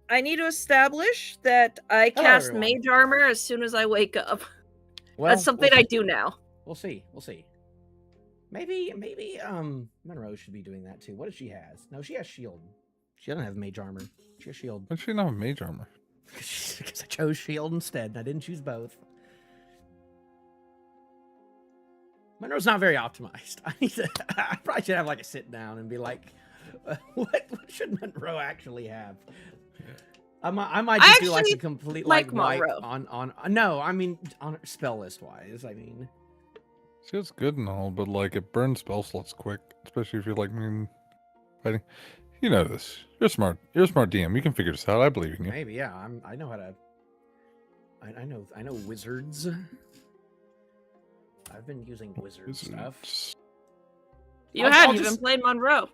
I need to establish that I Hello, cast everyone. mage armor as soon as I wake up. Well, That's something I do now. We'll see. Maybe Monroe should be doing that too. What does she has? No, she has shield. She doesn't have mage armor. She has shield. Why does she not have mage armor? Because I chose shield instead, and I didn't choose both. Monroe's not very optimized. I probably should have like a sit down and be like, what should Monroe actually have? I might just do like a complete like wipe on no, I mean on spell list wise. I mean, she was good and all, but like it burns spell slots quick, especially if you're like fighting. You know this. You're smart. You're a smart DM. You can figure this out. I believe in you. Maybe, yeah. I know how to. I know wizards. I've been using wizard stuff. You've been playing Monroe.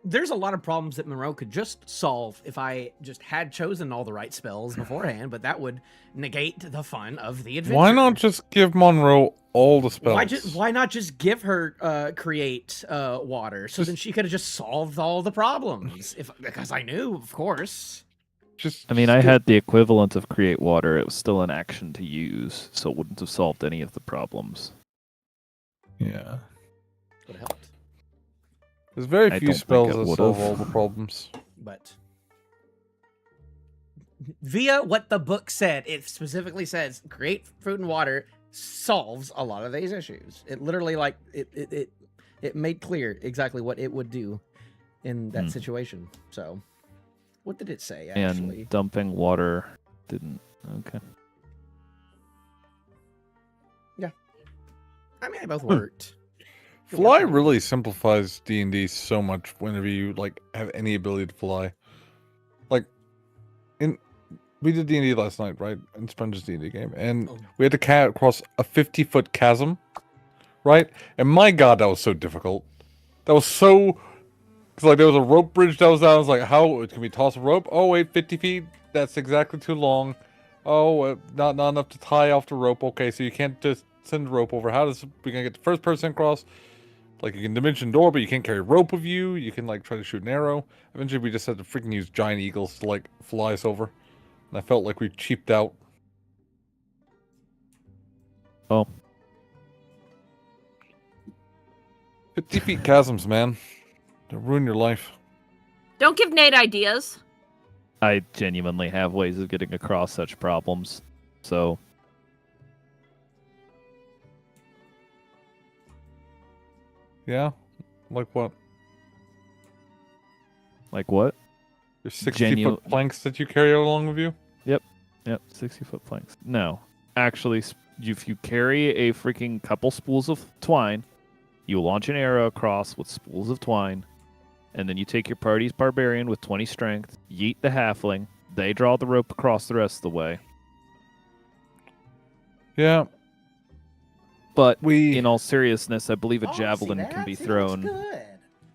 There's a lot of problems that Monroe could just solve if I just had chosen all the right spells beforehand, but that would negate the fun of the adventure. Why not just give Monroe all the spells? Why not just give her create water, so then she could have just solved all the problems? Because I knew, of course. I mean, I had the equivalent of create water. It was still an action to use, so it wouldn't have solved any of the problems. Yeah. Would have helped. There's very few spells that solve all the problems. But via what the book said, it specifically says create food and water solves a lot of these issues. It literally like it made clear exactly what it would do in that situation. So what did it say actually? And dumping water didn't. Okay. Yeah. I mean, they both worked. Fly really simplifies D&D so much whenever you like have any ability to fly. Like, we did D&D last night, right? In Sponge's D&D game, and we had to cat across a 50-foot chasm, right? And my god, that was so difficult. That was so... Cause like there was a rope bridge that was down. I was like, how can we toss a rope? Oh wait, 50 feet. That's exactly too long. Oh, not enough to tie off the rope. Okay, so you can't just send the rope over. How does we gonna get the first person across? Like you can dimension door, but you can't carry rope with you. You can like try to shoot an arrow. Eventually, we just had to freaking use giant eagles to like fly us over, and I felt like we cheaped out. Oh. 50 feet chasms, man. They'll ruin your life. Don't give Nate ideas. I genuinely have ways of getting across such problems. So. Yeah? Like what? Like what? Your 60-foot planks that you carry along with you? Yep, 60-foot planks. No. Actually, if you carry a freaking couple spools of twine, you launch an arrow across with spools of twine, and then you take your party's barbarian with 20 strength, yeet the halfling, they draw the rope across the rest of the way. Yeah. But in all seriousness, I believe a javelin can be thrown good.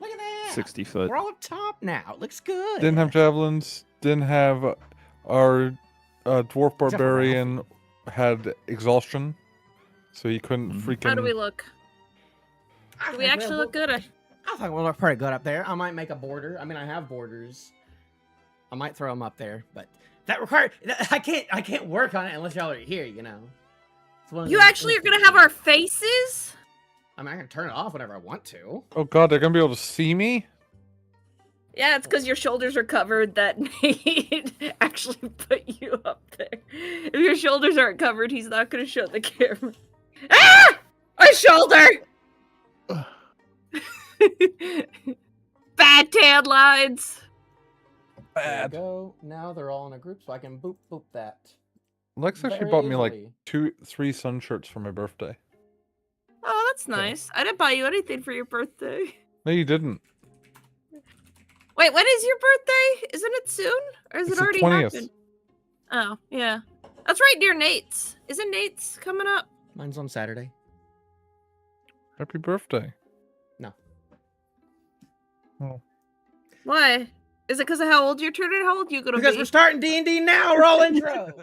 Look at that. 60 foot. We're all up top now. It looks good. Didn't have javelins. Didn't have our dwarf barbarian had exhaustion, so he couldn't freaking. How do we look? Do we actually look good? I think we'll look pretty good up there. I might make a border. I mean, I have borders. I might throw them up there, but that requires. I can't work on it unless y'all are here. You know. You actually are gonna have our faces? I mean, I can turn it off whenever I want to. Oh god, they're gonna be able to see me? Yeah, it's because your shoulders are covered that Nate actually put you up there. If your shoulders aren't covered, he's not gonna show the camera. Ah! My shoulder! Bad tan lines. Bad. There we go. Now they're all in a group, so I can boop that. Lex actually bought me like 3 sun shirts for my birthday. Oh, that's nice. I didn't buy you anything for your birthday. No, you didn't. Wait, when is your birthday? Isn't it soon? Or is it already 20th. happened? Oh, yeah. That's right near Nate's. Isn't Nate's coming up? Mine's on Saturday. Happy birthday. No. Oh. Why? Is it because of how old you're turning? How old are you going to be? Because we're starting D&D now. Roll intro.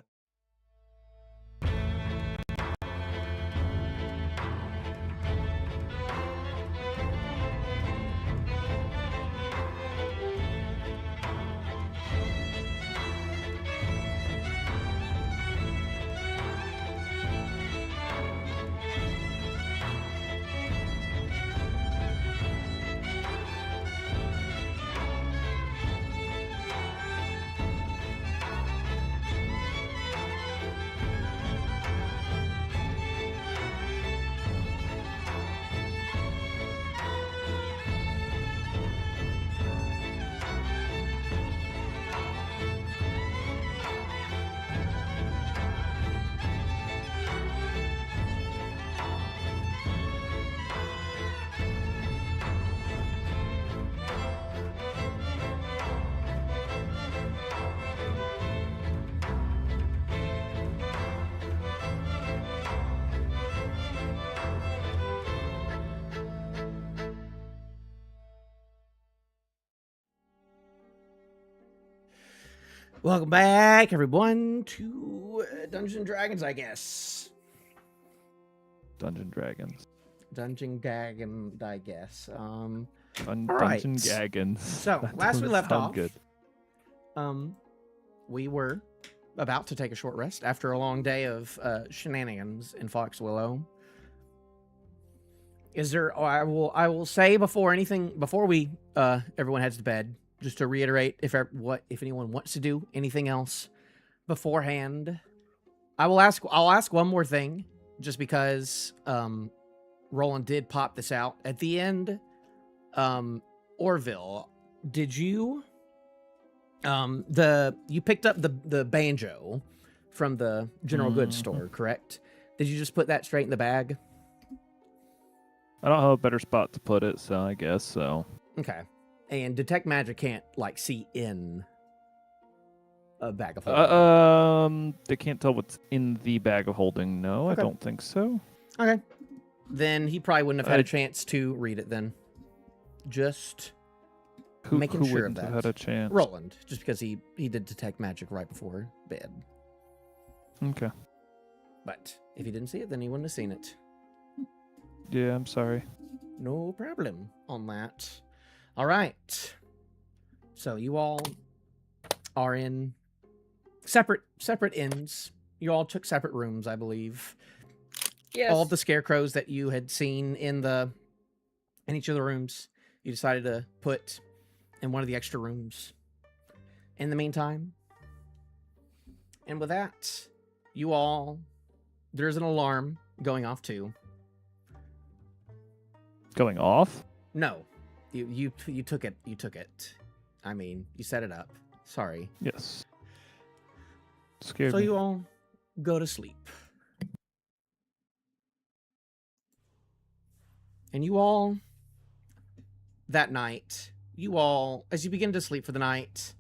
Welcome back, everyone, to Dungeons and Dragons, I guess. Dungeon Dragons. Dungeon Gaggin, I guess. Dungeon right. Gaggins. So, last we left off, good. we were about to take a short rest after a long day of shenanigans in Fox Willow. Is there? I will say before we everyone heads to bed, just to reiterate, if anyone wants to do anything else beforehand, I'll ask one more thing, just because Roland did pop this out at the end. Orvill, did you you picked up the banjo from the general goods store, correct? Did you just put that straight in the bag? I don't have a better spot to put it, so I guess so. Okay. And detect magic can't see in a bag of holding. They can't tell what's in the bag of holding. No, Okay. I don't think so. Okay. Then he probably wouldn't have had a chance to read it then. Just making who sure of wouldn't have that. had a chance? Roland, just because he did detect magic right before bed. Okay. But if he didn't see it, then he wouldn't have seen it. Yeah, I'm sorry. No problem on that. All right. So you all are in separate inns. You all took separate rooms, I believe. Yes. All of the scarecrows that you had seen in each of the rooms, you decided to put in one of the extra rooms in the meantime. And with that, there's an alarm going off too. Going off? No, you took it. You took it. I mean, you set it up. Sorry. Yes. Scared So me. you all go to sleep. And you all, that night, as you begin to sleep for the night,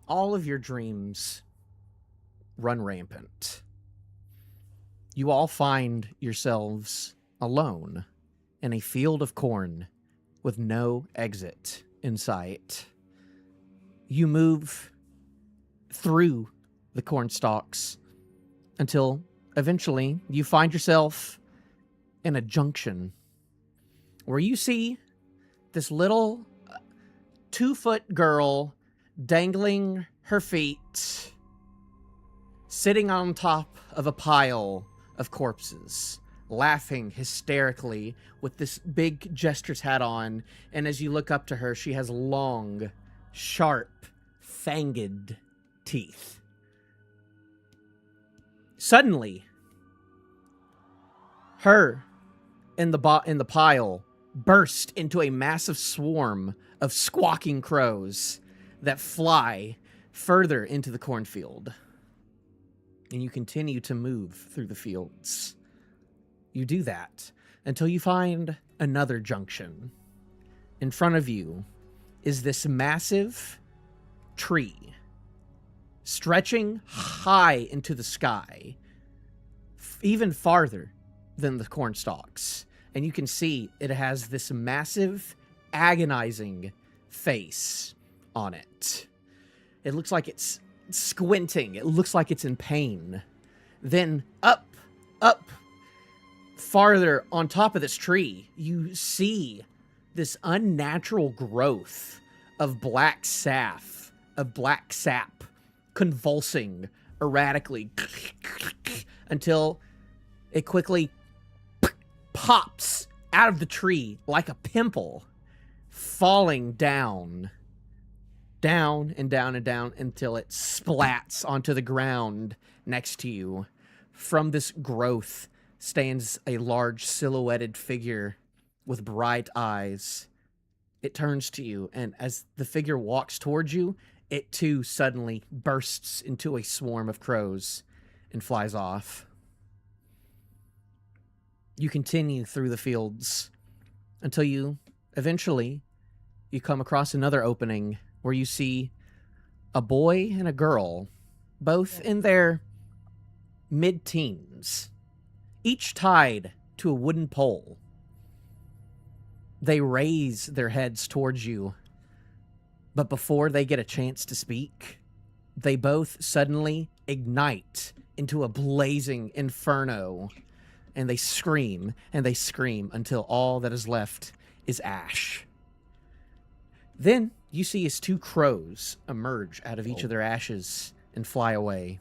all of your dreams run rampant. You all find yourselves alone in a field of corn with no exit in sight. You move through the corn stalks until eventually you find yourself in a junction where you see this little 2-foot girl dangling her feet, sitting on top of a pile of corpses, laughing hysterically with this big jester's hat on. And as you look up to her, she has long, sharp, fanged teeth. Suddenly, her in the pile burst into a massive swarm of squawking crows that fly further into the cornfield. And you continue to move through the fields. You do that until you find another junction. In front of you is this massive tree stretching high into the sky, even farther than the corn stalks. And you can see it has this massive, agonizing face on it. It looks like it's squinting. It looks like it's in pain. Then up, farther on top of this tree, you see this unnatural growth of black sap convulsing erratically until it quickly pops out of the tree like a pimple, falling down and down and down until it splats onto the ground next to you. From this growth stands a large silhouetted figure with bright eyes. It turns to you, and as the figure walks towards you, it too suddenly bursts into a swarm of crows and flies off. You continue through the fields until you eventually come across another opening where you see a boy and a girl, both in their mid-teens, each tied to a wooden pole. They raise their heads towards you, but before they get a chance to speak, they both suddenly ignite into a blazing inferno, and they scream until all that is left is ash. Then you see as two crows emerge out of each of their ashes and fly away.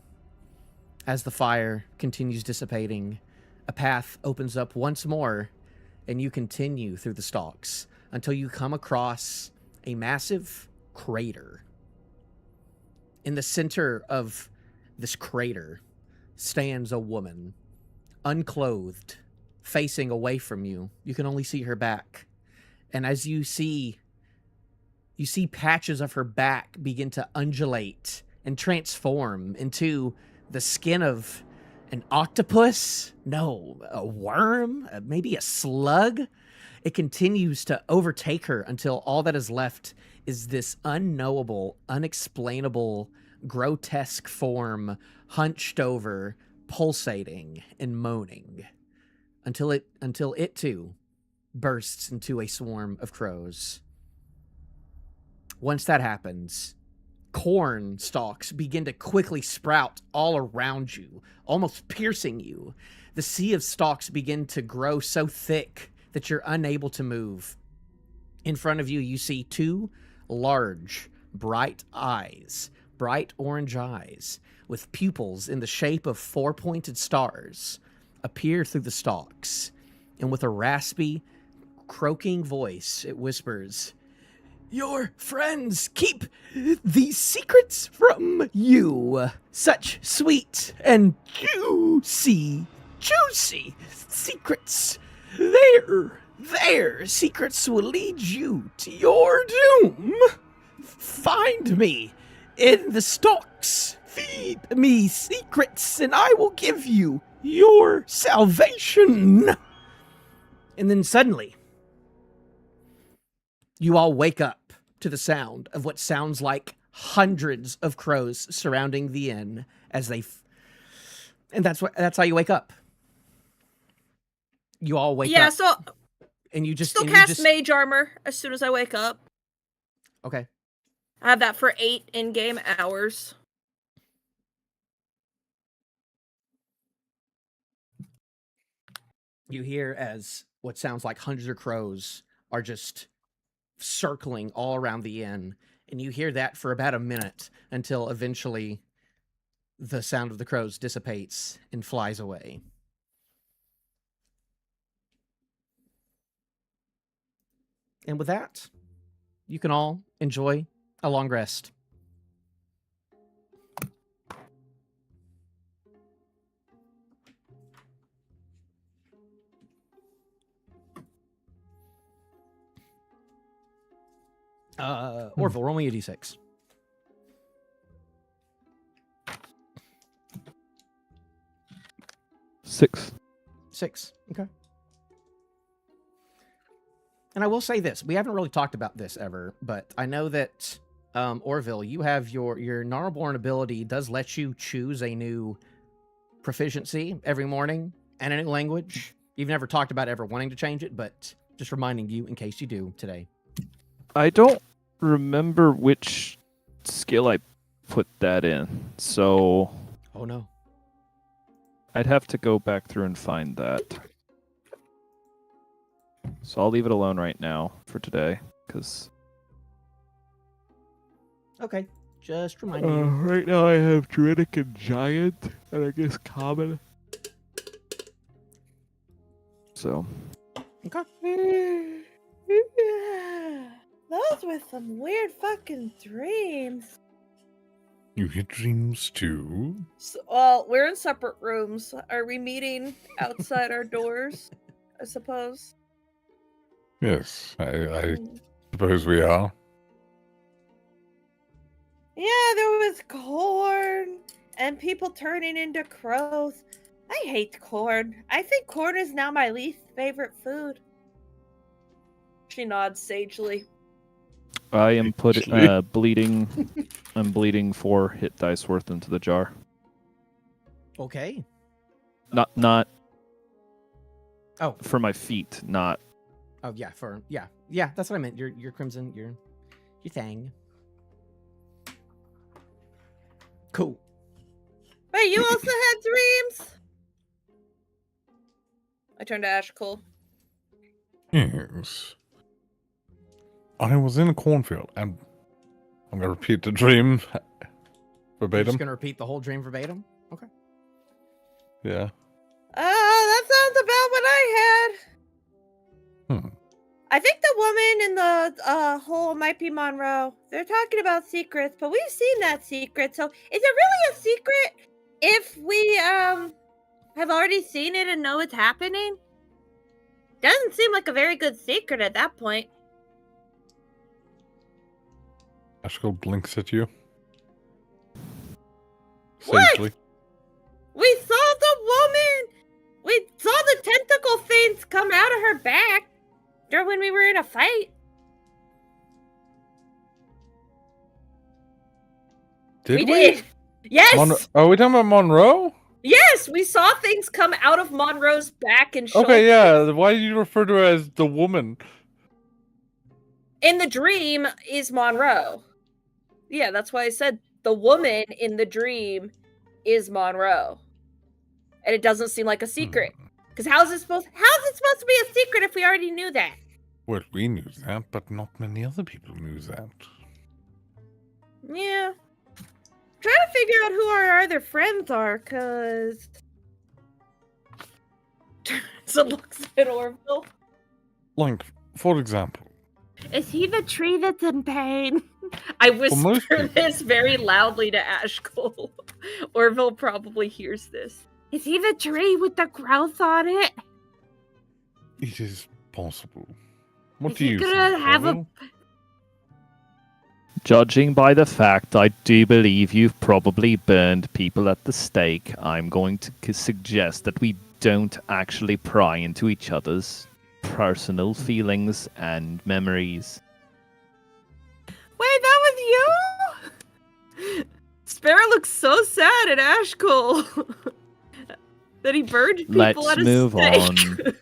As the fire continues dissipating, a path opens up once more, and you continue through the stalks until you come across a massive crater. In the center of this crater stands a woman, unclothed, facing away from you. You can only see her back. And as you see patches of her back begin to undulate and transform into the skin of an octopus? No, a worm? Maybe a slug? It continues to overtake her until all that is left is this unknowable, unexplainable, grotesque form, hunched over, pulsating and moaning, until it too bursts into a swarm of crows. Once that happens, corn stalks begin to quickly sprout all around you, almost piercing you. The sea of stalks begin to grow so thick that you're unable to move. In front of you, you see two large, bright orange eyes, with pupils in the shape of four-pointed stars, appear through the stalks. And with a raspy, croaking voice, it whispers, "Your friends keep these secrets from you. Such sweet and juicy secrets. Their secrets will lead you to your doom. Find me in the stalks. Feed me secrets, and I will give you your salvation." And then suddenly, you all wake up to the sound of what sounds like hundreds of crows surrounding the inn as they... And that's how you wake up. You all wake up. Yeah, so and you just... still cast mage armor as soon as I wake up. Okay. I have that for 8 in-game hours. You hear as what sounds like hundreds of crows are just circling all around the inn, and you hear that for about a minute until eventually the sound of the crows dissipates and flies away. And with that, you can all enjoy a long rest. Orvill, roll me a d6. 6. 6. Okay. And I will say this. We haven't really talked about this ever, but I know that, Orvill, you have your Gnarleborn ability does let you choose a new proficiency every morning and a new language. You've never talked about ever wanting to change it, but just reminding you in case you do today. I don't remember which skill I put that in, so... Oh, no. I'd have to go back through and find that. So I'll leave it alone right now for today, because... Okay, just reminding you. Right now I have Druidic and Giant, and I guess Common. So... Okay. Those were some weird fucking dreams. You get dreams too? So, well, we're in separate rooms. Are we meeting outside our doors? I suppose. Yes, I suppose we are. Yeah, there was corn and people turning into crows. I hate corn. I think corn is now my least favorite food. She nods sagely. I am bleeding. I'm bleeding 4 hit dice worth into the jar. Okay. Not. Oh, for my feet, not. Oh yeah, that's what I meant. Your crimson, your thing. Cool. Wait, you also had dreams? I turned to Ashcull. Yes. I was in a cornfield, and I'm gonna repeat the dream You're verbatim. just gonna repeat the whole dream verbatim? Okay. Yeah. That sounds about what I had. Hmm. I think the woman in the hole might be Monroe. They're talking about secrets, but we've seen that secret. So is it really a secret if we have already seen it and know it's happening? Doesn't seem like a very good secret at that point. Ashcull blinks at you. What? Sagely. We saw the woman! We saw the tentacle things come out of her back during when we were in a fight. Did we? Did. Yes! Are we talking about Monroe? Yes, we saw things come out of Monroe's back and shoulder. Okay, yeah. Why do you refer to her as the woman? In the dream is Monroe. Yeah, that's why I said the woman in the dream is Monroe. And it doesn't seem like a secret. Because how's it supposed to be a secret if we already knew that? Well, we knew that, but not many other people knew that. Yeah. Trying to figure out who our other friends are, cause so looks at Orvill. Like, for example, Is he the tree that's in pain? I whisper this very loudly to Ashcull. Orvill probably hears this. Is he the tree with the growth on it? it is possible. What Is do he you gonna think, have a- Orville? Judging by the fact I do believe you've probably burned people at the stake, I'm going to suggest that we don't actually pry into each other's personal feelings and memories. Wait, that was you? Spare looks so sad at Ashcull that he burned people Let's at a move stake.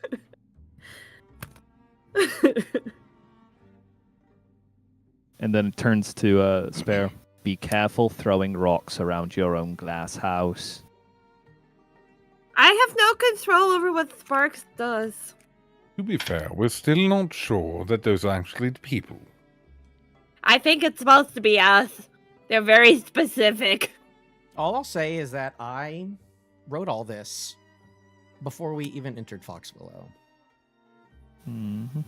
And then it turns to Spare. Be careful throwing rocks around your own glass house. I have no control over what Sparks does. To be fair, we're still not sure that those are actually the people. I think it's supposed to be us. They're very specific. All I'll say is that I wrote all this before we even entered Foxwillow. Mm-hmm.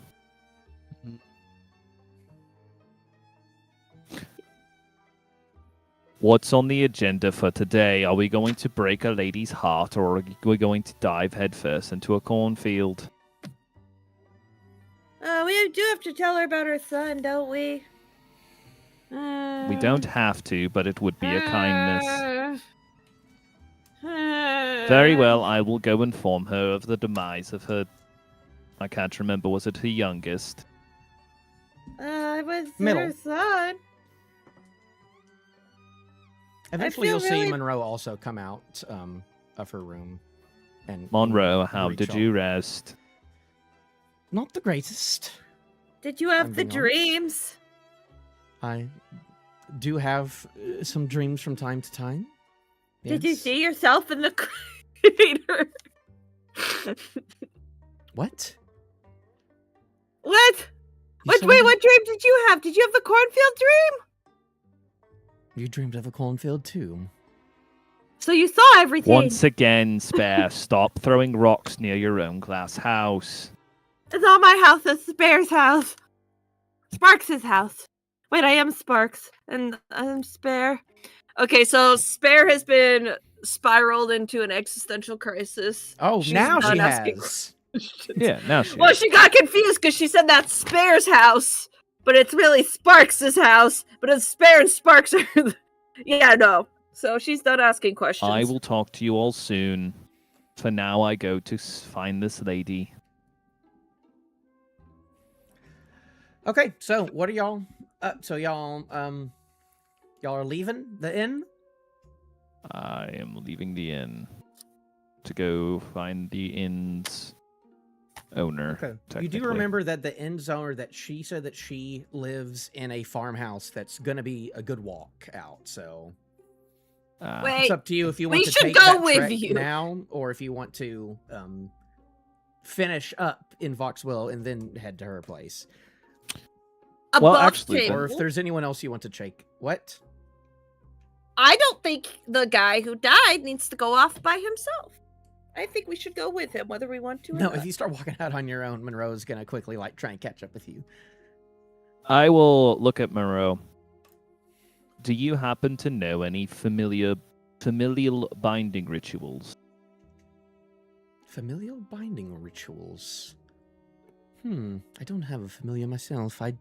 What's on the agenda for today? Are we going to break a lady's heart, or are we going to dive headfirst into a cornfield? We do have to tell her about her son, don't we? We don't have to, but it would be a kindness. Very well, I will go inform her of the demise of her... I can't remember, was it her youngest? It was Middle. her son. Eventually, feel you'll really- see Monroe also come out of her room. And Monroe, how reach did out. you rest? Not the greatest. Did you have I'm the being honest. dreams? I do have some dreams from time to time. Did you Yes. see yourself in the crater? What? What? You saw Wait, me? what dream did you have? Did you have the cornfield dream? You dreamed of a cornfield too. So you saw everything. Once again, Spare, stop throwing rocks near your own glass house. It's not my house, it's Spare's house. Sparks' house. Wait, I am Sparks, and I'm Spare. Okay, so Spare has been spiraled into an existential crisis. Oh, She's now she done asking has. questions. Yeah, now she Well, is. she got confused because she said that's Spare's house, but it's really Sparks' house, but it's Spare and Sparks are... Yeah, no. So she's done asking questions. I will talk to you all soon. For now, I go to find this lady. Okay, so what are y'all? Y'all are leaving the inn. I am leaving the inn to go find the inn's owner. Okay. You technically. do remember that the inn's owner, that she said that she lives in a farmhouse that's gonna be a good walk out. So Wait, It's up to you if you want we to should take go that with trek you. now, or if you want to finish up in Voxwell and then head to her place. A Well, buff actually, table. Or if there's anyone else you want to take. What? I don't think the guy who died needs to go off by himself. I think we should go with him, whether we want to or No, not. if you start walking out on your own, Monroe's gonna quickly like try and catch up with you. I will look at Monroe. Do you happen to know any familial binding rituals? Familial binding rituals. I don't have a familiar myself. I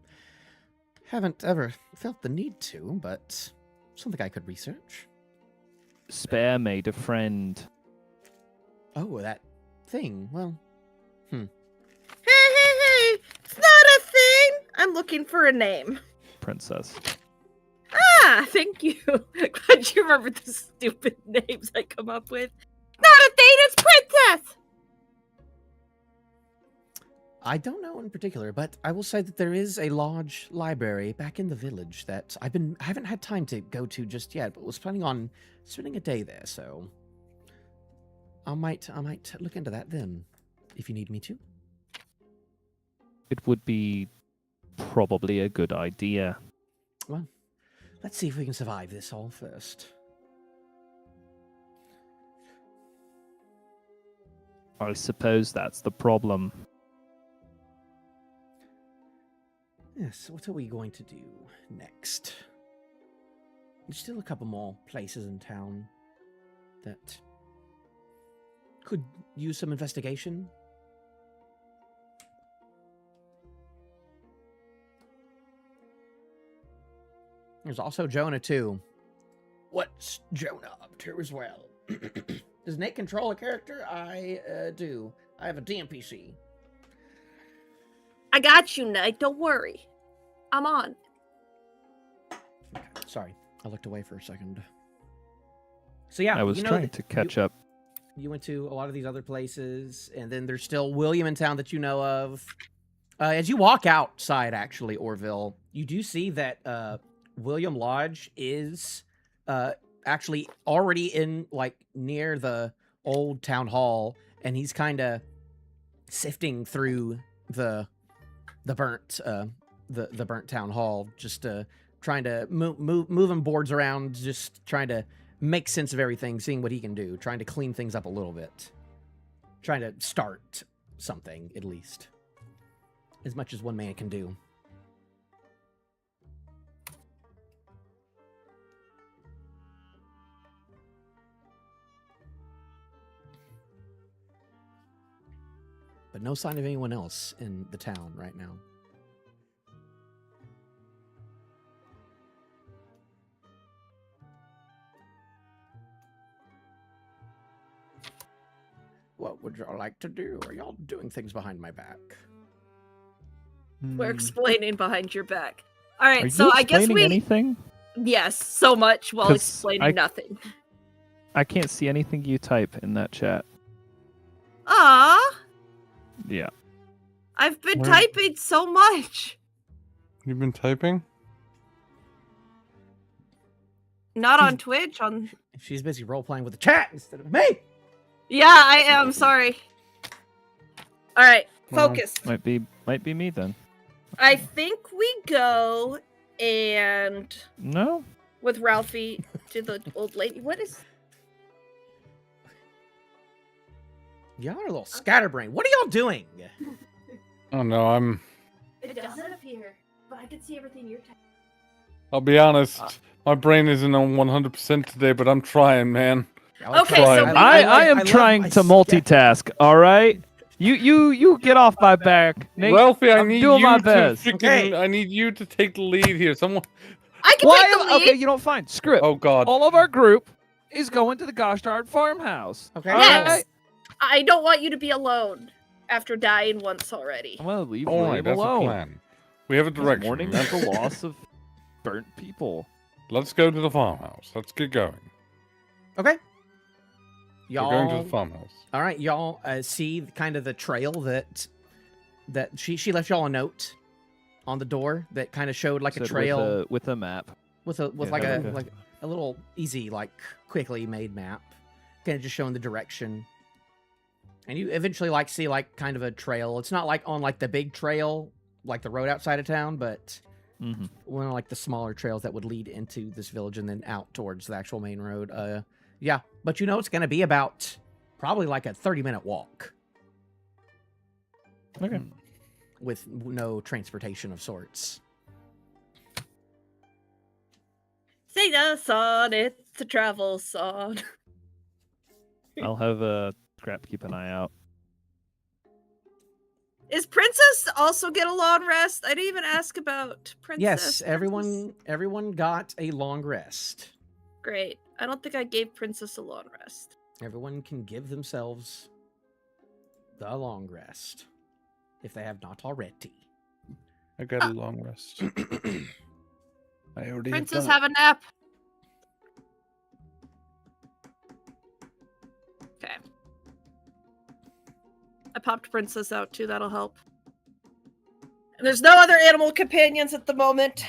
haven't ever felt the need to, but something I could research. Spare made a friend. Oh, that thing. Well, Hey, it's not a thing. I'm looking for a name. Princess. Ah, thank you. Glad you remember the stupid names I come up with. Not a thing, it's Princess. I don't know in particular, but I will say that there is a large library back in the village that I haven't had time to go to just yet, but was planning on spending a day there, so I might look into that then, if you need me to. It would be probably a good idea. Well, let's see if we can survive this all first. I suppose that's the problem. Yes, what are we going to do next? There's still a couple more places in town that could use some investigation. There's also Jonah, too. What's Jonah up to as well? Does Nate control a character? I do. I have a DMPC. I got you, Knight. Don't worry. I'm on. Okay, sorry, I looked away for a second. So yeah, I was you know trying that to catch up. You went to a lot of these other places, and then there's still William in town that you know of. As you walk outside, actually, Orvill, you do see that William Lodge is actually already in, like, near the old town hall, and he's kind of sifting through the burnt the burnt town hall, just trying to moving boards around, just trying to make sense of everything, seeing what he can do, trying to clean things up a little bit, trying to start something at least, as much as one man can do. But no sign of anyone else in the town right now. What would y'all like to do? Are y'all doing things behind my back? We're explaining behind your back. All right, Are so you I guess explaining we. anything? Yes, so much while 'Cause explaining nothing. I can't see anything you type in that chat. Ah, Yeah. I've been Where- typing so much. You've been typing? Not on Twitch. On. She's busy role-playing with the chat instead of me! Yeah, I am. Sorry. All right, Well, focus. Might be me then. I think we go and No? with Ralphie to the old lady. What is? Y'all are a little scatterbrained. What are y'all doing? Oh no, It doesn't appear, but I can see everything you're typing. I'll be honest, my brain isn't on 100% today, but I'm trying, man. Okay, so Trying. I am love trying my to multitask, alright? You get off my back. Nate, Ralphie, I I'm need doing you my to best. freaking, Okay. I need you to take the lead here. Someone. I can take the lead. Okay, you don't find. Screw it. Oh God. All of our group is going to the gosh darn farmhouse. Okay. Yes. Alright? I don't want you to be alone after dying once already. I'm gonna leave All right, William that's alone. a plan. We have a direction. Mourning remember? the loss of burnt people. Let's go to the farmhouse. Let's get going. Okay. We're going to Y'all. the farmhouse. All right, y'all see kind of the trail that she left y'all a note on the door that kind of showed like a Said trail with a map. with Yeah, like okay. a like a little easy, like quickly made map, kind of just showing the direction. And you eventually like see like kind of a trail. It's not like on like the big trail, like the road outside of town, but one of like the smaller trails that would lead into this village and then out towards the actual main road. Yeah, but you know it's going to be about probably like a 30-minute walk. Okay. With no transportation of sorts. Sing a song, it's a travel song. I'll have Scrap keep an eye out. Is Princess also get a long rest? I didn't even ask about Princess. Yes, everyone got a long rest. Great. I don't think I gave Princess a long rest. Everyone can give themselves the long rest if they have not already. I got a long rest. I already Princess, have have a nap. Okay. I popped Princess out too, that'll help. And there's no other animal companions at the moment.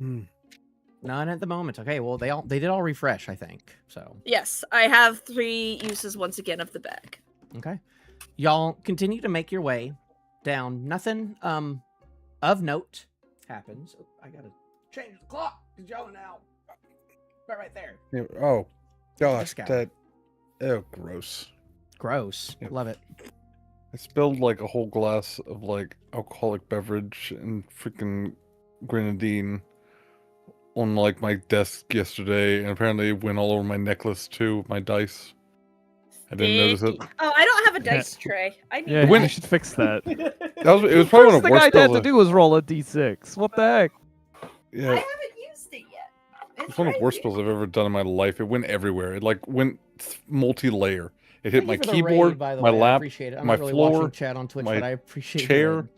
None at the moment. Okay, well they did all refresh, I think. So Yes, I have 3 uses once again of the bag. okay. Y'all continue to make your way down. Nothing of note happens. Oh, I gotta change the clock because y'all are now right there. Yeah, oh, gosh, guy. that. Oh, gross. Gross. Yep. Love it. I spilled like a whole glass of like alcoholic beverage and freaking grenadine on like my desk yesterday, and apparently it went all over my necklace too, my dice. I didn't notice it. Oh, I don't have a dice tray. I need Yeah, that. you should fix that. It was probably one of the First thing worst I had spills. to do was roll a d6. What the heck? I Yeah, haven't used it yet. it's one of the worst spills I've ever done in my life. It went everywhere. It like went multi-layer. It hit Thank my you for the keyboard, raid, by the my way. I lap, appreciate it. I'm my not really floor, watching chat on Twitch, my but I appreciate the chair. raid.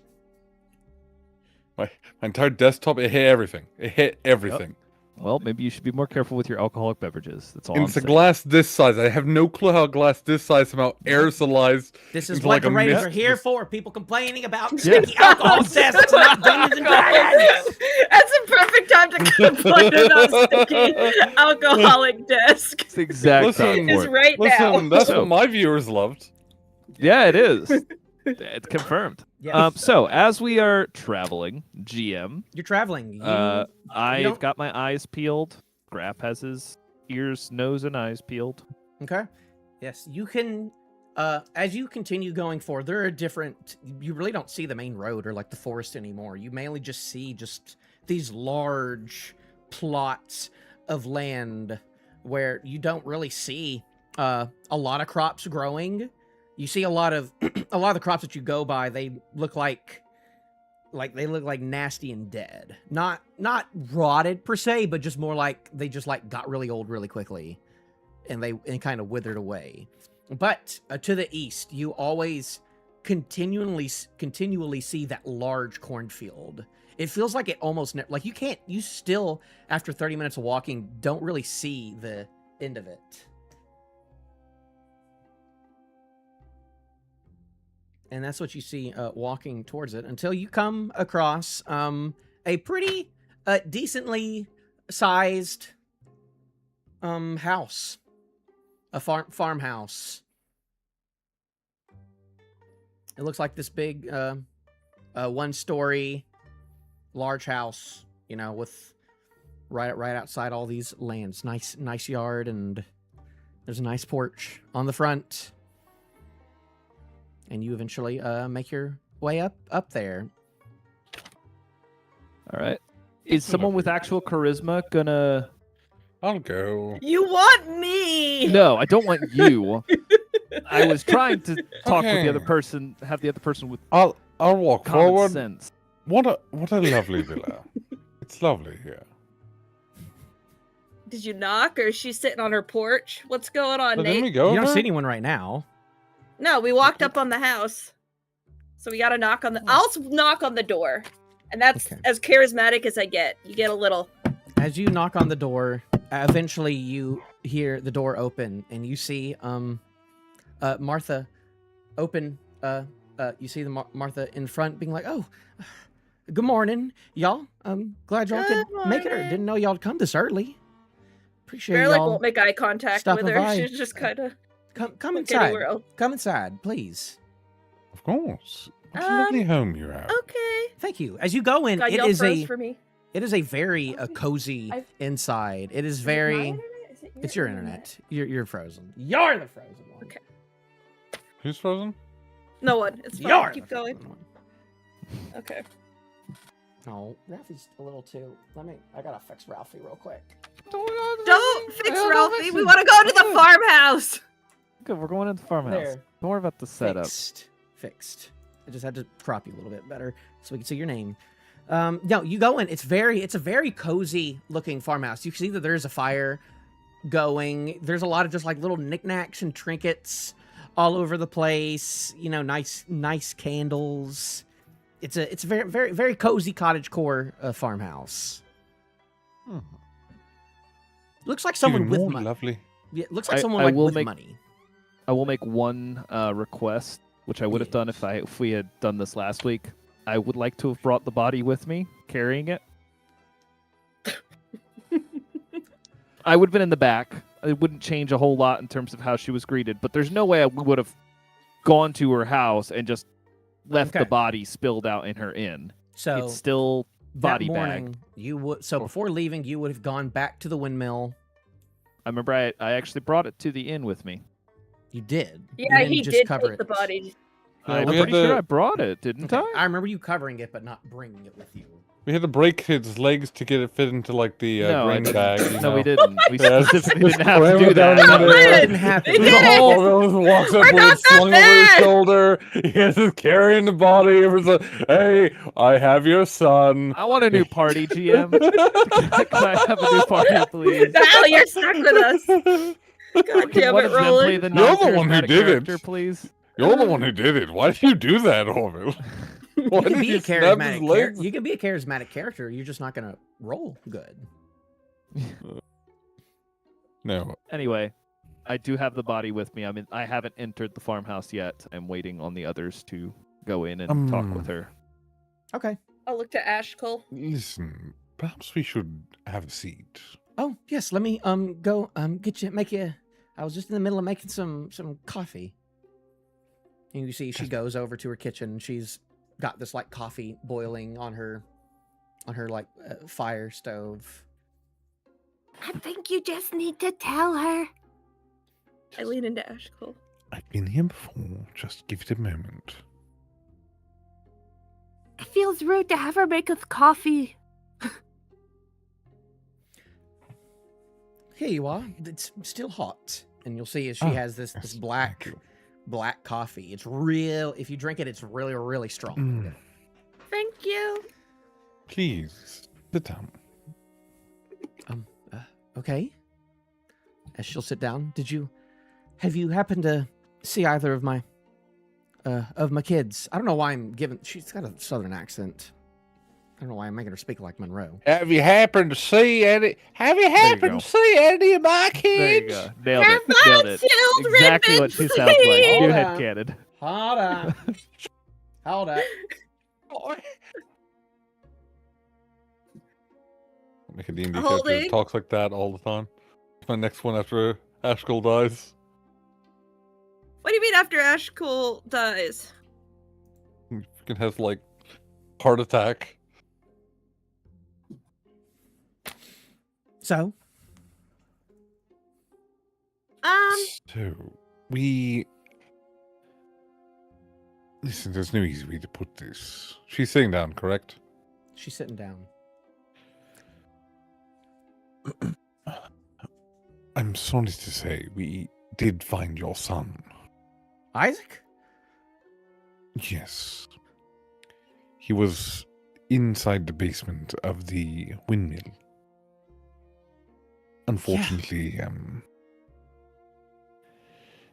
My entire desktop. It hit everything. It hit everything. Well, maybe you should be more careful with your alcoholic beverages. That's all And I'm it's a saying. glass this size. I have no clue how a glass this size somehow aerosolized. This is into what like the a raiders mist. are here for. People complaining about Yeah. sticky alcohol tests, not Dungeons and Dragons. That's a perfect time to complain about sticky alcoholic desk. It's the exact time Listen, Is for it. right now. Listen, that's So- what my viewers loved. Yeah, it is. It's confirmed. Yes. So as we are traveling, GM, You're traveling. You, I've don't- got my eyes peeled. Grap has his ears, nose, and eyes peeled. Okay. Yes, you can. As you continue going forward, there are different. You really don't see the main road or like the forest anymore. You mainly just see just these large plots of land where you don't really see a lot of crops growing. You see a lot of the crops that you go by. They look like they look like nasty and dead. Not rotted per se, but just more like they just like got really old really quickly, and kind of withered away. But to the east, you always continually see that large cornfield. It feels like it almost like you still after 30 minutes of walking don't really see the end of it. And that's what you see walking towards it until you come across a pretty decently sized house, a farmhouse. It looks like this big 1-story large house, you know, with right outside all these lands. Nice yard, and there's a nice porch on the front. And you eventually make your way up there. All right. Is someone with actual charisma gonna? I'll go. You want me? No, I don't want you. I was trying to talk with Okay. the other person, have the other person with I'll walk common forward. sense. What a lovely villa. It's lovely here. Did you knock, or is she sitting on her porch? What's going on, So didn't we Nate? go You don't there? see anyone right now. No, we walked up on the house, so we got to knock on the. I'll knock on the door, and that's Okay. as charismatic as I get. You get a little. As you knock on the door, eventually you hear the door open, and you see Martha open. You see the Martha in front, being like, "Oh, good morning, y'all. I'm glad y'all Good could make it. Or morning. didn't know y'all'd come this early. Appreciate Bear like y'all. won't make eye contact with stopping her. by. She's just kind of Come look inside. anywhere else. Come inside, please. Of course. What a lovely home you have. Okay. Thank you. As you go in, God, it y'all is froze a for me. very cozy inside. It is very. It's your internet. You're frozen. You're the frozen one. Okay. Who's frozen? No one. It's fine. You're Keep the going. frozen one. Okay. Oh, Ralphie's a little too. I gotta fix Ralphie real quick. Don't fix Ralphie. We want to go to the farmhouse. Good, we're going into the farmhouse. There. Don't worry about the setup. Fixed. I just had to prop you a little bit better so we can see your name. No, you go in. It's a very cozy looking farmhouse. You can see that there's a fire going. There's a lot of just like little knickknacks and trinkets all over the place. You know, nice candles. It's a very cozy cottagecore farmhouse. Looks like someone Even with more money. lovely. Yeah, looks like I someone like will with make- money. I will make one request, which I would have done if we had done this last week. I would like to have brought the body with me, carrying it. I would have been in the back. It wouldn't change a whole lot in terms of how she was greeted, but there's no way I would have gone to her house and just left the Okay. body spilled out in her inn. So It's still body that bag. morning, you would. So before leaving, you would have gone back to the windmill. I remember I actually brought it to the inn with me. You did. You Yeah, didn't he just did cover take the it. body. I'm we had pretty sure the- I brought it, didn't Okay. I? I remember you covering it, but not bringing it with you. We had to break his legs to get it fit into like the No, I grain didn't. bag. You No, know? we didn't. We Yeah, specifically just didn't have to ram do it down that. in No, there. we It didn't. didn't happen. We The did it! whole walks up We're with it not that slung over his bad! shoulder. He's just carrying the body. It was like, hey, I have your son. I want a new party, GM. Can I have a new party, please? No, you're stuck with us. God Can damn one it, of them play Roland. the You're the one who non-charismatic did it. character, please? You're the one who did it. Why did you do that, Orvill? Why You can did be a you snap his charismatic. legs? You can be a charismatic character. You're just not gonna roll good. No. Anyway, I do have the body with me. I mean, I haven't entered the farmhouse yet. I'm waiting on the others to go in and talk with her. Okay. I'll look to Ashcull. Listen, perhaps we should have a seat. Oh yes. Let me go make you. I was just in the middle of making some coffee. And you see she goes over to her kitchen. She's got this like coffee boiling on her like fire stove. I think you just need to tell her. I lean into Ashcull. I've been here before. Just give it a moment. It feels rude to have her make us coffee. Here you are. It's still hot, and you'll see as she Oh, has this yes, black thank you. coffee. It's real. If you drink it, it's really strong. Thank you. Please, sit down. Okay. As she'll sit down, have you happened to see either of my kids? I don't know why she's got a southern accent. I don't know why I'm making her speak like Monroe. Have you happened to see any? Have you happened to see any of my There you go. Nailed it. Nailed it. Children, Exactly what she sounds like. please. New Hold head on. canon. Hold on. Hold up. Make a D&D Holding. character that talks like that all the time. It's my next one after Ashkull dies. What do you mean after Ashcull dies? He freaking has like heart attack. So, So we listen. There's no easy way to put this. She's sitting down, correct? she's sitting down. I'm sorry to say, we did find your son. Isaac? Yes. He was inside the basement of the windmill. Unfortunately,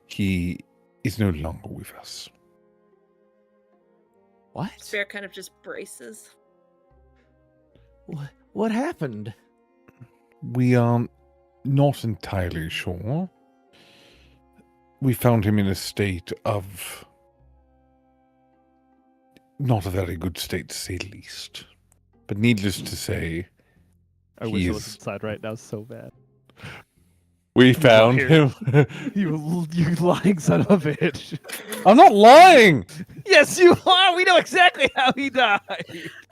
he is no longer with us. What? Spare kind of just braces. What happened? We are not entirely sure. We found him in a state of not a very good state to say the least. But needless to say, I wish I was he's- inside right now so bad. we found liar. him. You lying son of a bitch. I'm not lying. Yes, you are. We know exactly how he died.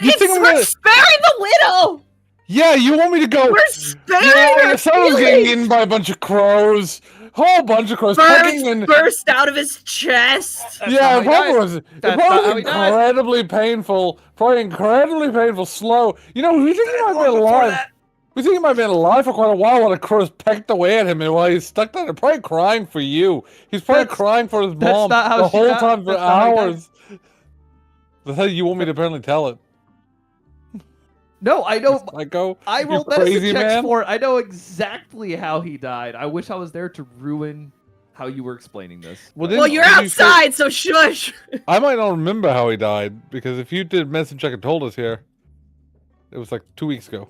You think I'm We're gonna? sparing the widow! Yeah, you want me to go? We're sparing Yeah, her someone's getting feelings! eaten by a bunch of crows. Whole bunch of crows pecking and Burst out of his chest! That's yeah, not how it he probably died. was. It That's probably not was how he died. incredibly painful. Probably incredibly painful. Slow. You know, we think he might be alive. We think he might have been alive for quite a while while the crows pecked away at him, and while he's stuck there, they're probably crying for you. He's probably That's- crying for his that's mom not how the she whole died. time for That's not how he died. hours. That's how you want me to apparently tell it. No, I know. Psycho. I You rolled medicine crazy checks man. for it. I know exactly how he died. I wish I was there to ruin how you were explaining this. Well, but- Well, didn't you're you say- outside, so shush! I might not remember how he died, because if you did medicine check and told us here, it was like 2 weeks ago.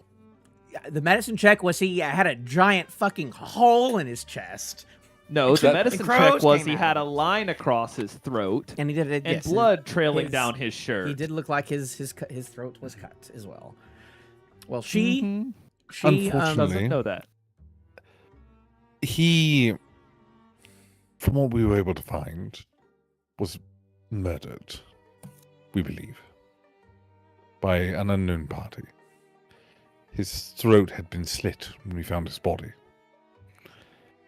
The medicine check was he had a giant fucking hole in his chest, No, the That- medicine The crows check was came he out. had a line across his throat and he did it. and yes, blood trailing his- down his shirt. He did look like his throat was cut as well. Well, she Mhm. she Unfortunately- Doesn't know that. He, from what we were able to find, was murdered, we believe, by an unknown party. His throat had been slit when we found his body.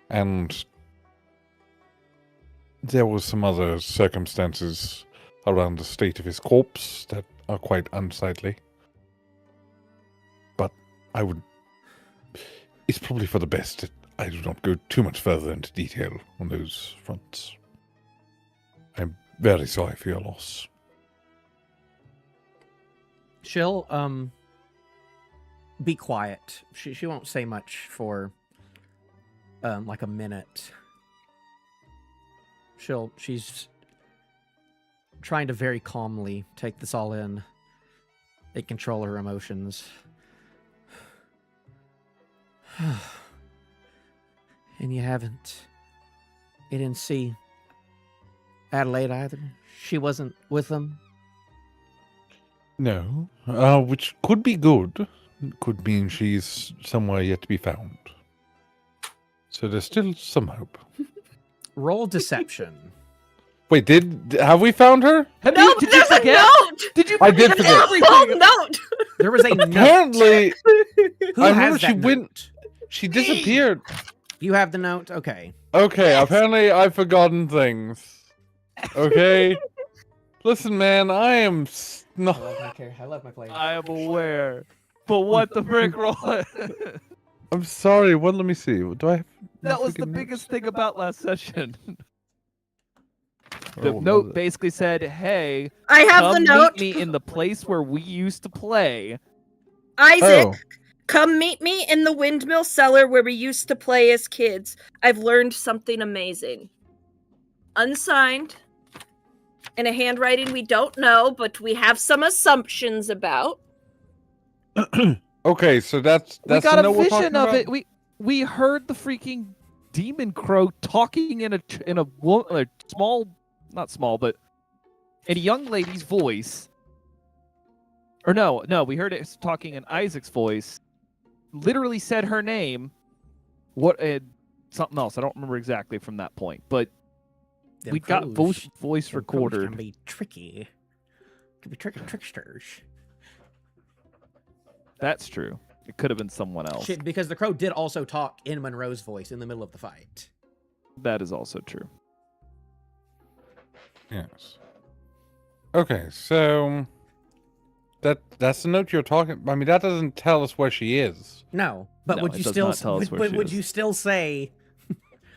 And there was some other circumstances around the state of his corpse that are quite unsightly. But I would... It's probably for the best that I do not go too much further into detail on those fronts. I'm very sorry for your loss. she'll be quiet. She won't say much for like a minute. She's trying to very calmly take this all in and control her emotions. And you haven't. You didn't see Adelaide either. She wasn't with them. No, which could be good. Could mean she's somewhere yet to be found. So there's still some hope. Roll deception. Wait, have we found her? No, did you but there's a forget? note! Did you I did forget forget. There's a whole note! There was a note. Apparently, Who I has remember that she went- note? she disappeared. You have the note? Okay. Okay, apparently I've forgotten things. Okay? Listen, man, I am not... I love my players. I am aware. But what the frick, roll? I'm sorry, what? Let me see. Do I have... That was the freaking biggest thing about last session. notes? The Oh, note love it. basically said, "Hey, I have come the note. meet me in the place where we used to play." Isaac, Oh, come meet me in the windmill cellar where we used to play as kids. I've learned something amazing. Unsigned. In a handwriting we don't know, but we have some assumptions about. okay, so that's We the got a note we're vision talking of about? it. We heard the freaking demon crow talking in a small, not small, but in a young lady's voice. Or no, we heard it talking in Isaac's voice. Literally said her name. What? Something else. I don't remember exactly from that point, but Them we got crows- voice them crows recorded. Can be tricky. Can be tricksters. That's true. It could have been someone else. Shit, because the crow did also talk in Monroe's voice in the middle of the fight. That is also true. Yes. Okay, so... That's the note you're talking... I mean, that doesn't tell us where she is. No, but No, would it you does still not tell us where would, she would is. you still say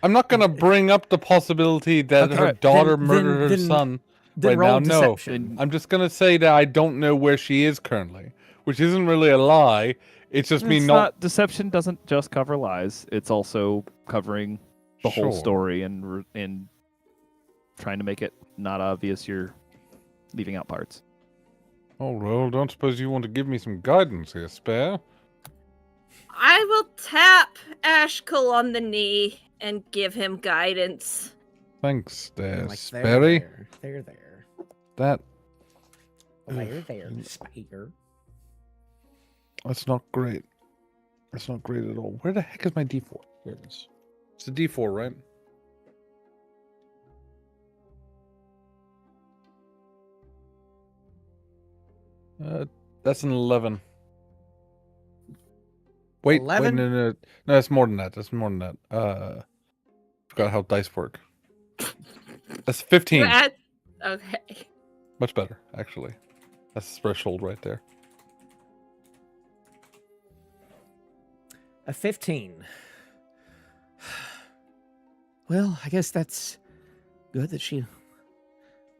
I'm not going to bring up the possibility that Okay, her then- daughter then- murdered her then- son. then Right roll now, no. deception? I'm just going to say that I don't know where she is currently, which isn't really a lie. It's just me It's not... deception doesn't just cover lies. It's also covering the whole Sure. story and trying to make it not obvious you're leaving out parts. Oh, well, don't suppose you want to give me some guidance here, Spare? I will tap Ashcull on the knee and give him guidance. Thanks there, Like, Sperry. there. That There, Spare. That's not great. That's not great at all. Where the heck is my D4? Here it is. It's a D4, right? That's an 11. Wait, 11? wait, no, that's more than that. That's more than that. Forgot how dice work. That's 15. Okay. Much better, actually. That's a threshold right there. A 15. Well, I guess that's good that she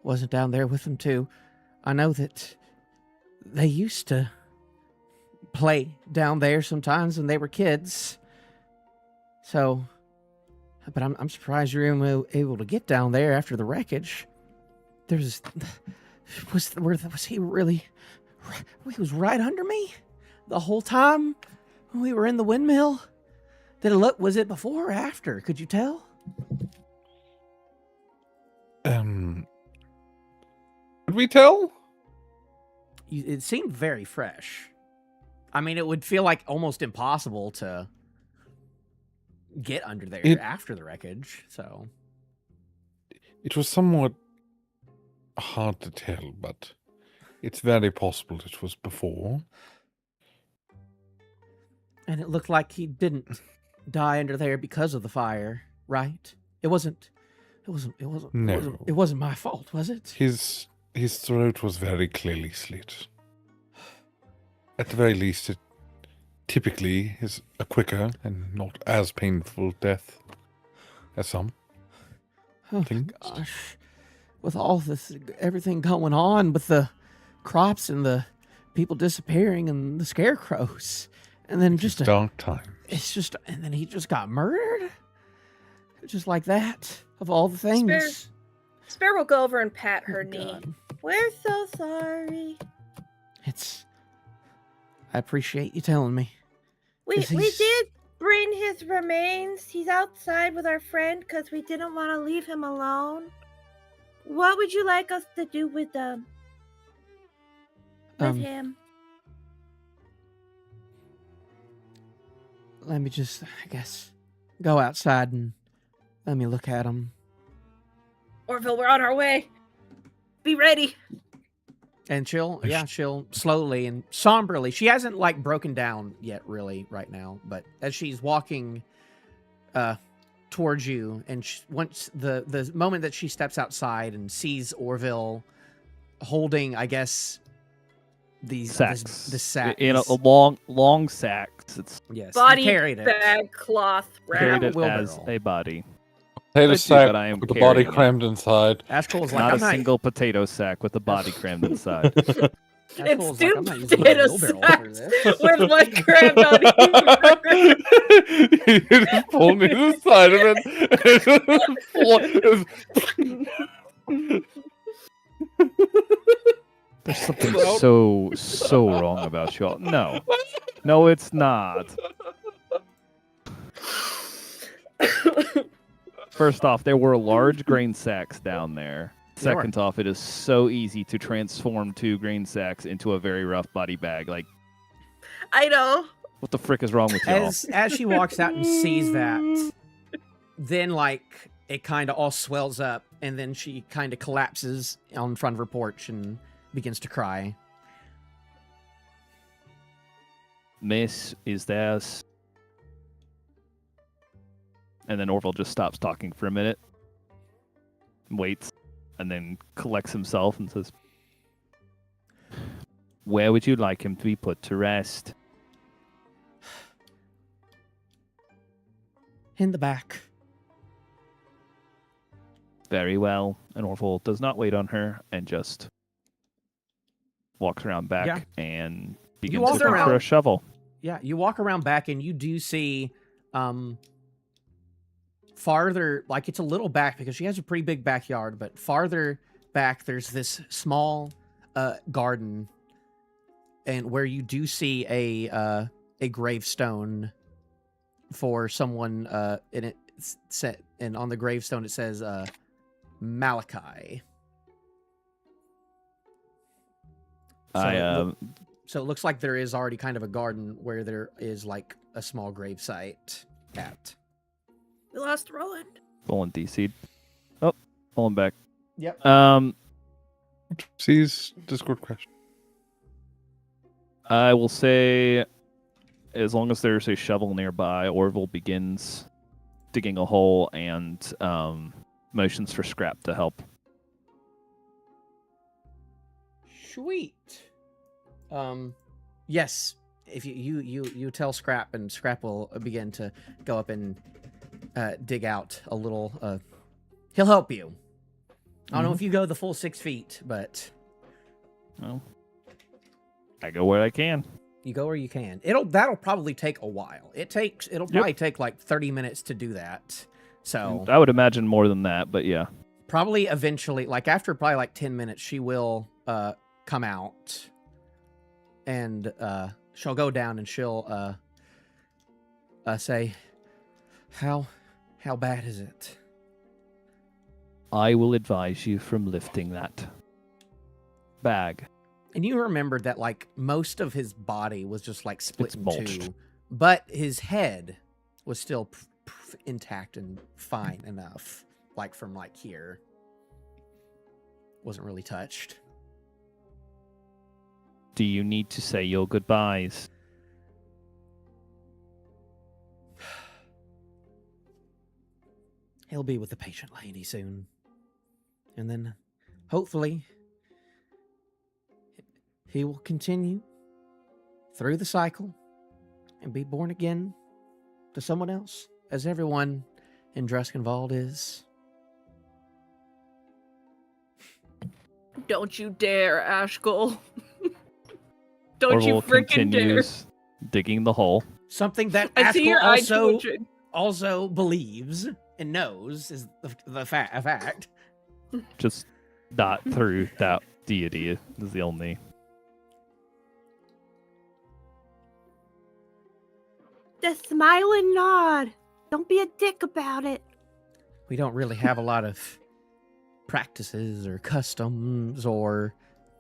wasn't down there with them, too. I know that they used to play down there sometimes when they were kids. So, but I'm surprised you're even able to get down there after the wreckage. Was he really? He was right under me the whole time when we were in the windmill. Did it look? Was it before or after? Could you tell? Could we tell? It seemed very fresh. I mean, it would feel like almost impossible to get under there after the wreckage. So it was somewhat hard to tell, but it's very possible it was before. And it looked like he didn't die under there because of the fire, right? It wasn't my fault, was it? His throat was very clearly slit. At the very least, it typically is a quicker and not as painful death as some. Oh my gosh. With all this, everything going on with the crops and the people disappearing and the scarecrows. And then just dark times. And then he just got murdered? Just like that, of all the things. Spare will go over and pat her knee. God. We're so sorry. I appreciate you telling me. We did bring his remains. He's outside with our friend because we didn't want to leave him alone. What would you like us to do with him? Let me just, I guess, go outside and let me look at him. Orvill, we're on our way. Be ready. And she'll slowly and somberly, she hasn't like broken down yet really right now, but as she's walking towards you, and once the moment that she steps outside and sees Orvill holding, I guess, these sacks. The sacks. In a long sacks. It's body bag cloth wrap. Carried it as a body. Potato sack with the body crammed inside. Ashcull's like, not a single potato sack with the body crammed inside. It's two potato sacks with one crammed on each. You just pull me to the side of it. There's something so wrong about y'all. No, it's not. First off, there were large grain sacks down there. Second off, it is so easy to transform 2 grain sacks into a very rough body bag. Like, I know. What the frick is wrong with y'all? As she walks out and sees that, then like it kind of all swells up, and then she kind of collapses on front of her porch and begins to cry. Miss, is there? And then Orvill just stops talking for a minute, waits, and then collects himself and says, "Where would you like him to be put to rest?" In the back. Very well. And Orvill does not wait on her and just walks around back and begins to look for a shovel. Yeah, you walk around back and you do see farther, like it's a little back because she has a pretty big backyard, but farther back there's this small garden, and where you do see a gravestone for someone, and and on the gravestone it says Malachi. So it looks like there is already kind of a garden where there is like a small gravesite at. We lost Roland. Fallen DC'd. Oh, falling back. Yep. Sees Discord question. I will say, as long as there's a shovel nearby, Orvill begins digging a hole and motions for Scrap to help. Sweet. Yes. If you tell Scrap, and Scrap will begin to go up and dig out a little. He'll help you. I don't know if you go the full 6 feet, but Well, I go where I can. you go where you can. That'll probably take a while. It'll probably take like 30 minutes to do that. So I would imagine more than that, but yeah. probably eventually, like after probably like 10 minutes, she will come out, and she'll go down and she'll say, How bad is it? I will advise you from lifting that bag. And you remembered that like most of his body was just like split It's in mulched. two, but his head was still intact and fine enough. Like from like here, wasn't really touched. Do you need to say your goodbyes? He'll be with the patient lady soon, and then hopefully he will continue through the cycle and be born again to someone else, as everyone in Dreskenwald is. Don't you dare, Ashcull. Don't Orville you freaking dare. continues digging the hole. Something that I see Ashcull your eye twitching. also believes and knows is a fact. Just not through that deity is the only. The smile and nod. Don't be a dick about it. We don't really have a lot of practices or customs or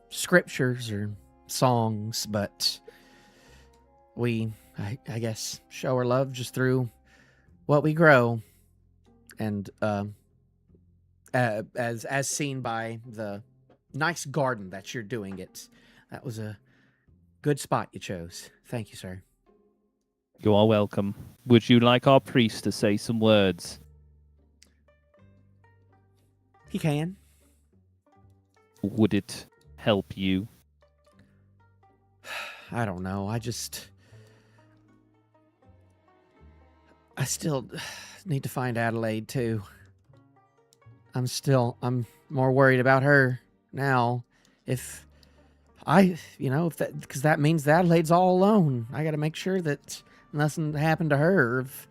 scriptures or songs, but we, I guess, show our love just through what we grow, and as seen by the nice garden that you're doing. That was a good spot you chose. Thank you, sir. You are welcome. Would you like our priest to say some words? He can. Would it help you? I don't know. I still need to find Adelaide too. I'm more worried about her now. Because that means that Adelaide's all alone. I got to make sure that nothing happened to her. If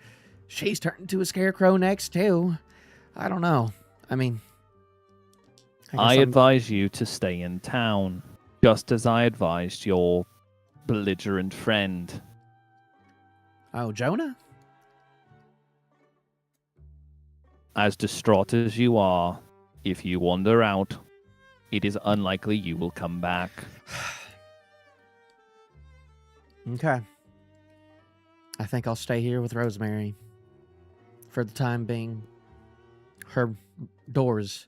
she's turned into a scarecrow next too, I don't know. I mean, I advise you to stay in town, just as I advised your belligerent friend. Oh, Jonah? As distraught as you are, if you wander out, it is unlikely you will come back. Okay. I think I'll stay here with Rosemary for the time being. Her doors...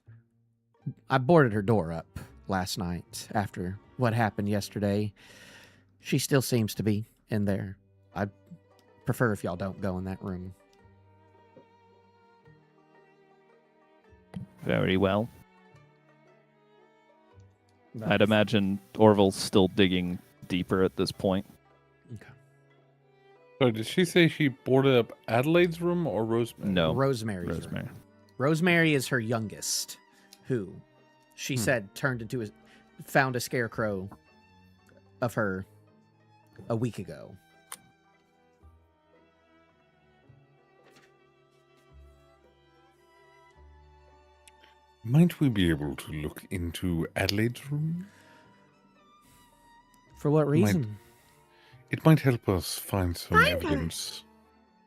I boarded her door up last night after what happened yesterday. She still seems to be in there. I'd prefer if y'all don't go in that room. Very well. But- I'd imagine Orville's still digging deeper at this point. Okay. So did she say she boarded up Adelaide's room or Rosemary? No, Rosemary's room. Rosemary. Rosemary is her youngest, who she said found a scarecrow of her a week ago. Might we be able to look into Adelaide's room? For what reason? It might help us find some Find her. evidence.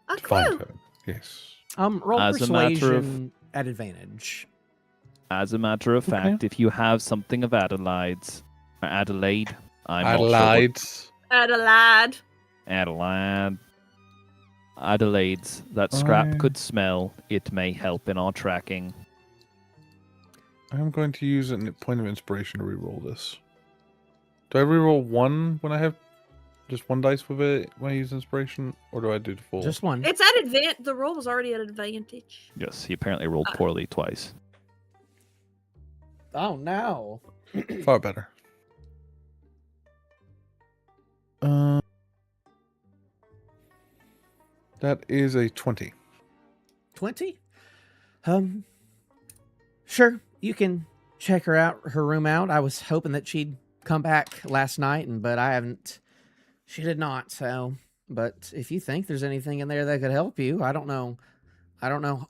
A To find clue. her. Yes. Roll As a matter persuasion at advantage. As a matter of Okay. fact, if you have something of Adelaide, I'm not sure what- Adelaide. Adelaide. Adelaide's. That scrap I- could smell. It may help in our tracking. I'm going to use a point of inspiration to reroll this. Do I reroll one when I have just one dice with it when I use inspiration, or do I do the full? Just one. It's at advantage. The roll was already at advantage. Yes, he apparently rolled poorly twice. Oh no. Far better. That is a 20. 20? Sure. You can check her room out. I was hoping that she'd come back last night, but I haven't. She did not, so. But if you think there's anything in there that could help you, I don't know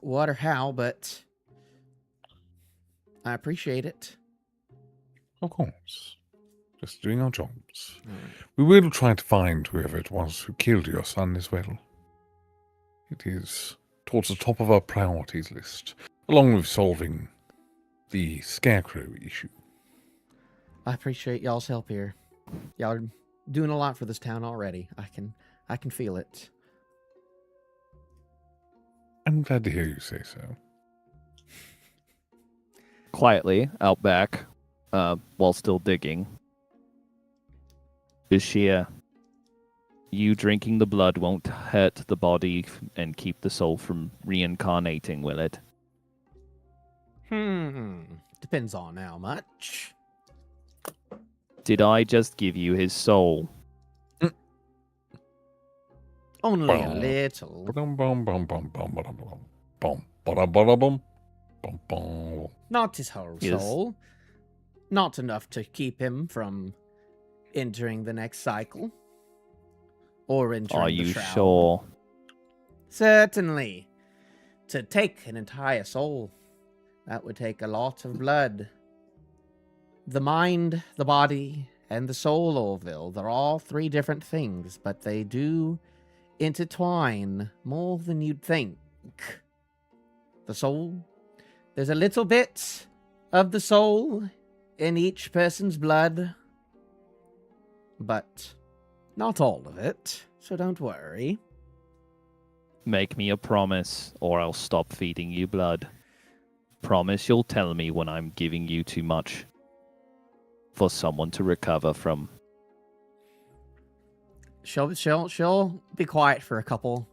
what or how, but I appreciate it. Of course. Just doing our jobs. We will try to find whoever it was who killed your son as well. It is towards the top of our priorities list, along with solving the Scarecrow issue. I appreciate y'all's help here. Y'all are doing a lot for this town already. I can feel it. I'm glad to hear you say so. Quietly, out back, while still digging. Bashir, you drinking the blood won't hurt the body and keep the soul from reincarnating, will it? Depends on how much. Did I just give you his soul? Only a little. Not his whole Yes. soul. Not enough to keep him from entering the next cycle. Or entering Are the you shroud. sure? Certainly. To take an entire soul, that would take a lot of blood. The mind, the body, and the soul, Orvill, they're all three different things, but they do intertwine more than you'd think. The soul, there's a little bit of the soul in each person's blood, but not all of it, so don't worry. Make me a promise, or I'll stop feeding you blood. Promise you'll tell me when I'm giving you too much for someone to recover from. She'll be quiet for a couple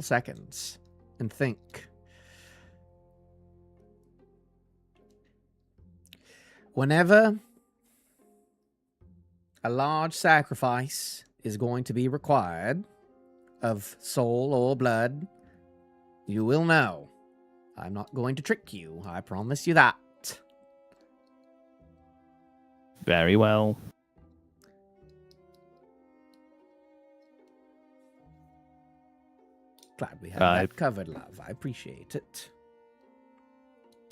seconds and think. Whenever a large sacrifice is going to be required of soul or blood, you will know. I'm not going to trick you. I promise you that. Very well. Glad we have that covered, love. I appreciate it.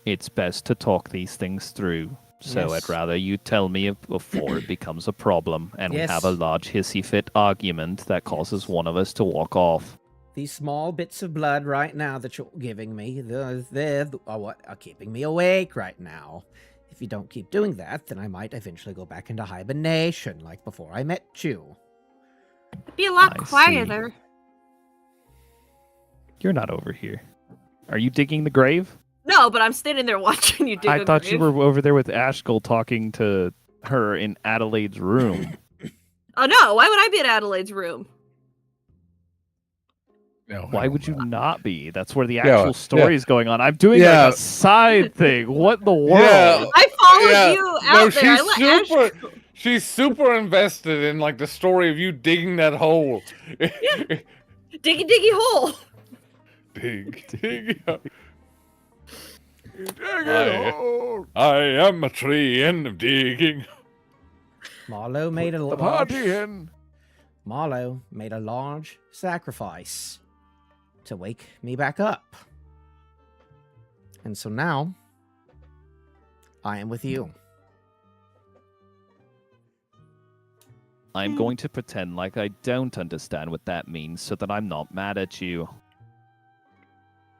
It's best to talk these things through. So Yes. I'd rather you tell me before it becomes a problem and Yes. we have a large hissy fit argument that causes one of us to walk off. These small bits of blood right now that you're giving me, they're what are keeping me awake right now. If you don't keep doing that, then I might eventually go back into hibernation, like before I met you. Be a lot I quieter. You're not over here. Are you digging the grave? No, but I'm standing there watching you dig I a thought you grave. were over there with Ashcull talking to her in Adelaide's room. Oh no, why would I be in Adelaide's room? No, Why no, would you no. not be? That's where the Yeah, actual story is going on. I'm doing Yeah. like a side thing. What in the world? Yeah. I followed Yeah, you no, out there. I let Ash... She's super invested in like the story of you digging that hole. Diggy diggy hole. dig. I am a tree and I'm digging. Marlowe made a The large party in. Marlowe made a large sacrifice to wake me back up. And so now I am with you. I'm going to pretend like I don't understand what that means so that I'm not mad at you.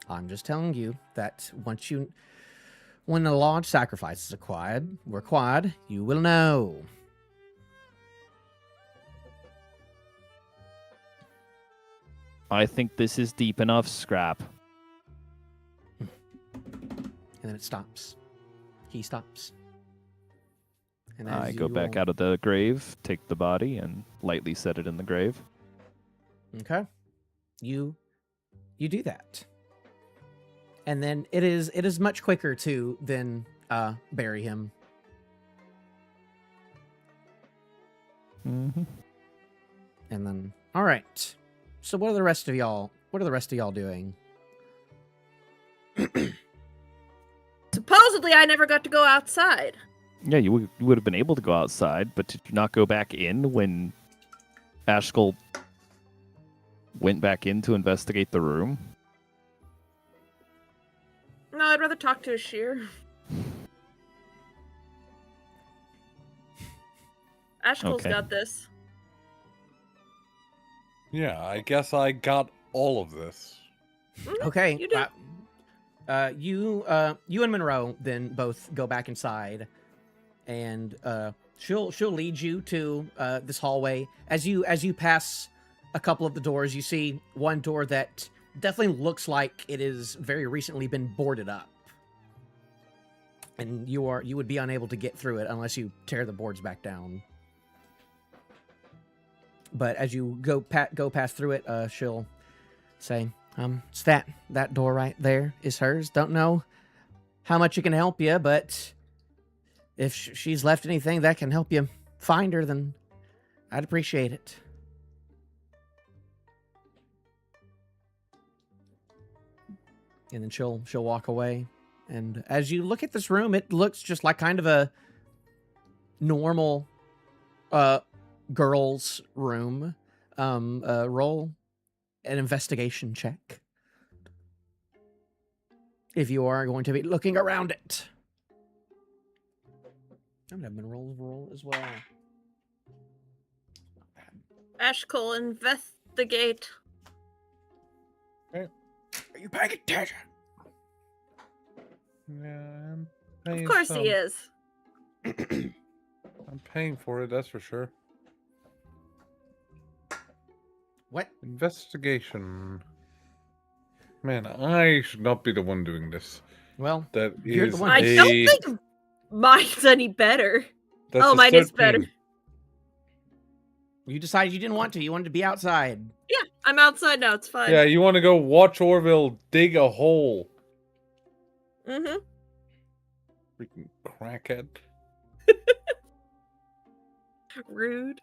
I'm just telling you that when a large sacrifice is required, you will know. I think this is deep enough, scrap. And then it stops. He stops. And I go back out of the grave, take the body, and lightly set it in the grave. Okay. You do that. And then it is much quicker too than bury him. Mm-hmm. And then all right. So what are the rest of y'all doing? Supposedly, I never got to go outside. Yeah, you would have been able to go outside, but did you not go back in when Ashcull went back in to investigate the room? No, I'd rather talk to a shear. Ashkull's Okay. got this. Yeah, I guess I got all of this. Okay. You did. You and Monroe then both go back inside, and she'll lead you to this hallway. As you pass a couple of the doors, you see one door that definitely looks like it is very recently been boarded up, and you would be unable to get through it unless you tear the boards back down. But as you go past through it, she'll say, it's that door right there is hers. Don't know how much it can help you, but if she's left anything that can help you find her, then I'd appreciate it. And then she'll walk away. And as you look at this room, it looks just like kind of a normal girl's room. Roll an investigation check if you are going to be looking around it. I'm gonna have Monroe roll as well. Ashkull, investigate. Are you paying attention? Yeah, I'm paying Of course some. he is. I'm paying for it, that's for sure. What? Investigation. Man, I should not be the one doing this. Well, That You're the is one- I a... don't think mine's any better. that's Oh, a mine is 13. better. you decided you didn't want to. You wanted to be outside. Yeah, I'm outside now. It's fine. Yeah, you want to go watch Orvill dig a hole. Mm-hmm. Freaking crackhead. Rude.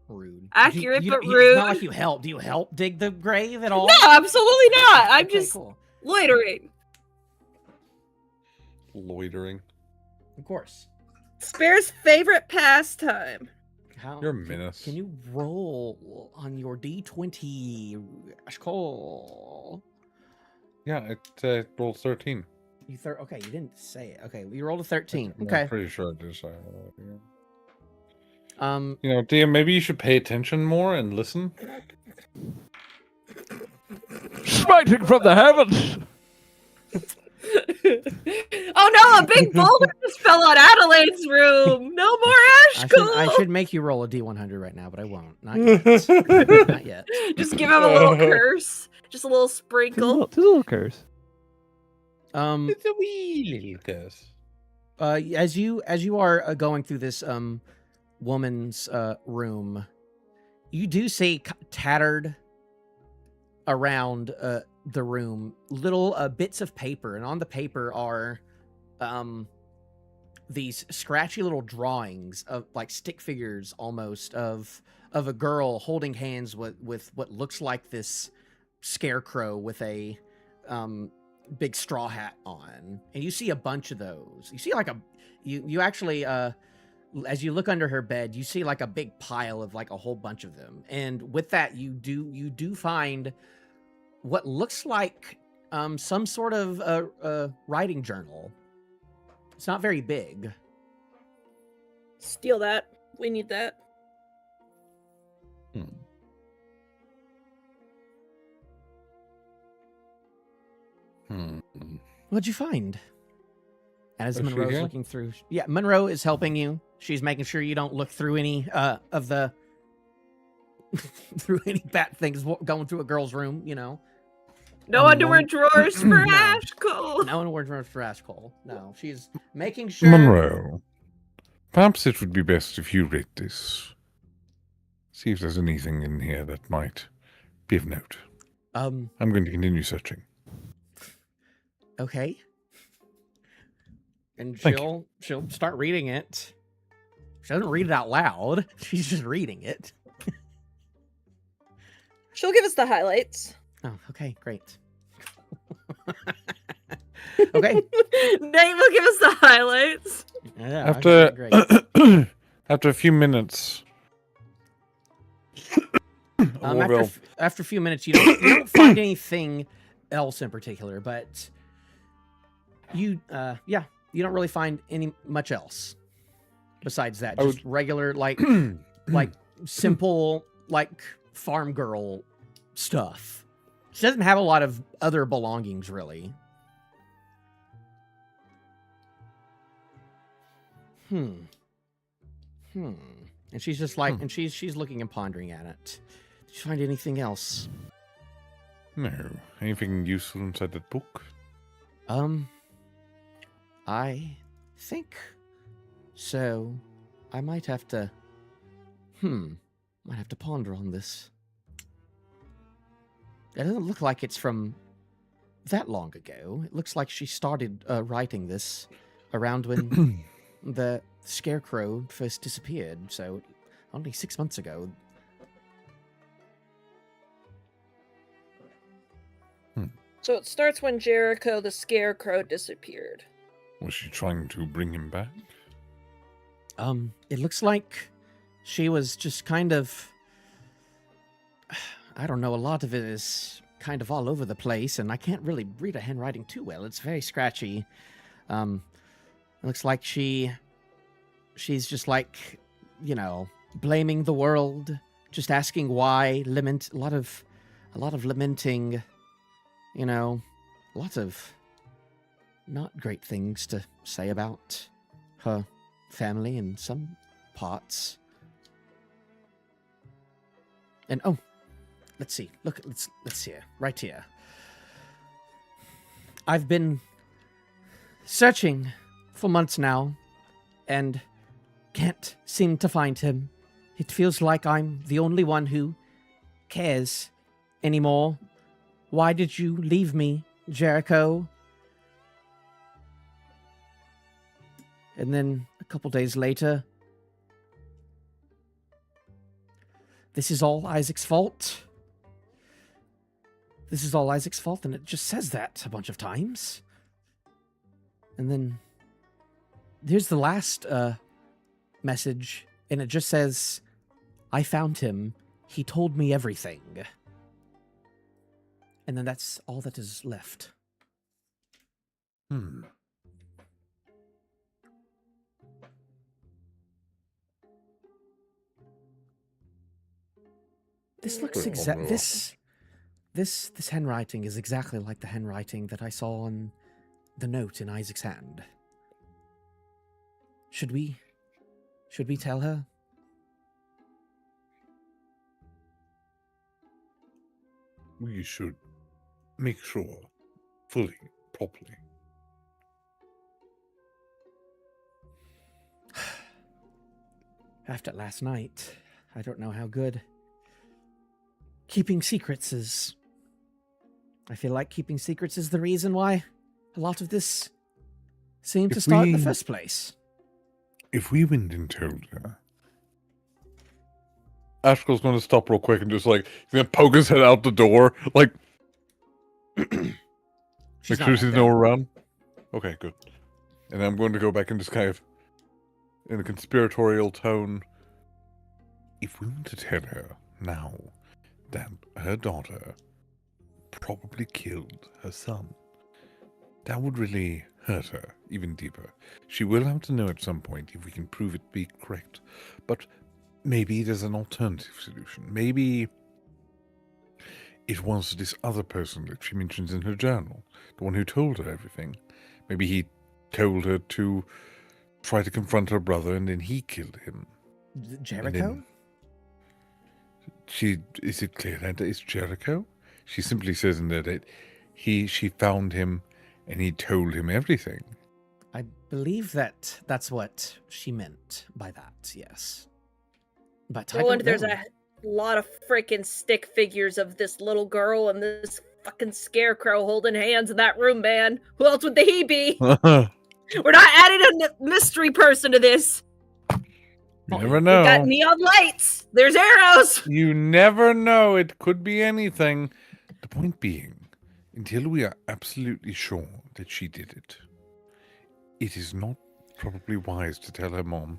Rude. Accurate, but It's rude. not like you help. Do you help dig the grave at all? No, absolutely not. I'm Okay, just cool. loitering. Loitering. Of course. Spare's favorite pastime. How? You're a menace. Can you roll on your D20, Ashcull? Yeah, it rolls 13. Okay, you didn't say it. Okay, you rolled a 13. I'm Okay. pretty sure I did say that. Yeah. Um, You know, DM, maybe you should pay attention more and listen. Smiting from the heavens! Oh no, a big boulder just fell on Adelaide's room. No more Ashkull. I should make you roll a D100 right now, but I won't. Not yet. Not yet. Just give him a little curse. Just a little sprinkle. Just a little curse. It's a wee little curse. As you are going through this woman's room, you do see tattered around the room little bits of paper, and on the paper are these scratchy little drawings of like stick figures almost of a girl holding hands with what looks like this scarecrow with a big straw hat on. And you see a bunch of those. You see like you actually as you look under her bed, you see like a big pile of like a whole bunch of them. And with that, you do find what looks like some sort of writing journal. It's not very big. Steal that. We need that. What'd you find? As Is she Monroe's here? looking through. Yeah, Monroe is helping you. She's making sure you don't look through any of the through any bat things going through a girl's room, you know. No underwear drawers for No. Ashcull. No underwear drawers for Ashcull. No, she's making sure. Monroe, perhaps it would be best if you read this. See if there's anything in here that might be of note. I'm going to continue searching. Okay. And Thank she'll start reading it. She doesn't read it out loud. She's just reading it. She'll give us the highlights. Oh, okay, great. Okay. Nate will give us the highlights. Yeah, After okay, great. after a few minutes, Orvill, After a few minutes, you don't find anything else in particular, but you don't really find much else besides that. Just regular like simple like farm girl stuff. She doesn't have a lot of other belongings really. And she's just like, and she's looking and pondering at it. Did you find anything else? no, anything useful inside that book? I think so. I might have to, might have to ponder on this. It doesn't look like it's from that long ago. It looks like she started writing this around when the Scarecrow first disappeared, so only 6 months ago. So it starts when Jericho the Scarecrow disappeared. Was she trying to bring him back? It looks like she was just kind of, I don't know, a lot of it is kind of all over the place, and I can't really read her handwriting too well. It's very scratchy. It looks like she's just like, you know, blaming the world, just asking why, a lot of lamenting, you know, lots of not great things to say about her family in some parts. And oh, let's see. Look, let's see here, right here. I've been searching for months now and can't seem to find him. It feels like I'm the only one who cares anymore. Why did you leave me, Jericho? And then a couple days later, this is all Isaac's fault. This is all Isaac's fault, and it just says that a bunch of times. And then here's the last message, and it just says, I found him. He told me everything. And then that's all that is left. This looks this handwriting is exactly like the handwriting that I saw on the note in Isaac's hand. Should we tell her? We should make sure, fully, properly. After last night, I don't know how good keeping secrets is. I feel like keeping secrets is the reason why a lot of this seemed to start in the first place. If we went and told her... Ashkull's going to stop real quick and just, like, he's going to poke his head out the door, like... make sure she's nowhere around. Okay, good. And I'm going to go back and just kind of, in a conspiratorial tone, if we want to tell her now that her daughter probably killed her son, that would really hurt her even deeper. She will have to know at some point if we can prove it be correct. But maybe there's an alternative solution. Maybe it was this other person that she mentions in her journal, the one who told her everything. Maybe he told her to try to confront her brother and then he killed him. Jericho? Is it clear that it's Jericho? She simply says in there that she found him and he told him everything. I believe that's what she meant by that, yes. But I No wonder don't there's know. a lot of freaking stick figures of this little girl and this fucking Scarecrow holding hands in that room, man. Who else would he be? We're not adding a mystery person to this. You never We know. got neon lights. There's arrows. You never know. It could be anything. The point being, until we are absolutely sure that she did it, it is not probably wise to tell her mom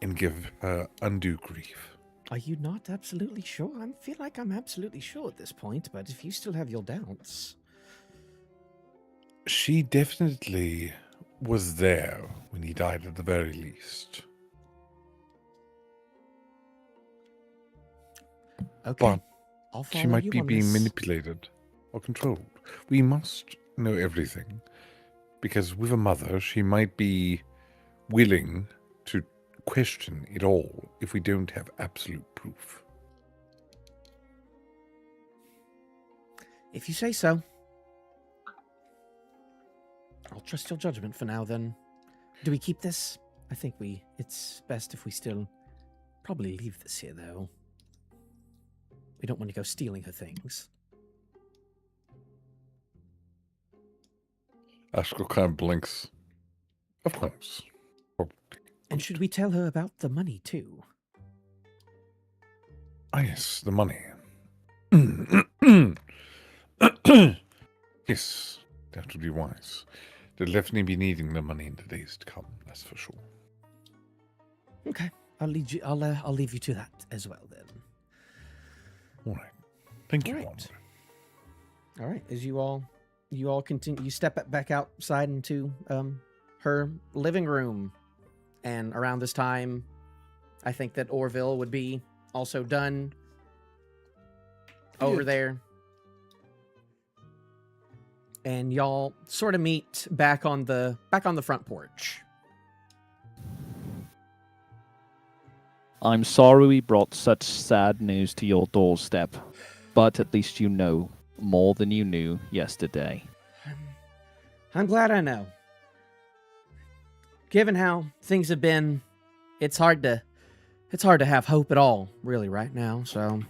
and give her undue grief. Are you not absolutely sure? I feel like I'm absolutely sure at this point, but if you still have your doubts... She definitely was there when he died at the very least. Okay. But she might be being manipulated or controlled. We must know everything. Because with a mother, she might be willing to question it all if we don't have absolute proof. If you say so. I'll trust your judgment for now, then. Do we keep this? I think it's best if we still probably leave this here, though. We don't want to go stealing her things. Ashcull kind of blinks. Of course. Probably. And should we tell her about the money, too? Ah, yes, the money. Yes, that would be wise. They'll definitely be needing the money in the days to come, that's for sure. Okay, I'll leave you to that as well, then. All right. Thank you, All right. Wanda. All right, as you all continue, you step back outside into her living room, and around this time, I think that Orvill would be also done over there, and y'all sort of meet back on the front porch. I'm sorry we brought such sad news to your doorstep, but at least you know more than you knew yesterday. I'm glad I know. Given how things have been, it's hard to have hope at all, really, right now. So,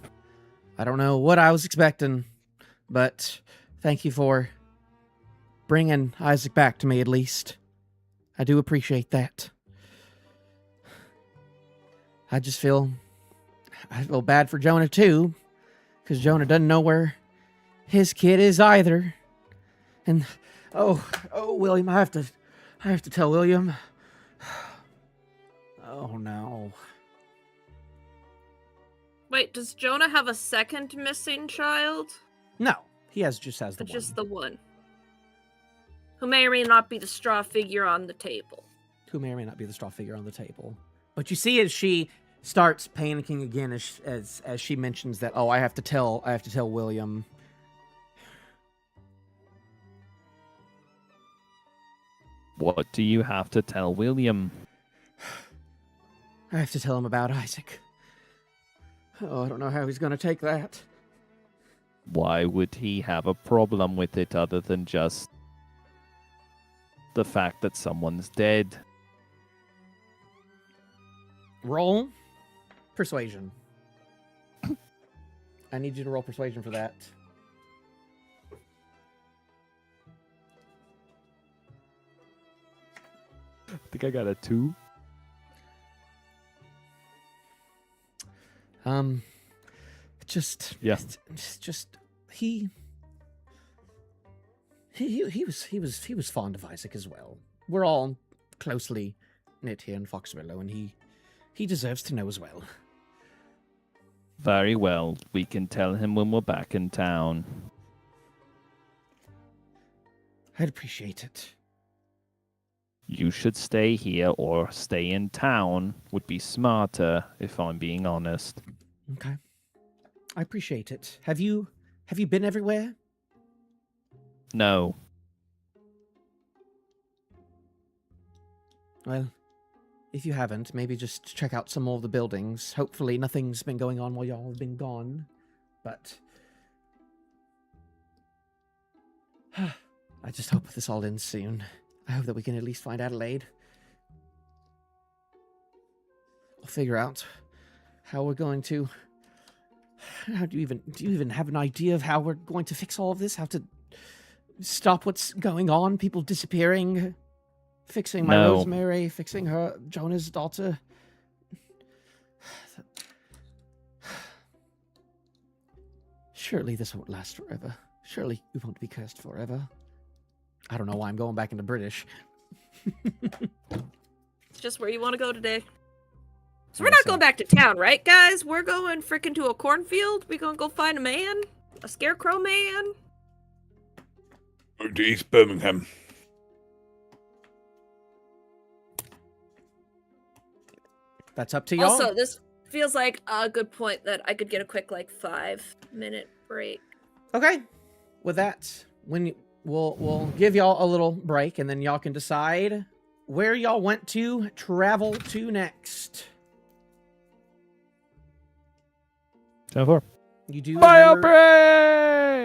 I don't know what I was expecting, but thank you for bringing Isaac back to me, at least. I do appreciate that. I feel bad for Jonah, too, because Jonah doesn't know where his kid is either. And, oh, William, I have to tell William. Oh, no. Wait, does Jonah have a second missing child? No, he just has the Or one. just the one? Who may or may not be the straw figure on the table. Who may or may not be the straw figure on the table. But you see as she starts panicking again as she mentions that, I have to tell William. What do you have to tell William? I have to tell him about Isaac. Oh, I don't know how he's going to take that. Why would he have a problem with it other than just the fact that someone's dead? Roll persuasion. I need you to roll persuasion for that. I think I got a 2. He was fond of Isaac as well. We're all closely knit here in Foxwillow, and he deserves to know as well. Very well. We can tell him when we're back in town. I'd appreciate it. You should stay here or stay in town would be smarter, if I'm being honest. Okay. I appreciate it. Have you been everywhere? No. Well, if you haven't, maybe just check out some more of the buildings. Hopefully nothing's been going on while y'all have been gone. But I just hope this all ends soon. I hope that we can at least find Adelaide. I'll figure out how we're going to... How do you even have an idea of how we're going to fix all of this? How to stop what's going on? People disappearing, fixing my Rosemary, fixing her Jonah's daughter. Surely this won't last forever. Surely we won't be cursed forever. I don't know why I'm going back into British. It's just where you want to go today. So we're not going back to town, right, guys? We're going freaking to a cornfield. We're going to go find a man. A scarecrow man. Go to East Birmingham. That's up to y'all. Also, this feels like a good point that I could get a quick, 5-minute break. Okay. With that, we'll give y'all a little break, and then y'all can decide where y'all want to travel to next. 10-4. You do Bio remember,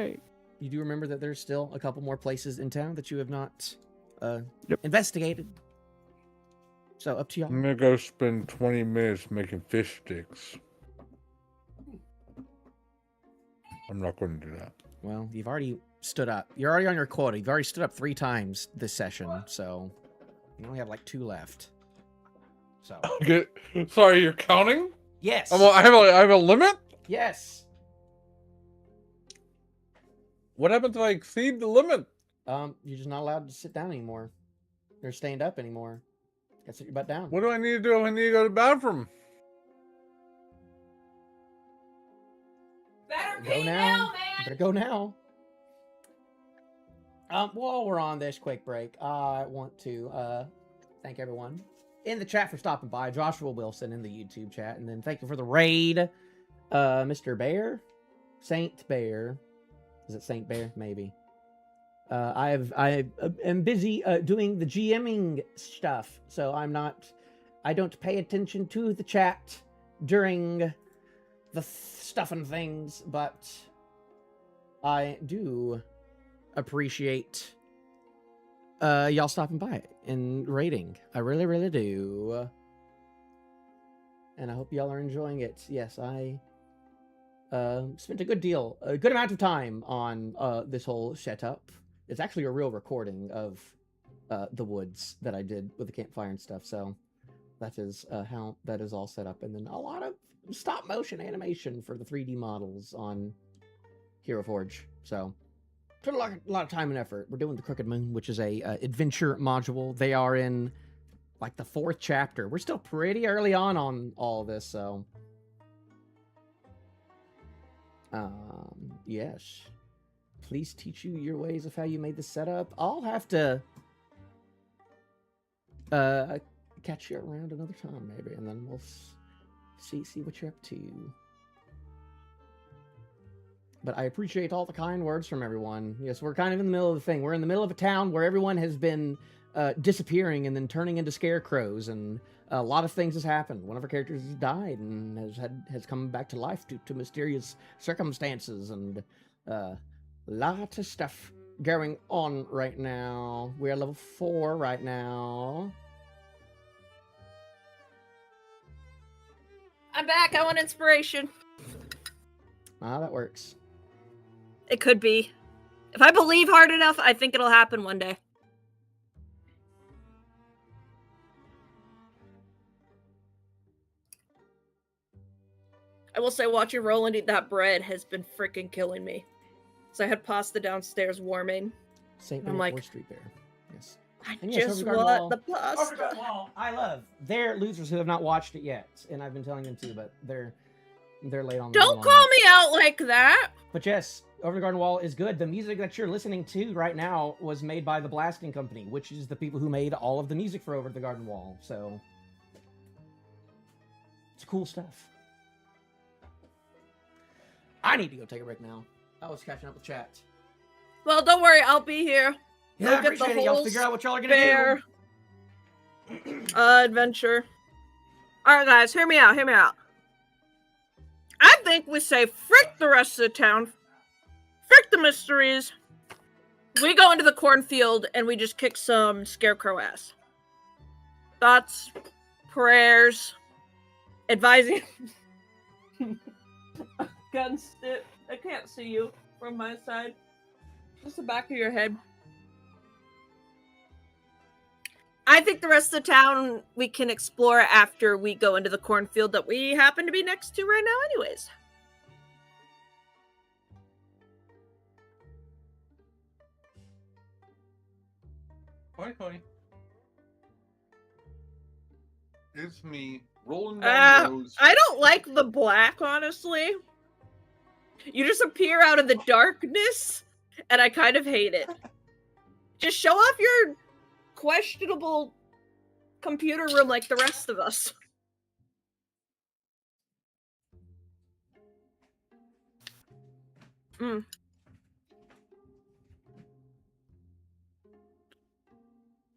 break! you do remember that there's still a couple more places in town that you have not investigated. So up to y'all. I'm gonna go spend 20 minutes making fish sticks. I'm not going to do that. Well, you've already stood up. You're already on your quota. You've already stood up 3 times this session, so you only have 2 left. So. Okay. Sorry, you're counting? Yes. I have a limit? Yes. What happens if I exceed the limit? You're just not allowed to sit down anymore. Or stand up anymore. Gotta sit your butt down. What do I need to do if I need to go to the bathroom? Better Go now. Better go now. While we're on this quick break, I want to thank everyone in the chat for stopping by. Joshua Wilson in the YouTube chat, and then thank you for the raid, Mr. Bear, Saint Bear. Is it Saint Bear? Maybe. I am busy doing the GMing stuff, so I don't pay attention to the chat during the stuff and things, but I do appreciate y'all stopping by and raiding. I really, really do. And I hope y'all are enjoying it. Yes, I spent a good amount of time on this whole setup. It's actually a real recording of the woods that I did with the campfire and stuff, so that is how that is all set up. And then a lot of stop motion animation for the 3D models on Hero Forge. So put a lot of time and effort. We're doing the Crooked Moon, which is a adventure module. They are in the 4th chapter. We're still pretty early on all this, so yes. Please teach you your ways of how you made the setup. I'll have to catch you around another time, maybe, and then we'll see what you're up to. But I appreciate all the kind words from everyone. Yes, we're kind of in the middle of the thing. We're in the middle of a town where everyone has been disappearing and then turning into scarecrows, and a lot of things has happened. One of our characters has died and has come back to life due to mysterious circumstances, and lot of stuff going on right now. We are level 4 right now. I'm back. I want inspiration. That works. It could be. If I believe hard enough, I think it'll happen one day. I will say, watching Roland eat that bread has been freaking killing me. So I had pasta downstairs warming. St. I'm Benedict like, Street Bear. Yes. I And yes, just Overgarden want Wall. the pasta. Overgarden Wall, I love. They're losers who have not watched it yet, and I've been telling them to, but they're late on. Don't call me out like that. But yes, Over the Garden Wall is good. The music that you're listening to right now was made by the Blasting Company, which is the people who made all of the music for Over the Garden Wall. So it's cool stuff. I need to go take a break now. I was catching up with chat. Well, don't worry, I'll be here. Yeah, I Go get the appreciate it. Y'all whole figure out what y'all are gonna Spare do. adventure. Alright, guys, hear me out, hear me out. I think we say, frick the rest of the town. Frick the mysteries. We go into the cornfield and we just kick some Scarecrow ass. Thoughts, prayers, advising. Gun stick. I can't see you from my side. Just the back of your head. I think the rest of the town we can explore after we go into the cornfield that we happen to be next to right now anyways. Hoi hoi. It's me rolling down the nose. I don't like the black, honestly. You just appear out of the darkness, and I kind of hate it. Just show off your questionable computer room like the rest of us.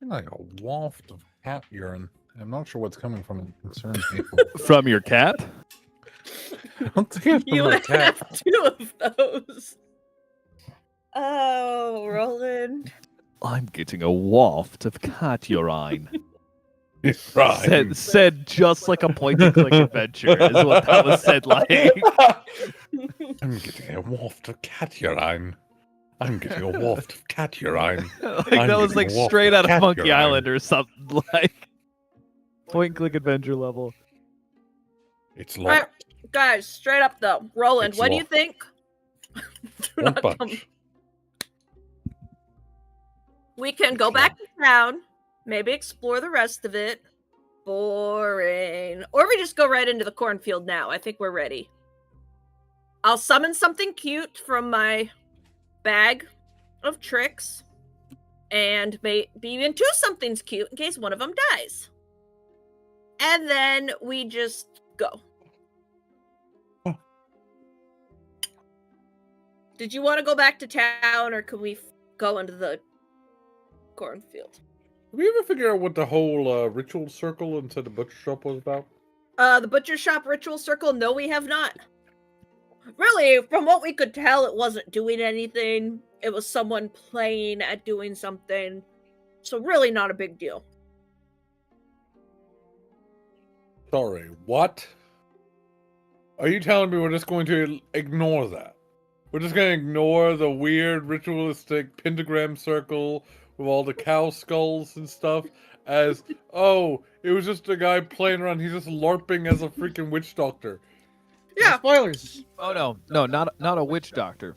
Like a waft of cat urine. I'm not sure what's coming from it. It concerns me. From your cat? I don't think it's from You my have cat. 2 of those. Oh, Roland. I'm getting a waft of cat urine. It's right. Said just like a point-and-click adventure is what that was said like. I'm getting a waft of cat urine. I'm getting a waft of cat urine. Like that was like straight out of Monkey Island or something like point-and-click adventure level. It's Alright, locked. guys, straight up though. Roland, It's what do you locked. think? Do Won't not come. budge. We can go back to town, maybe explore the rest of it. Boring. Or we just go right into the cornfield now. I think we're ready. I'll summon something cute from my bag of tricks. And maybe even 2 somethings cute in case one of them dies. And then we just go. Oh. Did you want to go back to town, or can we go into the cornfield? Have you ever figured out what the whole ritual circle inside the butcher shop was about? The butcher shop ritual circle? No, we have not. Really, from what we could tell, it wasn't doing anything. It was someone playing at doing something. So really not a big deal. Sorry, what? Are you telling me we're just going to ignore that? We're just going to ignore the weird ritualistic pentagram circle with all the cow skulls and stuff as, oh, it was just a guy playing around. He's just LARPing as a freaking witch doctor. Yeah. Spoilers. Oh no, not a witch doctor.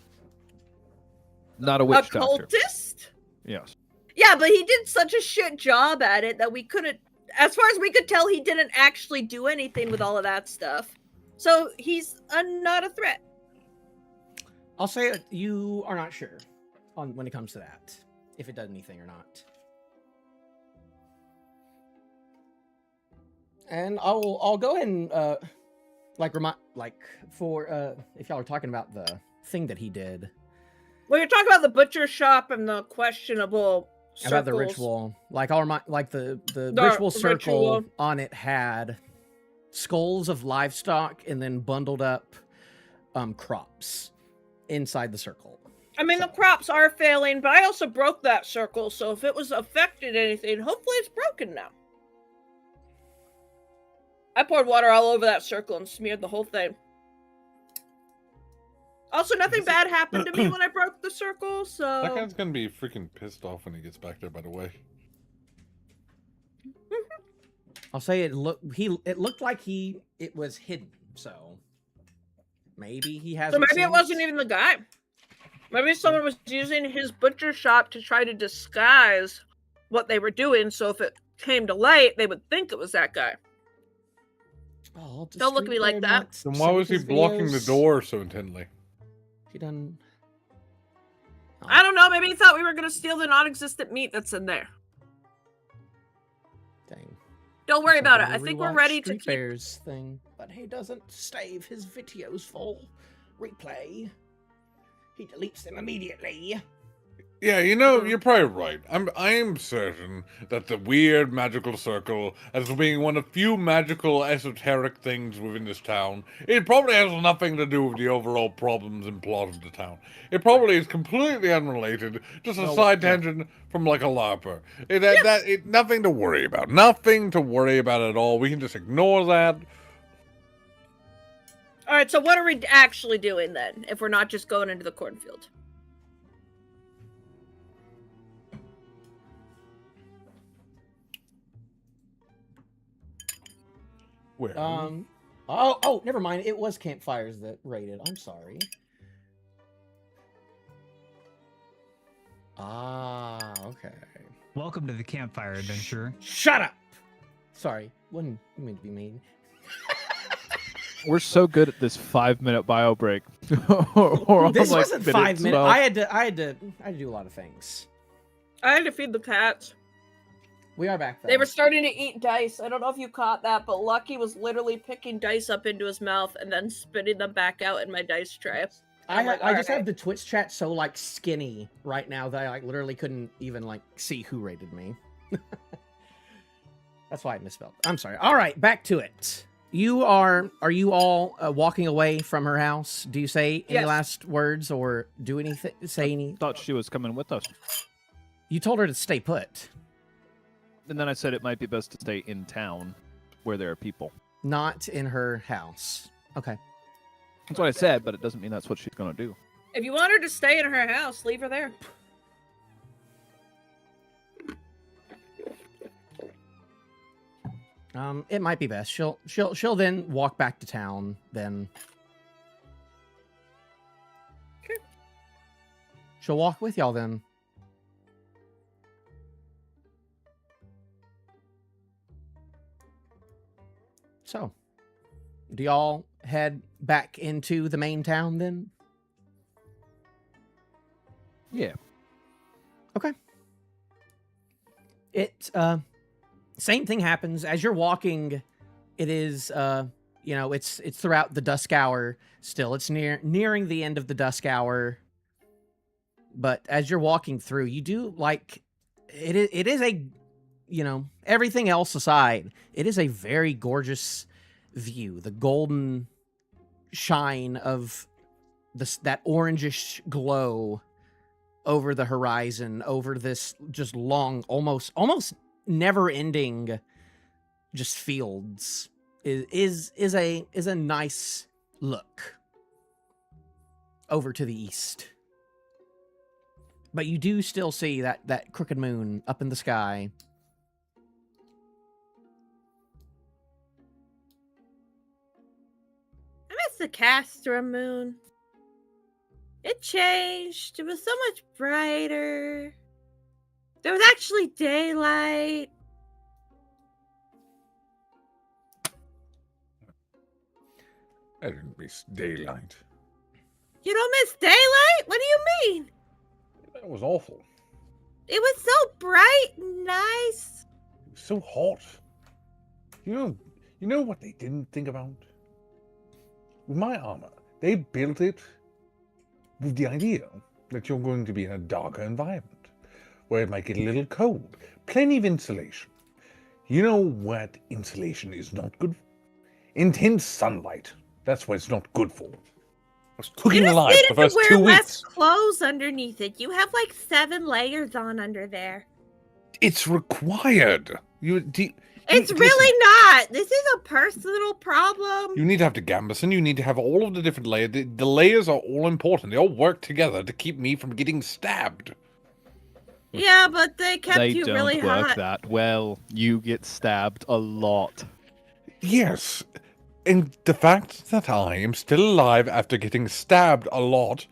Not a witch doctor. Occultist? Yes. Yeah, but he did such a shit job at it that we couldn't, as far as we could tell, he didn't actually do anything with all of that stuff. So he's not a threat. I'll say you are not sure on when it comes to that, if it does anything or not. And I'll go ahead and if y'all are talking about the thing that he did. Well, you're talking about the butcher shop and the questionable circles. About the ritual, I'll remind, the ritual circle on it had skulls of livestock and then bundled up crops inside the circle. I mean, the crops are failing, but I also broke that circle, so if it was affected anything, hopefully it's broken now. I poured water all over that circle and smeared the whole thing. Also, nothing bad happened to me when I broke the circle, so... That guy's gonna be freaking pissed off when he gets back there, by the way. I'll say it looked like it was hidden, so maybe he has. So maybe it wasn't even the guy. Maybe someone was using his butcher shop to try to disguise what they were doing, so if it came to light, they would think it was that guy. Oh, Don't look at me like that. Then why was he blocking the door so intently? He done. Oh. I don't know, maybe he thought we were going to steal the non-existent meat that's in there. Dang. Don't worry about it. I think we're ready to Street keep... Bears thing, but he doesn't save his videos full replay. He deletes them immediately. Yeah, you know, you're probably right. I am certain that the weird magical circle, as being one of few magical esoteric things within this town, it probably has nothing to do with the overall problems and plot of the town. It probably is completely unrelated, just a side tangent from like a LARPer. Nothing to worry about. Nothing to worry about at all. We can just ignore that. All right, so what are we actually doing then, if we're not just going into the cornfield? Where? Oh, never mind. It was campfires that raided. I'm sorry. Ah, okay. Welcome to the campfire adventure. Shut up! Sorry, wouldn't mean to be mean. We're so good at this 5-minute bio break. Or This like wasn't 5 minutes. 12. I had to do a lot of things. I had to feed the cats. We are back. Though. They were starting to eat dice. I don't know if you caught that, but Lucky was literally picking dice up into his mouth and then spitting them back out in my dice tray. I just have the Twitch chat so like skinny right now that I like literally couldn't even like see who rated me. That's why I misspelled. I'm sorry. All right, back to it. Are you all walking away from her house? Do you say any last words or do anything? Say any? Thought she was coming with us. You told her to stay put. And then I said it might be best to stay in town where there are people. Not in her house. Okay. That's what I said, but it doesn't mean that's what she's going to do. If you want her to stay in her house, leave her there. It might be best. She'll then walk back to town then. Okay. She'll walk with y'all then. So, do y'all head back into the main town then? Yeah. Okay. It same thing happens as you're walking. It is it's throughout the dusk hour still. It's nearing the end of the dusk hour. But as you're walking through, you do like it is a everything else aside, it is a very gorgeous view. The golden shine of that orangish glow over the horizon, over this just long, almost never-ending just fields is a nice look over to the east. But you do still see that crooked moon up in the sky. I miss the Castor moon. It changed. It was so much brighter. There was actually daylight. I didn't miss daylight. You don't miss daylight? What do you mean? That was awful. It was so bright and nice. It was so hot. You know what they didn't think about? With my armor, they built it with the idea that you're going to be in a darker environment, where it might get a little cold. Plenty of insulation. You know what insulation is not good for? Intense sunlight. That's what it's not good for. I was cooking alive the first 2 weeks. Less clothes underneath it. You have like 7 layers on under there. It's required. It's really not. This is a personal problem. You need to have the gambeson. You need to have all of the different layers. The layers are all important. They all work together to keep me from getting stabbed. Yeah, but they kept you really hot. They don't work that well. You get stabbed a lot. Yes. And the fact that I am still alive after getting stabbed a lot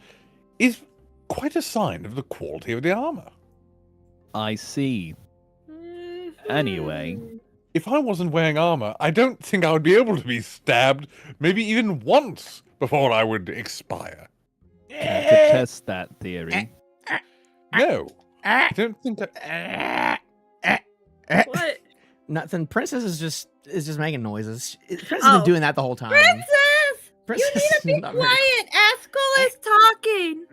is quite a sign of the quality of the armor. I see. Anyway. If I wasn't wearing armor, I don't think I would be able to be stabbed maybe even once before I would expire. Can I test that theory? No. I don't think that... What? Nothing. Princess is just making noises. Princess has been doing that the whole time. Princess! You need to be quiet. Ashcull is talking.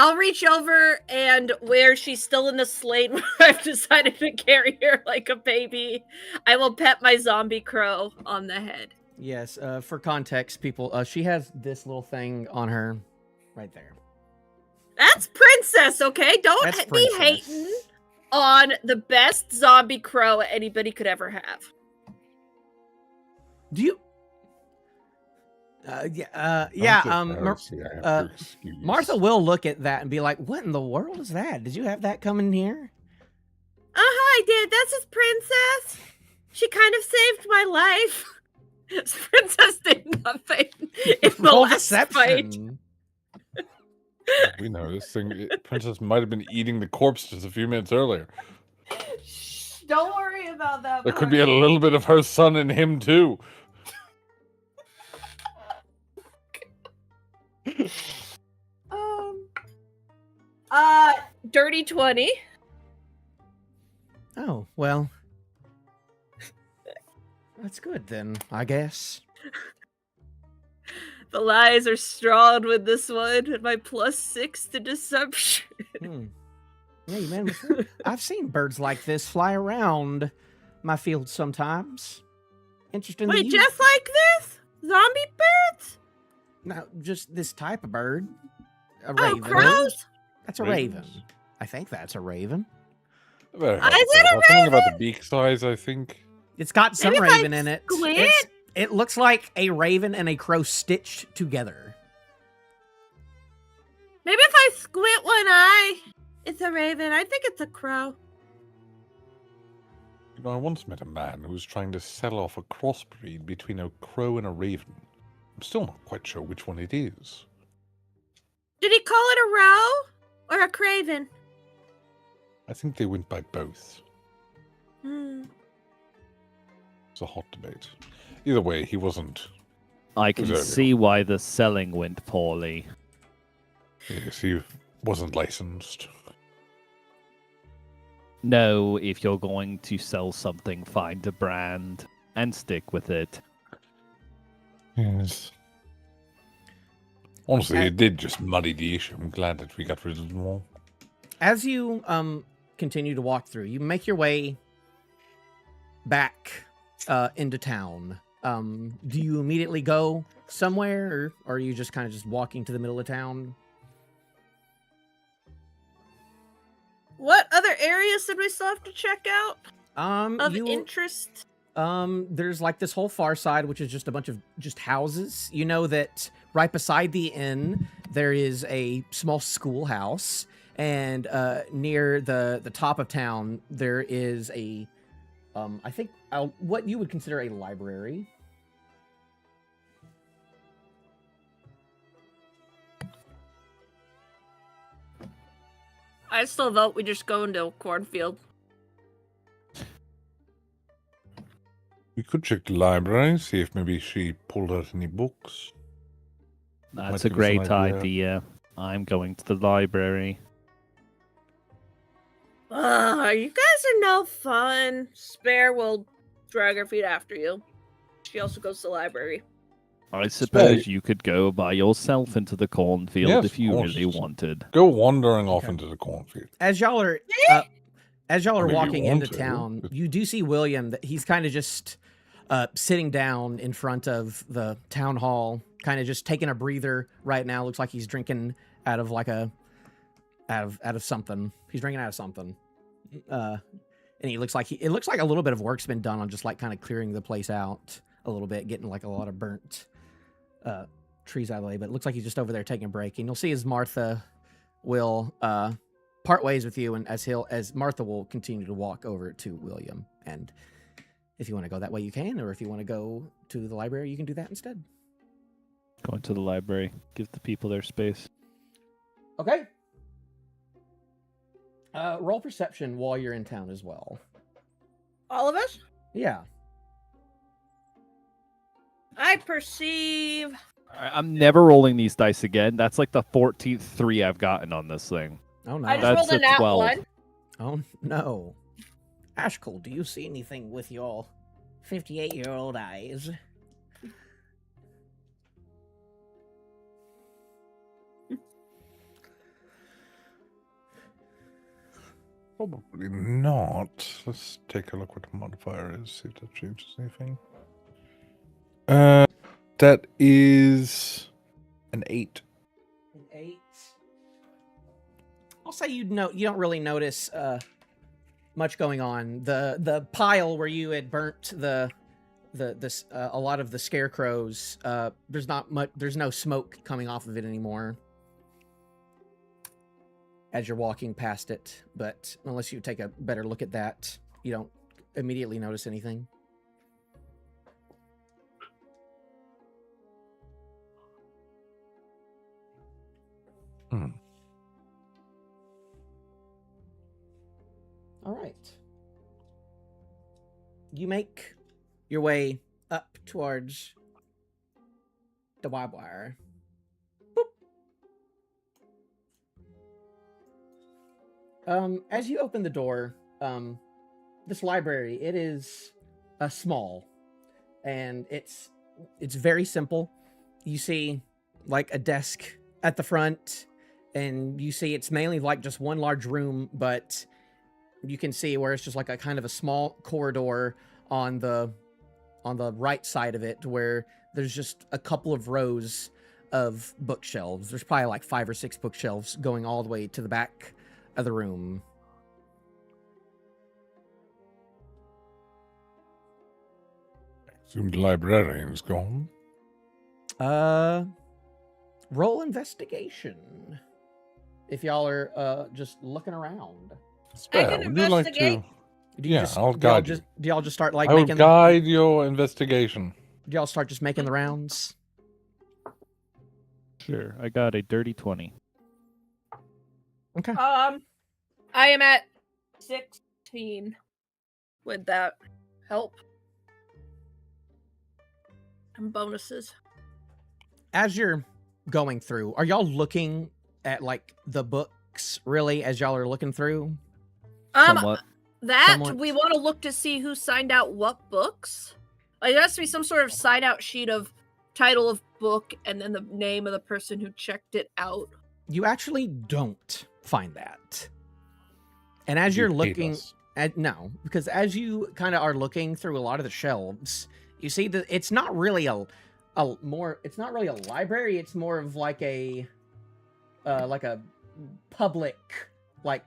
I'll reach over and where she's still in the slate where I've decided to carry her like a baby, I will pet my zombie crow on the head. Yes, for context, people, she has this little thing on her right there. That's Princess, okay? Don't That's be Princess. hating on the best zombie crow anybody could ever have. Do you... Martha will look at that and be like, what in the world is that? Did you have that come in here? I did. That's his Princess. She kind of saved my life. Princess did nothing in the Roll last fight. deception. We know this thing. Princess might have been eating the corpse just a few minutes earlier. Shh, don't worry about that. There could be a little bit of her son in him too. Dirty 20. Oh, well. That's good then, I guess. The lies are strong with this one, and my +6 to deception. Hey, man, before, I've seen birds like this fly around my field sometimes. Interesting. Wait, just like this? Zombie birds? No, just this type of bird. A Oh, raven. crows? That's a Ravens. raven. I think that's a raven. Very Is hard it to tell. a Something about raven? the beak size, I think. It's got some Maybe if I raven in it. squint? It looks like a raven and a crow stitched together. Maybe if I squint one eye, it's a raven. I think it's a crow. You know, I once met a man who was trying to sell off a crossbreed between a crow and a raven. I'm still not quite sure which one it is. Did he call it a row or a craven? I think they went by both. Hmm. It's a hot debate. Either way, he wasn't. I can Exactly. see why the selling went poorly. Yes, he wasn't licensed. No, if you're going to sell something, find a brand and stick with it. Yes. Honestly, it did just muddy the issue. I'm glad that we got rid of them all. As you continue to walk through, you make your way back into town. Do you immediately go somewhere, or are you just kind of just walking to the middle of town? What other areas did we still have to check out of interest? There's like this whole far side, which is just a bunch of just houses. You know that right beside the inn, there is a small schoolhouse, and near the top of town, there is a, I think, what you would consider a library. I still vote we just go into a cornfield. We could check the library, see if maybe she pulled out any books. That's Might a give us an great idea. idea. I'm going to the library. You guys are no fun. Spare will drag her feet after you. She also goes to the library. I suppose you could go by yourself into the cornfield Yes, if of you course. really wanted. Go wandering off Okay. into the cornfield. As y'all are I mean, you walking want into to, town, but- you do see William. That he's kind of just sitting down in front of the town hall, kind of just taking a breather right now. Looks like he's drinking out of like out of something. He's drinking out of something. And he looks like it looks like a little bit of work's been done on just like kind of clearing the place out a little bit, getting like a lot of burnt trees out of the way. But it looks like he's just over there taking a break. And you'll see as Martha will part ways with you, and as Martha will continue to walk over to William. And if you want to go that way, you can, or if you want to go to the library, you can do that instead. Going to the library. Give the people their space. Okay. Roll perception while you're in town as well. All of us? Yeah. I perceive. I'm never rolling these dice again. That's like the 14th 3 I've gotten on this thing. Oh no. I just That's rolled a a nat 12. 1. Oh no. Ashcull, do you see anything with your 58-year-old eyes? Probably not. Let's take a look what the modifier is, see if that changes anything. That is an 8. An 8. I'll say you don't really notice much going on. The pile where you had burnt a lot of the scarecrows, there's no smoke coming off of it anymore as you're walking past it, but unless you take a better look at that, you don't immediately notice anything. All right. You make your way up towards the barbed wire. Boop. As you open the door, this library, it is small, and it's very simple. You see, like, a desk at the front, and you see it's mainly like just one large room, but you can see where it's just like a kind of a small corridor on the right side of it, where there's just a couple of rows of bookshelves. There's probably like 5 or 6 bookshelves going all the way to the back of the room. Assume the librarian's gone. Roll investigation. If y'all are just looking around. Spare, can would you like investigate. to? I'll guide you. Do y'all just start like I will making? guide your investigation. Do y'all start just making the rounds? Sure. I got a dirty 20. Okay. I am at 16. Would that help? And bonuses. As you're going through, are y'all looking at like the books really as y'all are looking through? Somewhat. Somewhat. We want to look to see who signed out what books. Like, there has to be some sort of sign out sheet of title of book and then the name of the person who checked it out. You actually don't find that. And as you're looking at because as you kind of are looking through a lot of the shelves, you see that it's not really it's not really a library, it's more of like a public, like,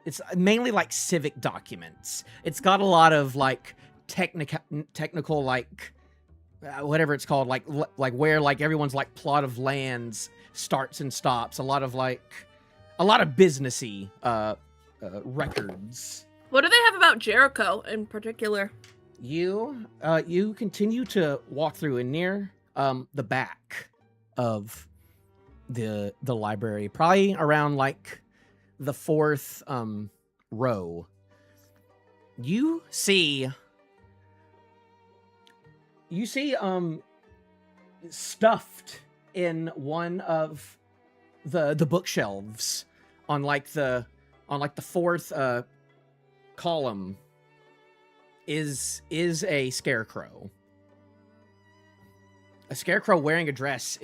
it's mainly like civic documents. It's got a lot of like technical like whatever it's called, like where like everyone's like plot of lands starts and stops. A lot of businessy records. What do they have about Jericho in particular? You continue to walk through, and near the back of the library, probably around like the 4th row, you see stuffed in one of the bookshelves on the 4th column is a scarecrow. A scarecrow wearing a dress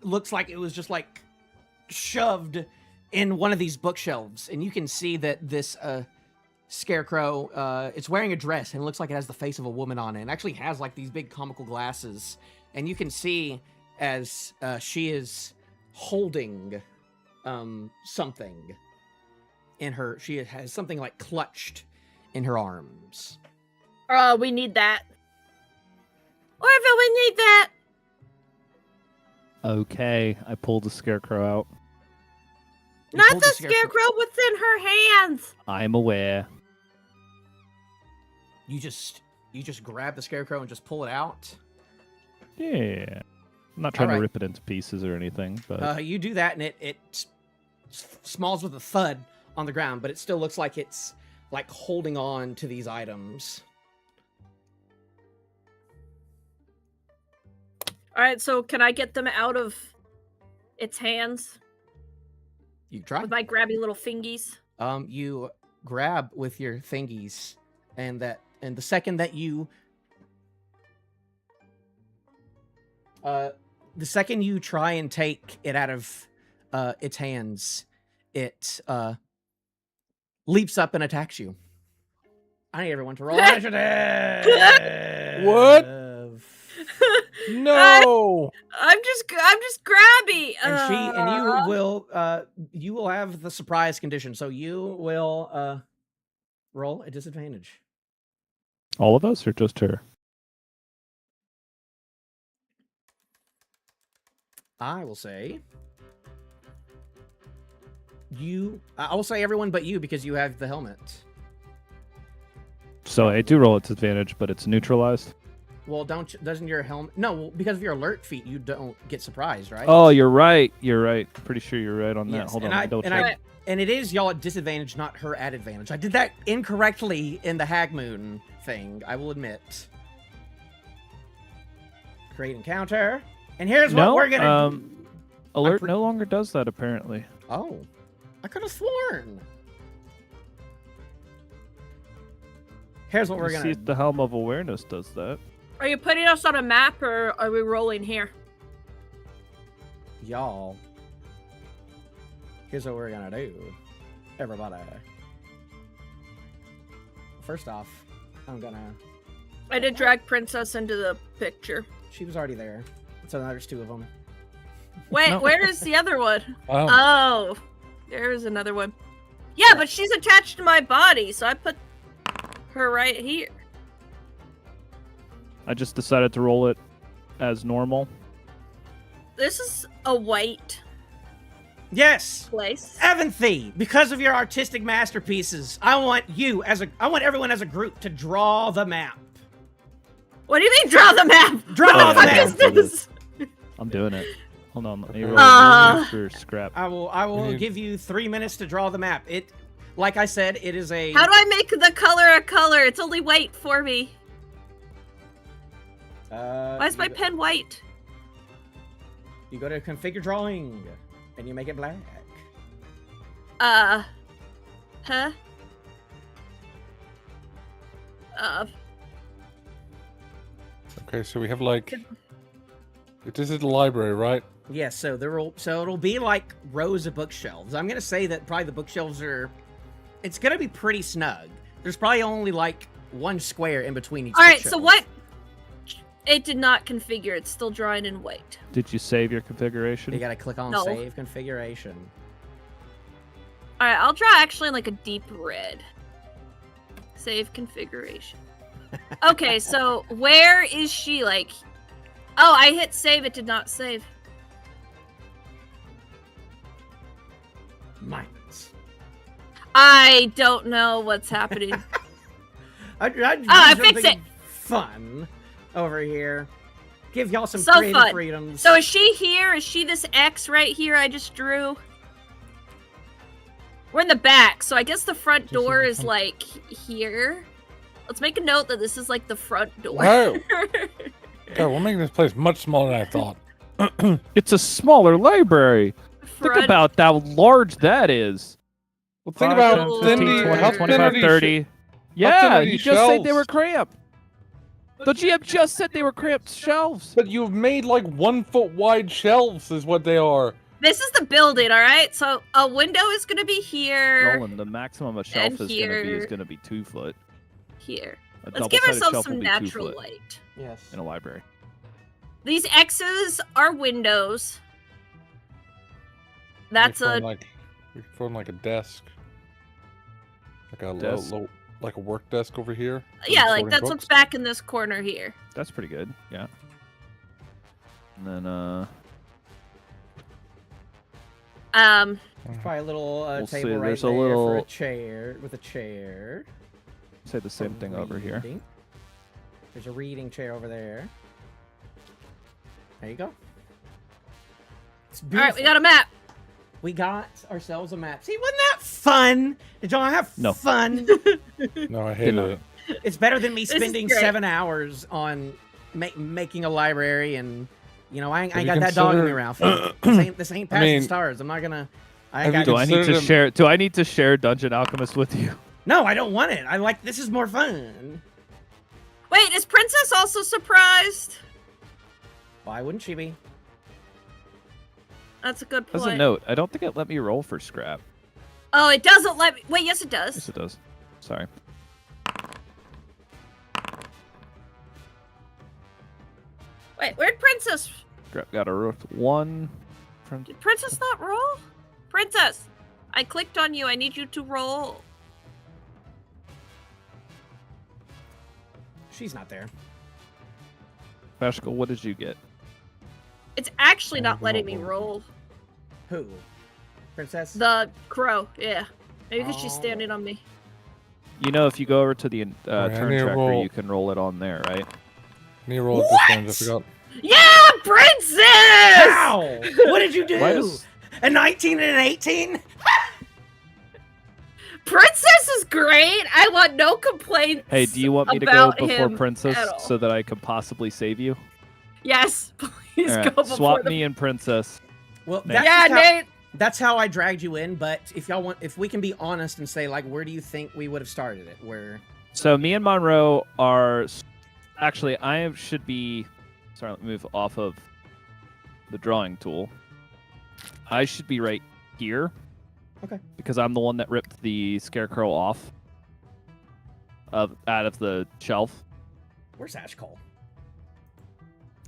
looks like it was just like shoved in one of these bookshelves, and you can see that this scarecrow, it's wearing a dress and it looks like it has the face of a woman on it, and actually has like these big comical glasses, and you can see as she is holding something in her, she has something like clutched in her arms. We need that. Orvill, we need that. Okay, I pulled the scarecrow out. You Not pulled the the scarecrow- scarecrow within her hands. I'm aware. You just grab the scarecrow and just pull it out. Yeah. I'm not trying to Alright. rip it into pieces or anything, but You do that, and it smalls with a thud on the ground, but it still looks like it's like holding on to these items. All right, so can I get them out of its hands You try. with my grabby little fingies? You grab with your thingies, and the second that you try and take it out of its hands, it leaps up and attacks you. I need everyone to roll initiative. What? No. I'm just grabby. And you will have the surprise condition, so you will roll a disadvantage. All of us or just her? I will say I will say everyone but you because you have the helmet. So I do roll at disadvantage, but it's neutralized. Well, doesn't your helmet? No, because of your alert feat, you don't get surprised, right? Oh, you're right. You're right. Pretty sure you're right on that. Yes, Hold and on. And it is y'all at disadvantage, not her at advantage. I did that incorrectly in the Hagmoon thing, I will admit. Create encounter. And here's what we're gonna do. Alert no longer does that, apparently. Oh. I could have sworn. Here's what we're gonna see if the Helm of Awareness does that. Are you putting us on a map or are we rolling here? Y'all. Here's what we're gonna do. Everybody. First off, I did drag Princess into the picture. She was already there. So now there's two of them. Wait, No. where is the other one? Oh. Oh, there is another one. Yeah, but she's attached to my body, so I put her right here. I just decided to roll it as normal. This is a white Yes! place. Evanthy, because of your artistic masterpieces, I want everyone as a group to draw the map. What do you mean, draw the map? Draw What the the map! fuck is this? I'm doing it. Hold on. Let me roll for scrap. I will give you 3 minutes to draw the map. Like I said, it is a... How do I make the color a color? It's only white for me. Why is my pen white? You go to configure drawing, and you make it black. Huh? Okay, so we have like. This is the library, right? Yes, so it'll be like rows of bookshelves. I'm gonna say that probably the bookshelves it's gonna be pretty snug. There's probably only like one square in between each. All right, bookshelf. so what? It did not configure. It's still drawing in white. Did you save your configuration? You gotta click on No. save configuration. All right, I'll draw actually in like a deep red. Save configuration. Okay, so where is she? Like, oh, I hit save. It did not save. Mines. I don't know what's happening. I fixed it. Fun over here. Give y'all some So creative fun. freedoms. So is she here? Is she this X right here I just drew? We're in the back, so I guess the front door is like here. Let's make a note that this is like the front door. Wow. God, we're making this place much smaller than I thought. It's a smaller library. Think Front- about how large that is. Well, think 5, about 10, 15, Cindy. 20, How 25, thin are 30. these Yeah, are you these just said they shelves? were cramped. The GM just said they were cramped shelves. But you've made like 1 foot wide shelves, is what they are. This is the building, all right? So a window is going to be here. Roland, the maximum a shelf And is going to be 2 foot. Here. A Let's give double-sided ourselves shelf some will be 2 natural foot light. Yes. in a library. These X's are windows. That's a... We can form like a desk. Like a Desk? like a work desk over here. Yeah, like sorting that's books. what's back in this corner here. That's pretty good. Yeah. And then Probably a little We'll see, table right there's a there for little- a chair with a chair. say the same thing over here. Reading. There's a reading chair over there. There you go. It's All right, we beautiful. got a map. We got ourselves a map. See, wasn't that fun? Did y'all have No. fun? No, I hated not. it. It's better than me This is spending great. 7 hours on making a library, and you know I ain't Have you got that dog in me, considered- Ralph. This ain't passing mean, stars. I'm not gonna. I have ain't you got. Do I need to considered- share? Do I need to share Dungeon Alchemist with you? No, I don't want it. I like this is more fun. Wait, is Princess also surprised? Why wouldn't she be? That's a good As point. a note, I don't think it let me roll for scrap. Oh, it doesn't let me. Wait, yes, it does. Yes, it does. Sorry. Wait, where'd Princess? Got a rook 1. Did Princess not roll? Princess, I clicked on you. I need you to roll. She's not there. Ashcull, what did you get? It's actually not letting me roll. Who? Princess? The crow, yeah. Maybe because she's Oh. standing on me. You know, if you go over to the I turn need to tracker, roll. you can roll it on there, right? Can you roll at this one? I forgot. Yeah, Princess! How? What did you do? Why does- A 19 and an 18? Princess is great. I want no complaints. Hey, do you want me to go about before him Princess at all. so that I could possibly save you? Yes, please All right, go before swap the... me and Princess. Well, Nate. that's, Nate. that's how I dragged you in, but if we can be honest and say, like, where do you think we would have started it? Where? So me and Monroe are... Actually, I should be... Sorry, let me move off of the drawing tool. I should be right here. Okay. Because I'm the one that ripped the Scarecrow off out of the shelf. Where's Ashcull?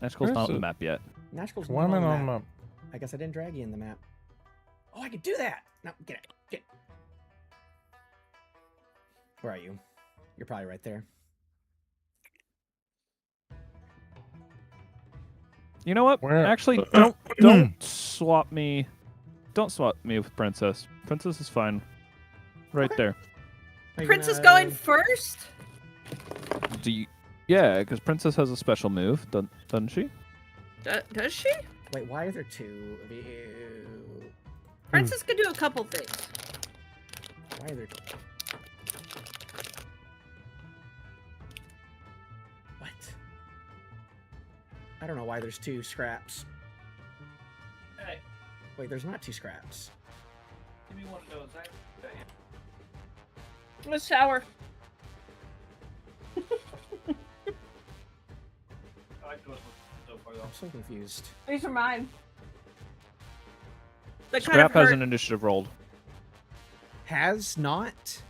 Ashcull's Where's not on the it? map yet. Ashcull's Why not am I on on the the map. map? I guess I didn't drag you in the map. Oh, I could do that. No, get it. Get. Where are you? You're probably right there. You know what? Where- Actually, don't swap me. Don't swap me with Princess. Princess is fine. Right Okay. there. Are you Princess gonna- going first? Do you... Yeah, because Princess has a special move, doesn't she? Does she? Wait, why are there two of you? Princess could do a couple things. Why are there two? What? I don't know why there's two scraps. Hey, Wait, there's not two scraps. give me one of those. Let's shower. I'm so confused. These are mine. That kind Scrap of has hurt. an initiative rolled. Has not?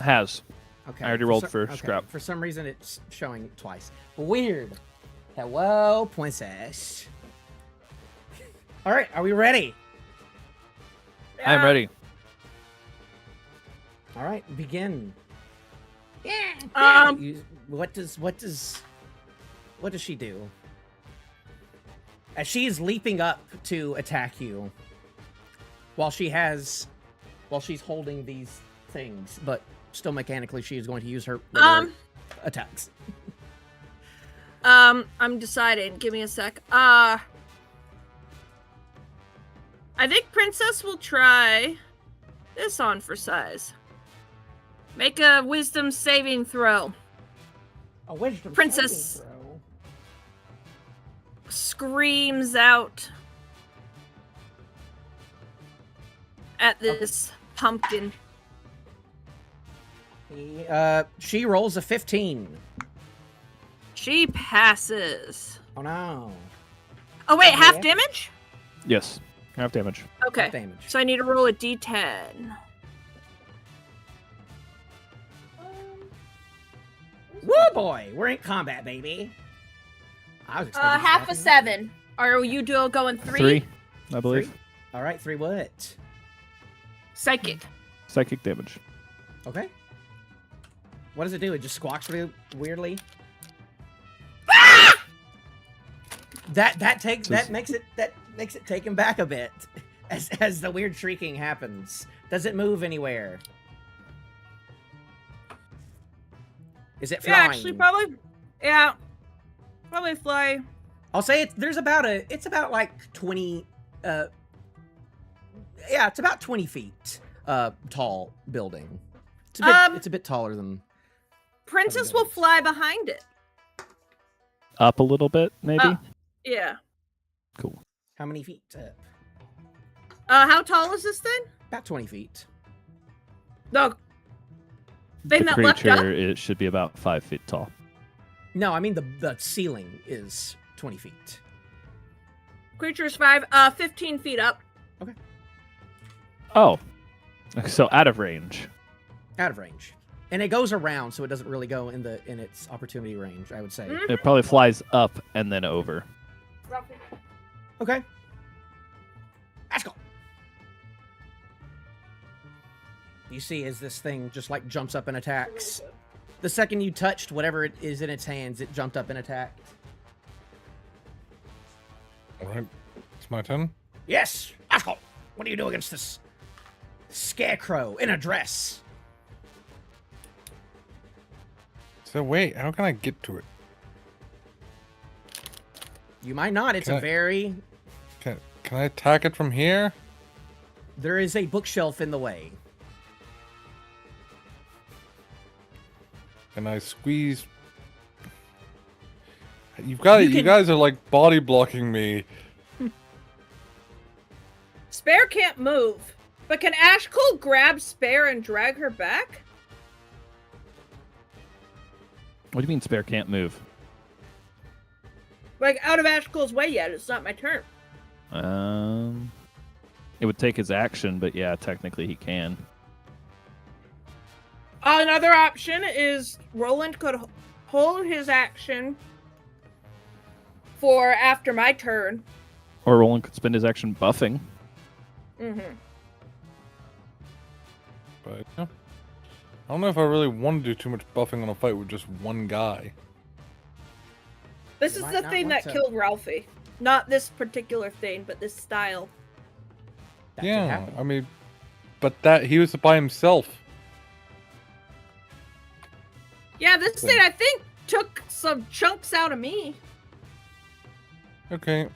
Has. Okay. I already rolled so- for okay, scrap. For some reason, it's showing twice. Weird. Hello, princess. All right, are we ready? I'm Yeah. ready. All right, begin. Yeah. What does she do? As she is leaping up to attack you, while she's holding these things, but still mechanically, she is going to use her regular attacks. I'm deciding. Give me a sec. I think Princess will try this on for size. Make a wisdom saving throw. A wisdom Princess. saving throw. Screams out at this pumpkin. She rolls a 15. She passes. Oh no. Oh wait, half Yeah. damage? Yes. Half damage. Okay. Half damage. So I need to roll a d10. Woo boy, we're in combat, baby. I was expecting Half a something. 7. Are you dual going 3? 3, I believe. Three? All right, 3 what? Psychic. Psychic damage. Okay. What does it do? It just squawks really weirdly. That makes it take him back a bit as the weird shrieking happens. Does it move anywhere? Is it Yeah, flying? actually, probably. Yeah. Probably fly. I'll say it's about like 20 it's about 20 feet tall building. It's a bit taller than Princess will fly behind it. Up a little bit, maybe? Yeah. Cool. how many feet? How tall is this thing? About 20 feet. No. Thing The that leapt up? creature, it should be about 5 feet tall. No, I mean the ceiling is 20 feet. Creature's 15 feet up. Oh. So out of range. Out of range. And it goes around, so it doesn't really go in its opportunity range, I would say. It probably flies up and then over. Okay. Ashcull. You see as this thing just like jumps up and attacks. The second you touched whatever it is in its hands, it jumped up and attacked. All right, it's my turn. Yes, Ashcull. What do you do against this Scarecrow in a dress? So wait, how can I get to it? You might not. It's Can a I- very... Can I attack it from here? There is a bookshelf in the way. Can I squeeze? You've got it. You can- guys are like body blocking me. Spare can't move, but can Ashcull grab Spare and drag her back? What do you mean Spare can't move? Like, out of Ashcull's way yet. It's not my turn. It would take his action, but yeah, technically he can. Another option is Roland could hold his action for after my turn. Or Roland could spend his action buffing. Mm-hmm. But yeah. I don't know if I really want to do too much buffing on a fight with just one guy. This You is might the not thing want that to. killed Ralphie. Not this particular thing, but this style. That could Yeah, happen. I mean, but that he was by himself. Yeah, this thing, I think, took some chunks out of me. Okay.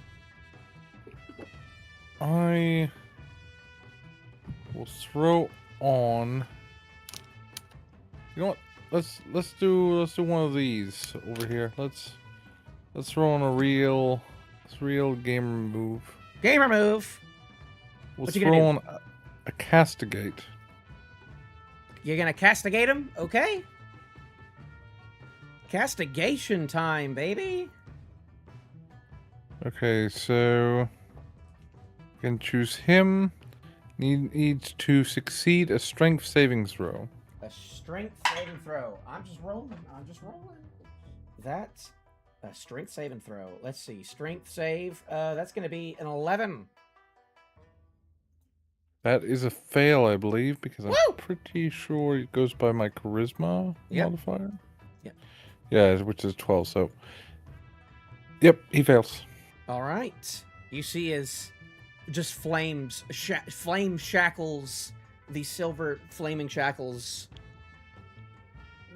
I will throw on. You know what? Let's do one of these over here. Let's throw on a real gamer move. Gamer move. We'll What you throw gonna on a castigate. You're gonna castigate him? Okay. Castigation time, baby. Okay, so you can choose him. Needs to succeed a strength saving throw. A strength saving throw. I'm just rolling. That's a strength saving throw. Let's see. Strength save. That's gonna be an 11. That is a fail, I believe, because I'm Woo! pretty sure it goes by my charisma Yep. modifier. Yep. Yeah, which is 12, so. Yep, he fails. All right. You see as just flame shackles, these silver flaming shackles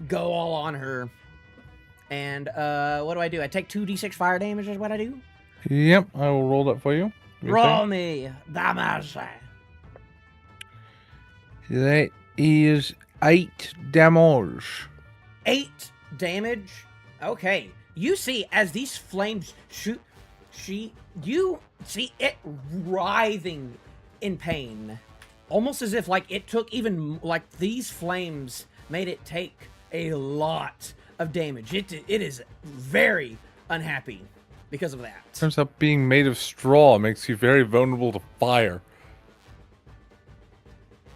go all on her. And what do? I take 2d6 fire damage is what I do? Yep, I will roll that for you. Give me a Roll second. me damage. That is 8 damage. 8 damage. Okay. You see as these flames shoot, you see it writhing in pain, almost as if like it took even like these flames made it take a lot of damage. It is very unhappy because of that. Turns out being made of straw makes you very vulnerable to fire.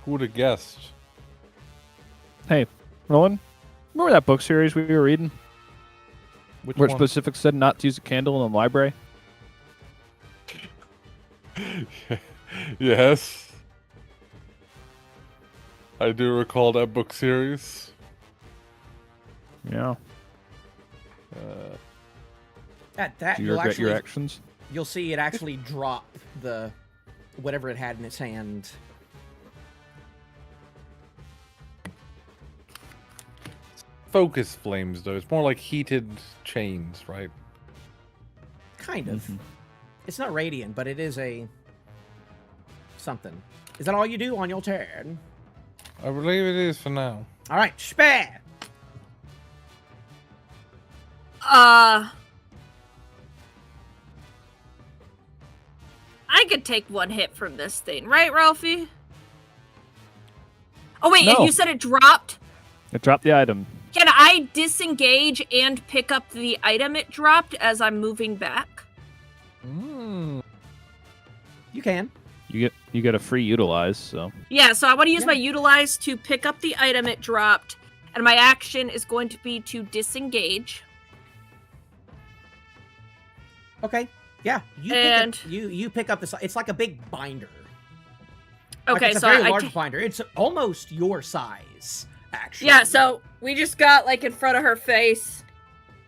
Who would have guessed? Hey, Roland, remember that book series we were reading? Which Where it one? specific said not to use a candle in the library? Yes. I do recall that book series. Yeah. At that, Do you you'll regret your actually actions? you'll see it actually drop the whatever it had in its hand. Focus flames, though. It's more like heated chains, right? Kind of. Mhm. It's not radiant, but it is a something. Is that all you do on your turn? I believe it is for now. All right, Spare. I could take one hit from this thing, right, Ralphie? Oh wait, No. and you said it dropped? It dropped the item. Can I disengage and pick up the item it dropped as I'm moving back? Mm. You can. You get a free utilize, so Yeah, so I want to use Yeah. my utilize to pick up the item it dropped, and my action is going to be to disengage. Okay. Yeah. And- You pick up this. It's like a big binder. Okay, it's a so very I large binder. It's almost your size, actually. yeah, so we just got like in front of her face.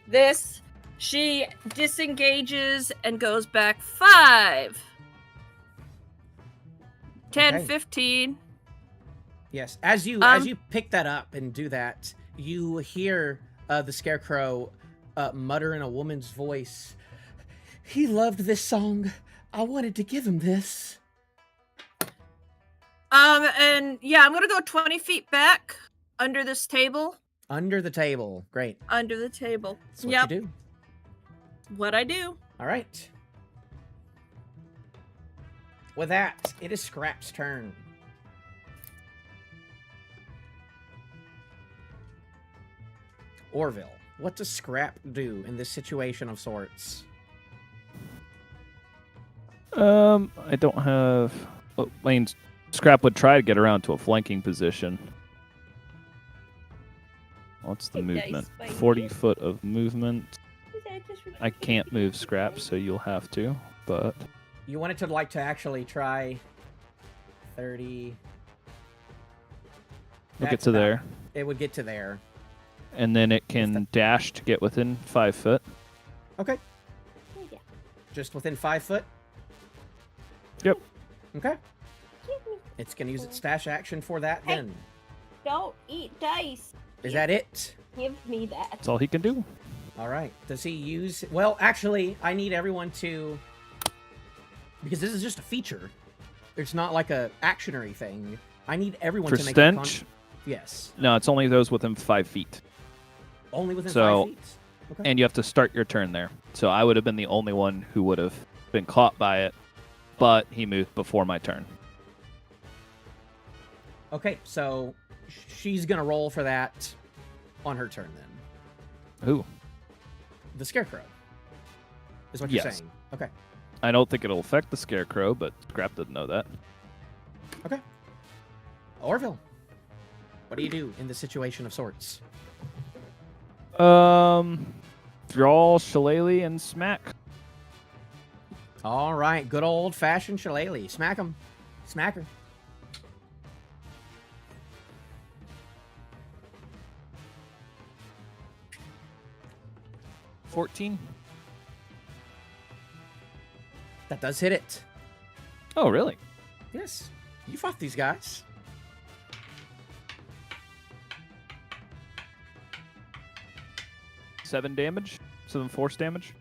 This, she disengages and goes back 5, 10, Okay. 15. Yes. As you pick that up and do that, you hear the Scarecrow mutter in a woman's voice. He loved this song. I wanted to give him this. And yeah, I'm gonna go 20 feet back under this table. Under the table. Great. Under the table. That's what Yep, you do. what I do. All right. With that, it is Scrap's turn. Orvill, what does Scrap do in this situation of sorts? I don't have. Well, Lane's Scrap would try to get around to a flanking position. What's the Hey, guys, movement? bye. 40 foot of movement. I can't move Scrap, so you'll have to. But You wanted to actually try 30. we'll get That's to about- there, It would get to there. and then it can dash to get within 5 foot. Okay. Just within 5 foot? Yep. Okay. It's going to use its stash action for that Hey. then. Don't eat dice. Is that it? Give me that. That's all he can do. All right. Does he use... Well, actually, I need everyone to... Because this is just a feature. It's not like a actionary thing. I need everyone For to make stench? Yes. No, it's only those within 5 feet. Only within So- 5 feet? Okay. And you have to start your turn there. So I would have been the only one who would have been caught by it, but he moved before my turn. Okay, so she's going to roll for that on her turn then. Ooh. The Scarecrow. Is what you're Yes. saying. Okay. I don't think it'll affect the Scarecrow, but Scrap doesn't know that. Okay. Orville, what do you do in this situation of sorts? Draw Shillelagh and smack. All right, good old-fashioned shillelagh. Smack him. Smack her. $14. That does hit it. Oh, really? Yes. You fought these guys. Seven damage. 7 force damage.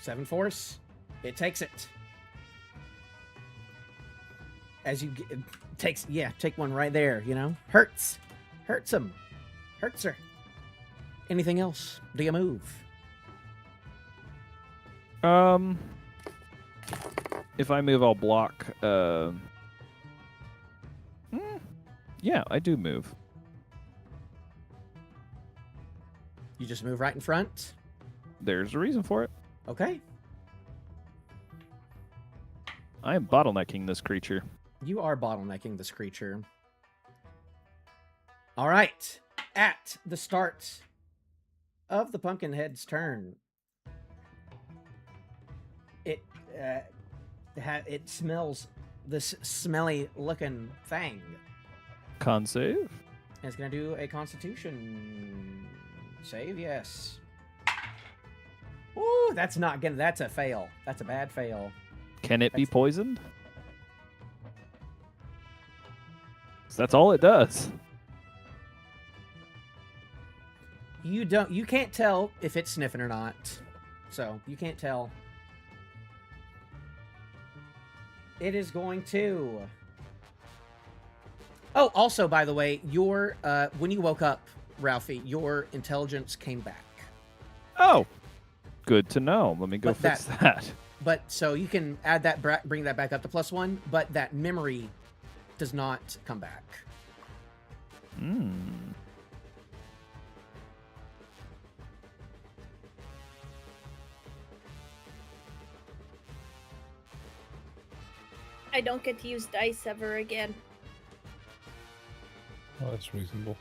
7 force. It takes it. As you it takes, take one right there, you know? Hurts. Hurts him. Hurts her. Anything else? Do you move? If I move, I'll block. Yeah, I do move. You just move right in front? There's a reason for it. Okay. I am bottlenecking this creature. You are bottlenecking this creature. All right. At the start of the Pumpkinhead's turn, it smells this smelly looking thing. Con save. And it's gonna do a Constitution save. Yes. Ooh, that's not gonna. That's a fail. That's a bad fail. Can it be That's- poisoned? 'Cause that's all it does. You can't tell if it's sniffing or not. So you can't tell. It is going to. Oh, also, by the way, your when you woke up, Ralphie, your intelligence came back. Oh, good to know. Let me go But fix that. But so you can add that, bring that back up to +1, but that memory does not come back. Hmm. I don't get to use dice ever again. Oh, that's reasonable.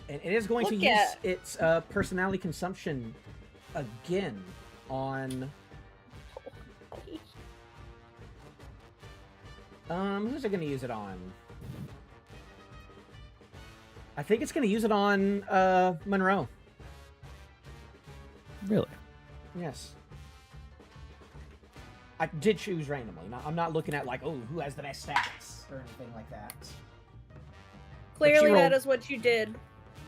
And it is going to Look use at- its personality consumption again on... who's it going to use it on? I think it's going to use it on Monroe. Really? Yes. I did choose randomly. I'm not looking at like, oh, who has the best stats or anything like that. Clearly, rolled- that is what you did.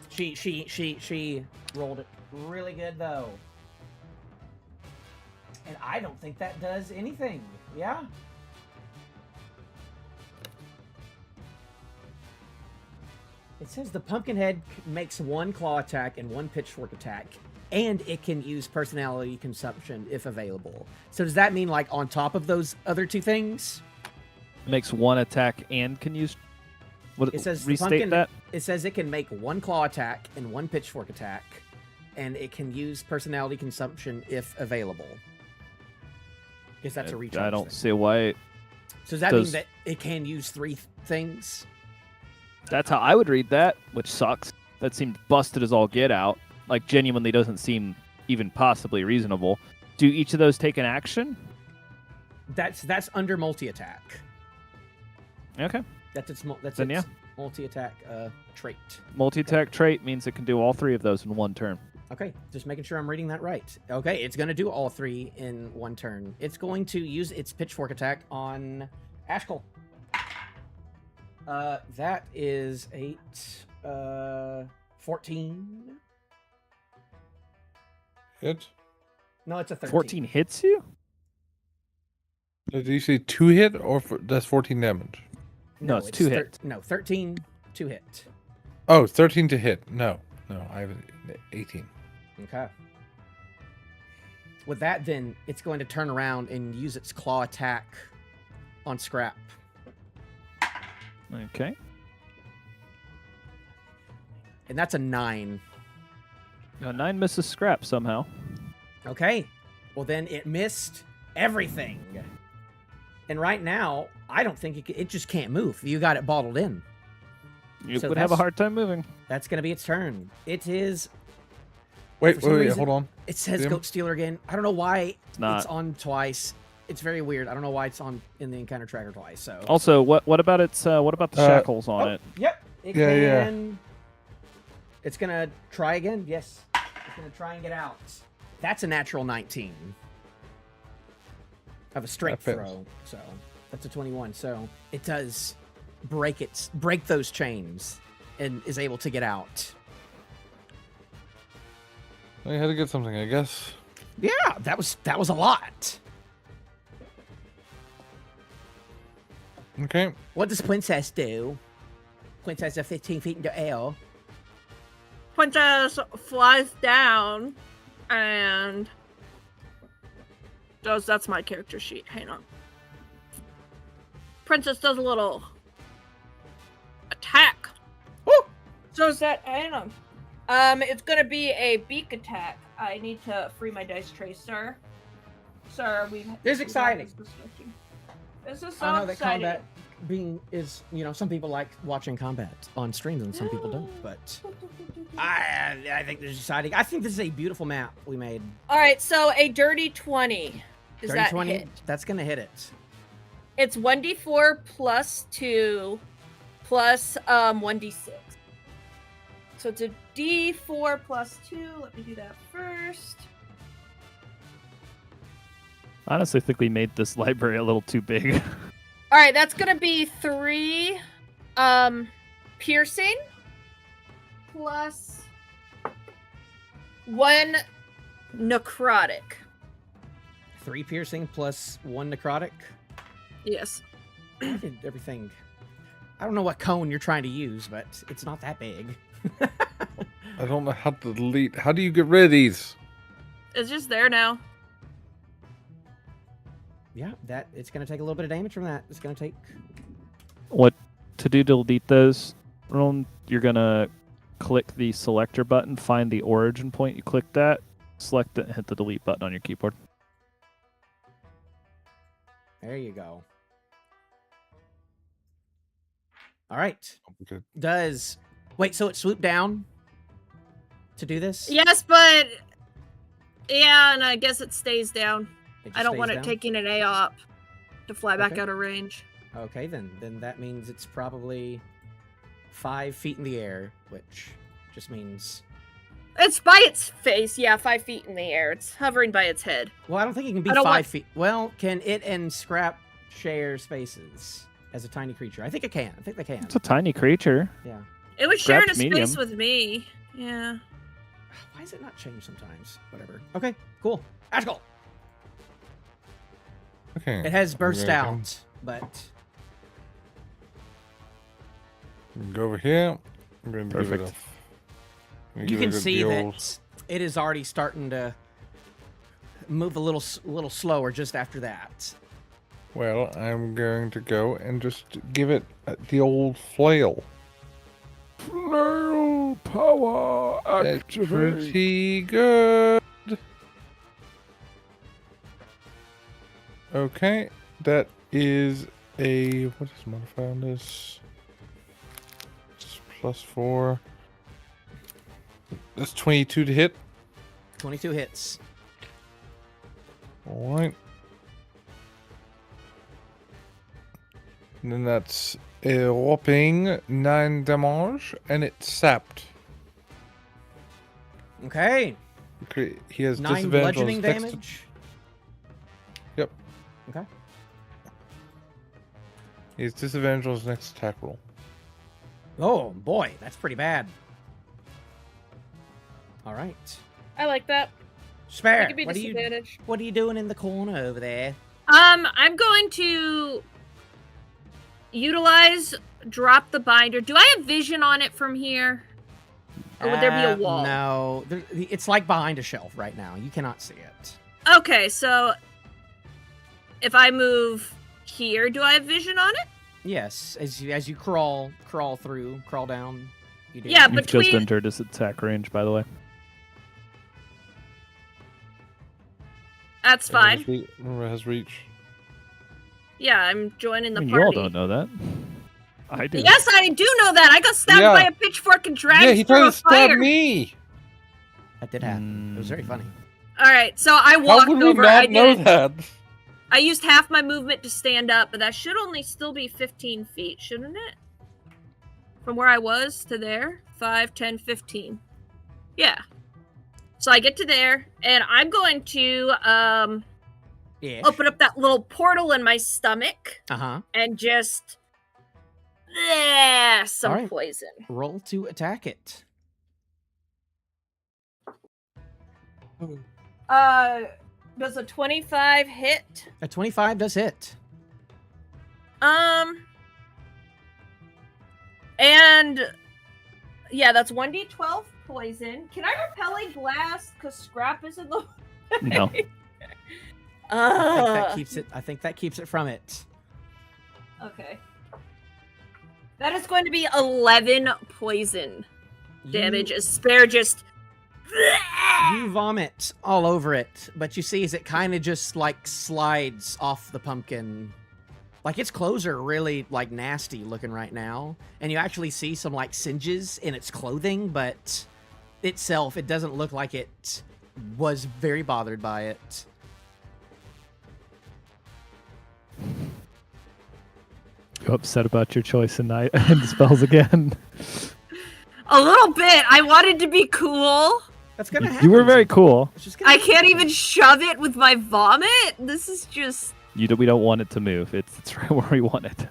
She rolled it really good though. And I don't think that does anything. Yeah. It says the Pumpkinhead makes 1 claw attack and 1 pitchfork attack, and it can use personality consumption if available. So does that mean like on top of those other 2 things? Makes 1 attack and can use. What? It says the restate pumpkin, that. It says it can make 1 claw attack and 1 pitchfork attack, and it can use personality consumption if available. Guess that's a recharge. I don't thing. see why. So does that mean does- that it can use 3 things? That's how I would read that, which sucks. That seemed busted as all get out. Like, genuinely doesn't seem even possibly reasonable. Do each of those take an action? That's under multi-attack. Okay. That's its Then, yeah. multi-attack trait. Multi-attack trait means it can do all 3 of those in 1 turn. Okay, just making sure I'm reading that right. Okay, it's going to do all 3 in 1 turn. It's going to use its pitchfork attack on Ashcull. That is 8, 14. Hit? No, it's a 13. 14 hits you? Did you say 2 hit or that's 14 damage? No, it's 2 hit. No, 13 to hit. Oh, 13 to hit. No, I have 18. Okay. With that, then, it's going to turn around and use its claw attack on Scrap. Okay. And that's a 9. Now 9 misses Scrap somehow. Okay. Well, then it missed everything. And right now, I don't think it just can't move. You got it bottled in. You So would have a that's- hard time moving. That's going to be its turn. It is... Wait, For some wait, reason- hold on. It says Jim? Goat Stealer again. I don't know why It's not. it's on twice. It's very weird. I don't know why it's on in the encounter tracker twice. So Also, what about its what about the shackles on Oh, it? Yep. It Yeah, yeah. can... It's gonna try again. Yes. It's gonna try and get out. That's a natural 19. Of a strength That fits. throw. So that's a 21. So it does break those chains and is able to get out. I had to get something, I guess. Yeah, that was a lot. Okay. What does Princess do? Princess is 15 feet into air. Princess flies down and does. That's my character sheet. Hang on. Princess does a little attack. Woo! So is that? Hang on. It's gonna be a beak attack. I need to free my dice tray, sir. Sir, we've. This is exciting. This is so I know that exciting. combat is, some people like watching combat on streams and some people don't, but I think this is exciting. I think this is a beautiful map we made. All right, so a dirty 20. Is that 20, hit? that's gonna hit it. It's 1d4 plus 2 plus 1d6. So it's a d4 plus 2. Let me do that first. I honestly think we made this library a little too big. All right, that's going to be 3 piercing plus 1 necrotic. 3 piercing plus 1 necrotic. Yes. I did everything. I don't know what cone you're trying to use, but it's not that big. I don't know how to delete. How do you get rid of these? It's just there now. Yeah, it's gonna take a little bit of damage from that. It's gonna take. What to do to delete those? Ron, you're gonna click the selector button, find the origin point. You click that, select it, and hit the delete button on your keyboard. There you go. All right. Okay. Wait, so it swooped down to do this? Yes, but yeah, and I guess it stays down. It just I don't stays want it down? taking an AOP to fly back Okay. out of range. Okay, then that means it's probably 5 feet in the air, which just means... It's by its face, yeah, 5 feet in the air. It's hovering by its head. Well, I don't think it can be I don't 5 want- feet. Well, can it and Scrap share spaces as a tiny creature? I think it can. I think they can. It's a tiny creature. Yeah. It was sharing a Scrap's space medium. with me. Yeah. Why does it not change sometimes? Whatever. Okay, cool. Ashcull! Okay. It has burst Okay. out, but... Go over here. I'm going to give it Perfect. You can see that it is already starting to move a little slower just after that. Well, I'm going to go and just give it the old flail. Flail power That's pretty good. Okay, that is a... What is modifier on this? It's +4. That's 22 to hit. 22 hits. Alright. And then that's a whopping 9 damage, and it's sapped. Okay. Okay, he has 9 disadvantage on bludgeoning his next... damage. Yep. Okay. He has disadvantage on his next attack roll. Oh, boy. That's pretty bad. All right. I like that. Spare, It could be what disadvantage. are you doing in the corner over there? I'm going to utilize drop the binder. Do I have vision on it from here? Or would there be a wall? No. It's like behind a shelf right now. You cannot see it. Okay, so if I move here, do I have vision on it? Yes. As you crawl down, you do. Yeah, You've just between- entered his attack range, by the way. That's fine. Remember, it has reach. Yeah, I'm joining the I mean, party. you all don't know that. I do. Yes, I do know that. I got stabbed Yeah. by a pitchfork and dragged Yeah, he through tried a to stab fire. me! That did happen. It was very funny. All right, so I How walked would we over. not know that? I used half my movement to stand up, but that should only still be 15 feet, shouldn't it? From where I was to there? 5, 10, 15. Yeah. So I get to there, and I'm going to Yeah. open up that little portal in my stomach Uh-huh. and just some Alright. poison. Roll to attack it. Does a 25 hit? A 25 does hit. And yeah, that's 1d12 poison. Can I repel a blast? Because Scrap is in the No. I think that keeps it from it. Okay. That is going to be 11 poison damage. As Spare just You vomit all over it, but you see as it kind of just like slides off the pumpkin. Like its clothes are really like nasty looking right now, and you actually see some like singes in its clothing, but itself, it doesn't look like it was very bothered by it. You upset about your choice in night and spells again. a little bit. I wanted to be cool. That's gonna happen. You were very cool. It's just gonna I can't even shove it with my vomit. This is just We don't want it to move. It's right where we want it.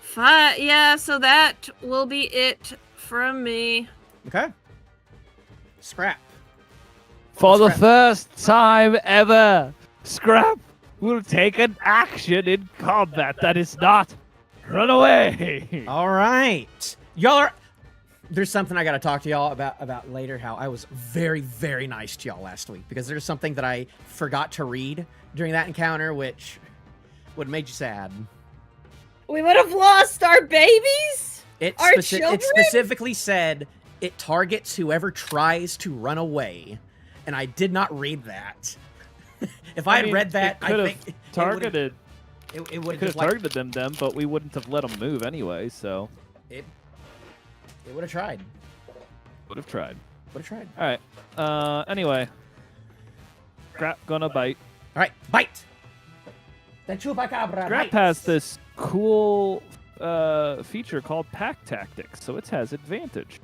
fine. Yeah, so that will be it from me. Okay. Scrap. For the Scrap. first time ever, Scrap will take an action in combat that is not run away. All right. Y'all are... There's something I got to talk to y'all about later, how I was very, very nice to y'all last week, because there's something that I forgot to read during that encounter, which would have made you sad. We would have lost our babies? It, Our it children? specifically said it targets whoever tries to run away, and I did not read that. If I had read that, I think targeted. it would We have could have just like... targeted them, but we wouldn't have let them move anyway. So It would have tried. Would have tried. Would have tried. All right. Anyway. Scrap gonna bite. All right, bite. The chupacabra Scrap bites. has this cool feature called Pact Tactics, so it has advantage.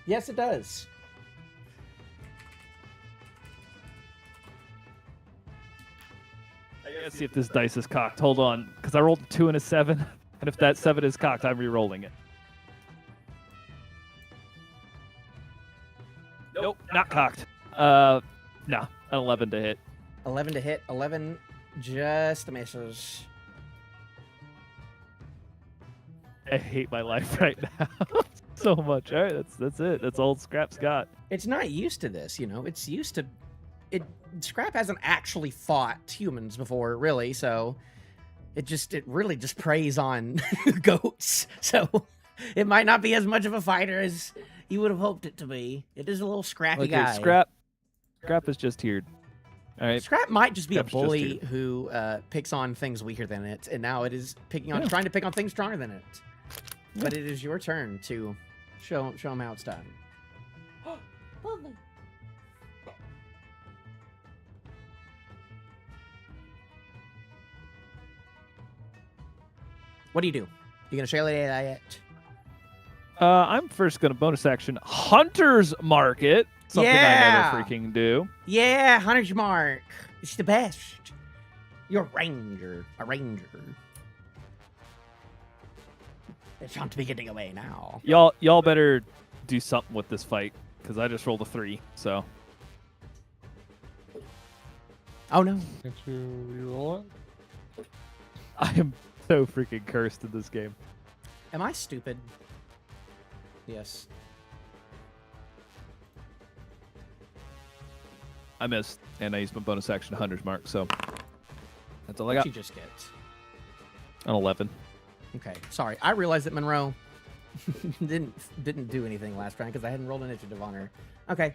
Yes, it does. Let's see if this dice is cocked. Hold on, because I rolled a 2 and a 7, and if that 7 is cocked, I'm re-rolling it. Nope, not cocked. No, an 11 to hit. 11 to hit. 11 just misses. I hate my life right now so much. All right, that's it. That's all Scrap's got. It's not used to this, you know. It's used to it. Scrap hasn't actually fought humans before, really. So it really just preys on goats. So it might not be as much of a fighter as you would have hoped it to be. It is a little scrappy Okay, guy. Scrap is just here. All right. Scrap might just be Scrap's a just bully here. who picks on things weaker than it, and now it is trying to pick on things stronger than it. But it is your turn to show him how it's done. What do? You gonna share it? I'm first gonna bonus action Hunter's Market. Something I Yeah. never freaking do. Yeah, Hunter's Mark. It's the best. You're a ranger. It's time to be getting away now. Y'all better do something with this fight, because I just rolled a 3. So Oh no. Can't you reroll it? I am so freaking cursed in this game. Am I stupid? Yes. I missed, and I used my bonus action Hunter's Mark. So that's all I What'd got. you just get? An 11. Okay, sorry. I realized that Monroe didn't do anything last round because I hadn't rolled initiative on her. Okay.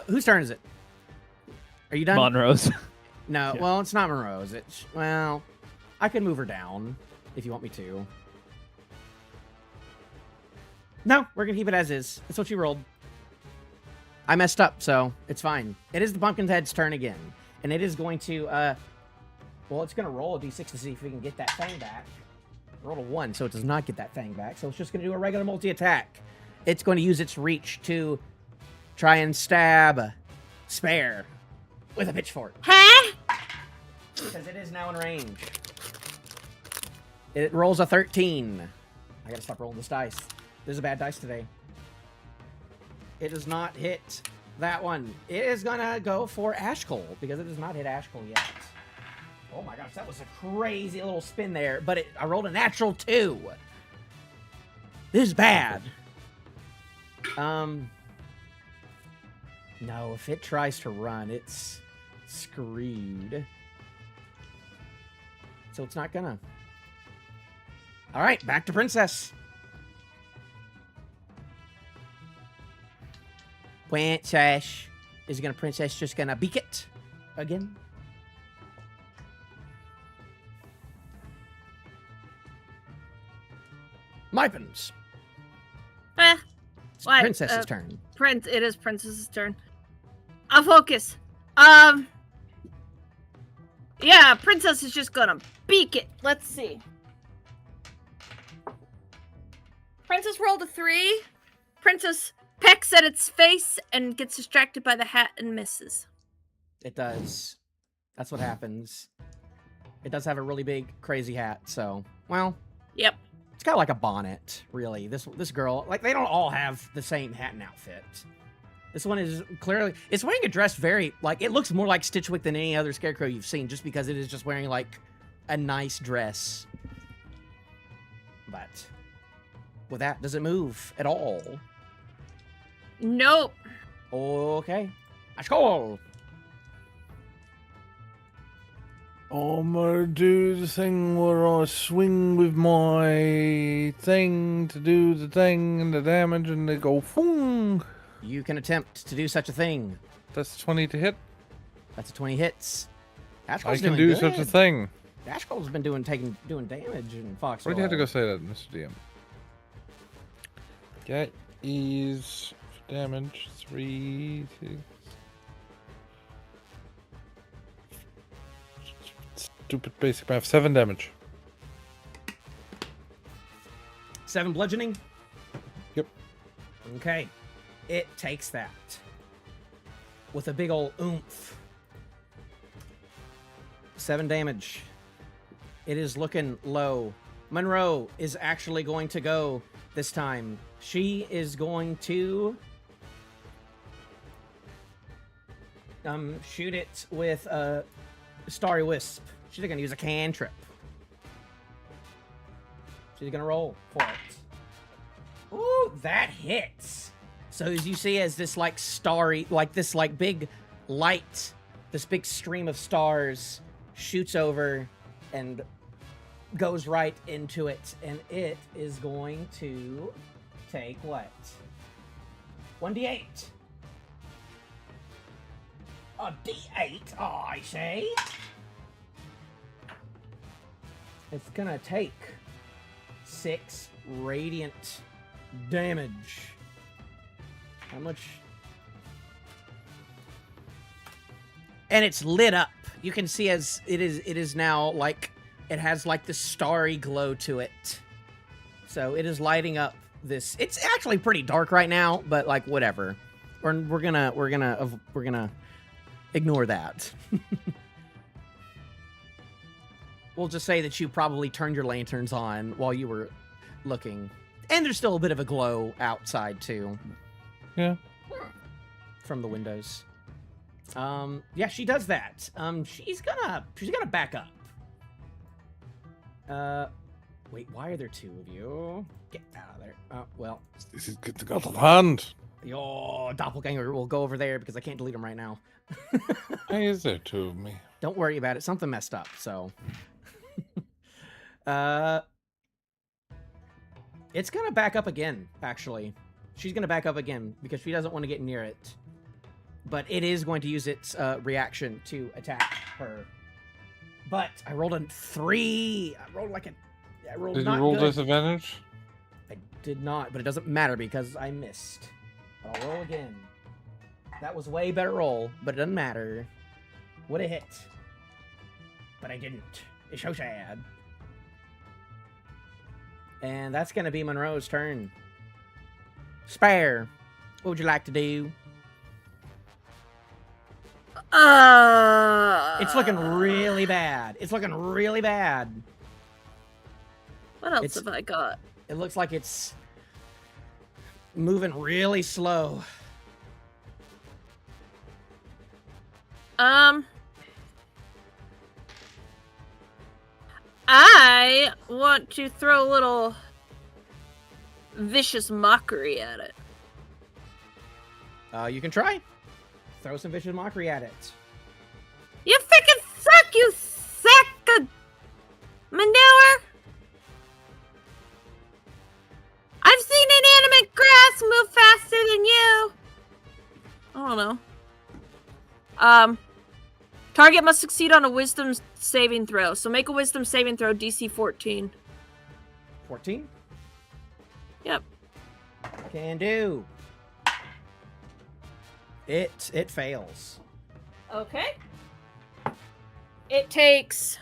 Whose turn is it? Are you done? Monroe's. No, Yeah. well, it's not Monroe's. Well, I can move her down if you want me to. No, we're gonna keep it as is. That's what you rolled. I messed up, so it's fine. It is the Pumpkin's Head's turn again, and it is going to well, it's gonna roll a d6 to see if we can get that thing back. Rolled a 1, so it does not get that thing back. So it's just gonna do a regular multi-attack. It's going to use its reach to try and stab Spare with a pitchfork. Huh? Because it is now in range. It rolls a 13. I gotta stop rolling this dice. This is a bad dice today. It does not hit that one. It is gonna go for Ashcull because it does not hit Ashcull yet. Oh my gosh, that was a crazy little spin there, but I rolled a natural 2. This is bad. No, if it tries to run, it's screwed. So it's not gonna. All right, back to Princess. Princess. Is Princess just gonna beak it again? Mipens. It's What? Princess's turn. It is Princess's turn. I'll focus. Yeah, Princess is just gonna beak it. Let's see. Princess rolled a 3. Princess pecks at its face and gets distracted by the hat and misses. It does. That's what happens. It does have a really big, crazy hat, so, well, Yep. it's kind of like a bonnet, really. This girl, like, they don't all have the same hat and outfit. This one is clearly, it's wearing a dress very, like, it looks more like Stitchwick than any other Scarecrow you've seen, just because it is just wearing, like, a nice dress. But with that, does it move at all? Nope. Okay. Ashcull! I'm gonna do the thing where I swing with my thing to do the thing and the damage, and they go foong. You can attempt to do such a thing. That's 20 to hit. That's a 20 hits. I Ashcull's can doing do good. such a thing. Ashcull's been doing damage in Fox. Why'd you have to go say that, Mr. DM? Get ease damage 3. 6. Stupid basic math. 7 damage. 7 bludgeoning? Yep. Okay. It takes that. With a big ol' oomph. 7 damage. It is looking low. Monroe is actually going to go this time. She is going to shoot it with a Starry Wisp. She's going to use a cantrip. She's going to roll for it. Ooh, that hits. So as you see, as this like starry, like this like big light, this big stream of stars shoots over and goes right into it, and it is going to take what? 1d8. A d8, I say. It's gonna take 6 radiant damage. How much? And it's lit up. You can see as it is now like it has like this starry glow to it. So it is lighting up this. It's actually pretty dark right now, but like whatever. We're gonna ignore that. We'll just say that you probably turned your lanterns on while you were looking. And there's still a bit of a glow outside too. Yeah. From the windows. Yeah, she does that. She's gonna back up. Wait, why are there 2 of you? Get out of there. Oh, well. This is good to go to hand. Your doppelganger will go over there because I can't delete him right now. Why is there 2 of me? Don't worry about it. Something messed up, so. It's gonna back up again, actually. She's gonna back up again because she doesn't want to get near it. But it is going to use its reaction to attack her. But I rolled a 3. I rolled not Did you roll good. disadvantage? I did not, but it doesn't matter because I missed. I'll roll again. That was way better roll, but it doesn't matter. Would have hit. But I didn't. It's so sad. And that's going to be Monroe's turn. Spare, what would you like to do? It's looking really bad. It's looking really bad. What else have I got? It looks like it's moving really slow. I want to throw a little vicious mockery at it. You can try. Throw some vicious mockery at it. You freaking suck, you sack of manure! I've seen inanimate grass move faster than you! I don't know. Target must succeed on a wisdom saving throw. So make a wisdom saving throw, DC 14. 14? Yep. Can do. It fails. Okay. It takes...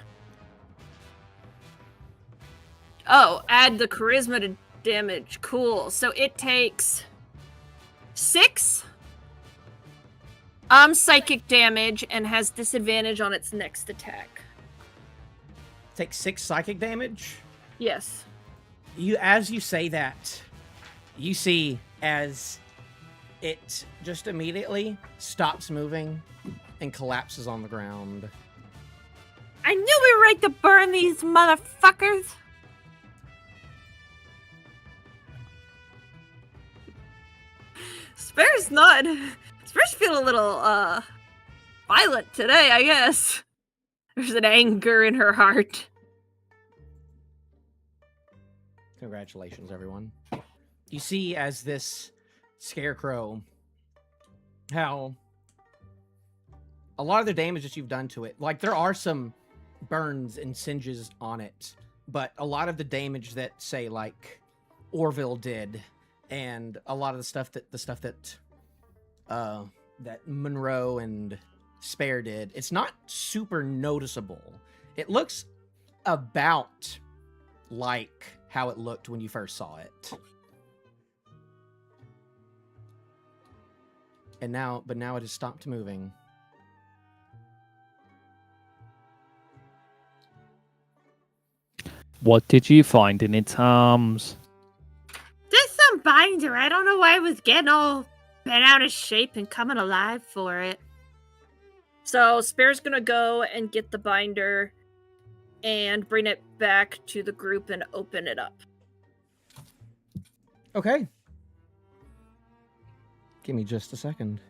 Oh, add the charisma to damage. Cool. So it takes 6 psychic damage and has disadvantage on its next attack. Take 6 psychic damage? Yes. As you say that, you see as it just immediately stops moving and collapses on the ground. I knew we were right to burn these motherfuckers! Spare's feeling a little, violent today, I guess. There's an anger in her heart. Congratulations, everyone. You see as this Scarecrow, how a lot of the damage that you've done to it, like there are some burns and singes on it, but a lot of the damage that, say, like Orvill did, and a lot of the stuff that that Monroe and Spare did, it's not super noticeable. It looks about like how it looked when you first saw it. And now it has stopped moving. What did you find in its arms? Just some binder. I don't know why it was getting all bent out of shape and coming alive for it. So Spare's gonna go and get the binder and bring it back to the group and open it up. Okay. Give me just a second.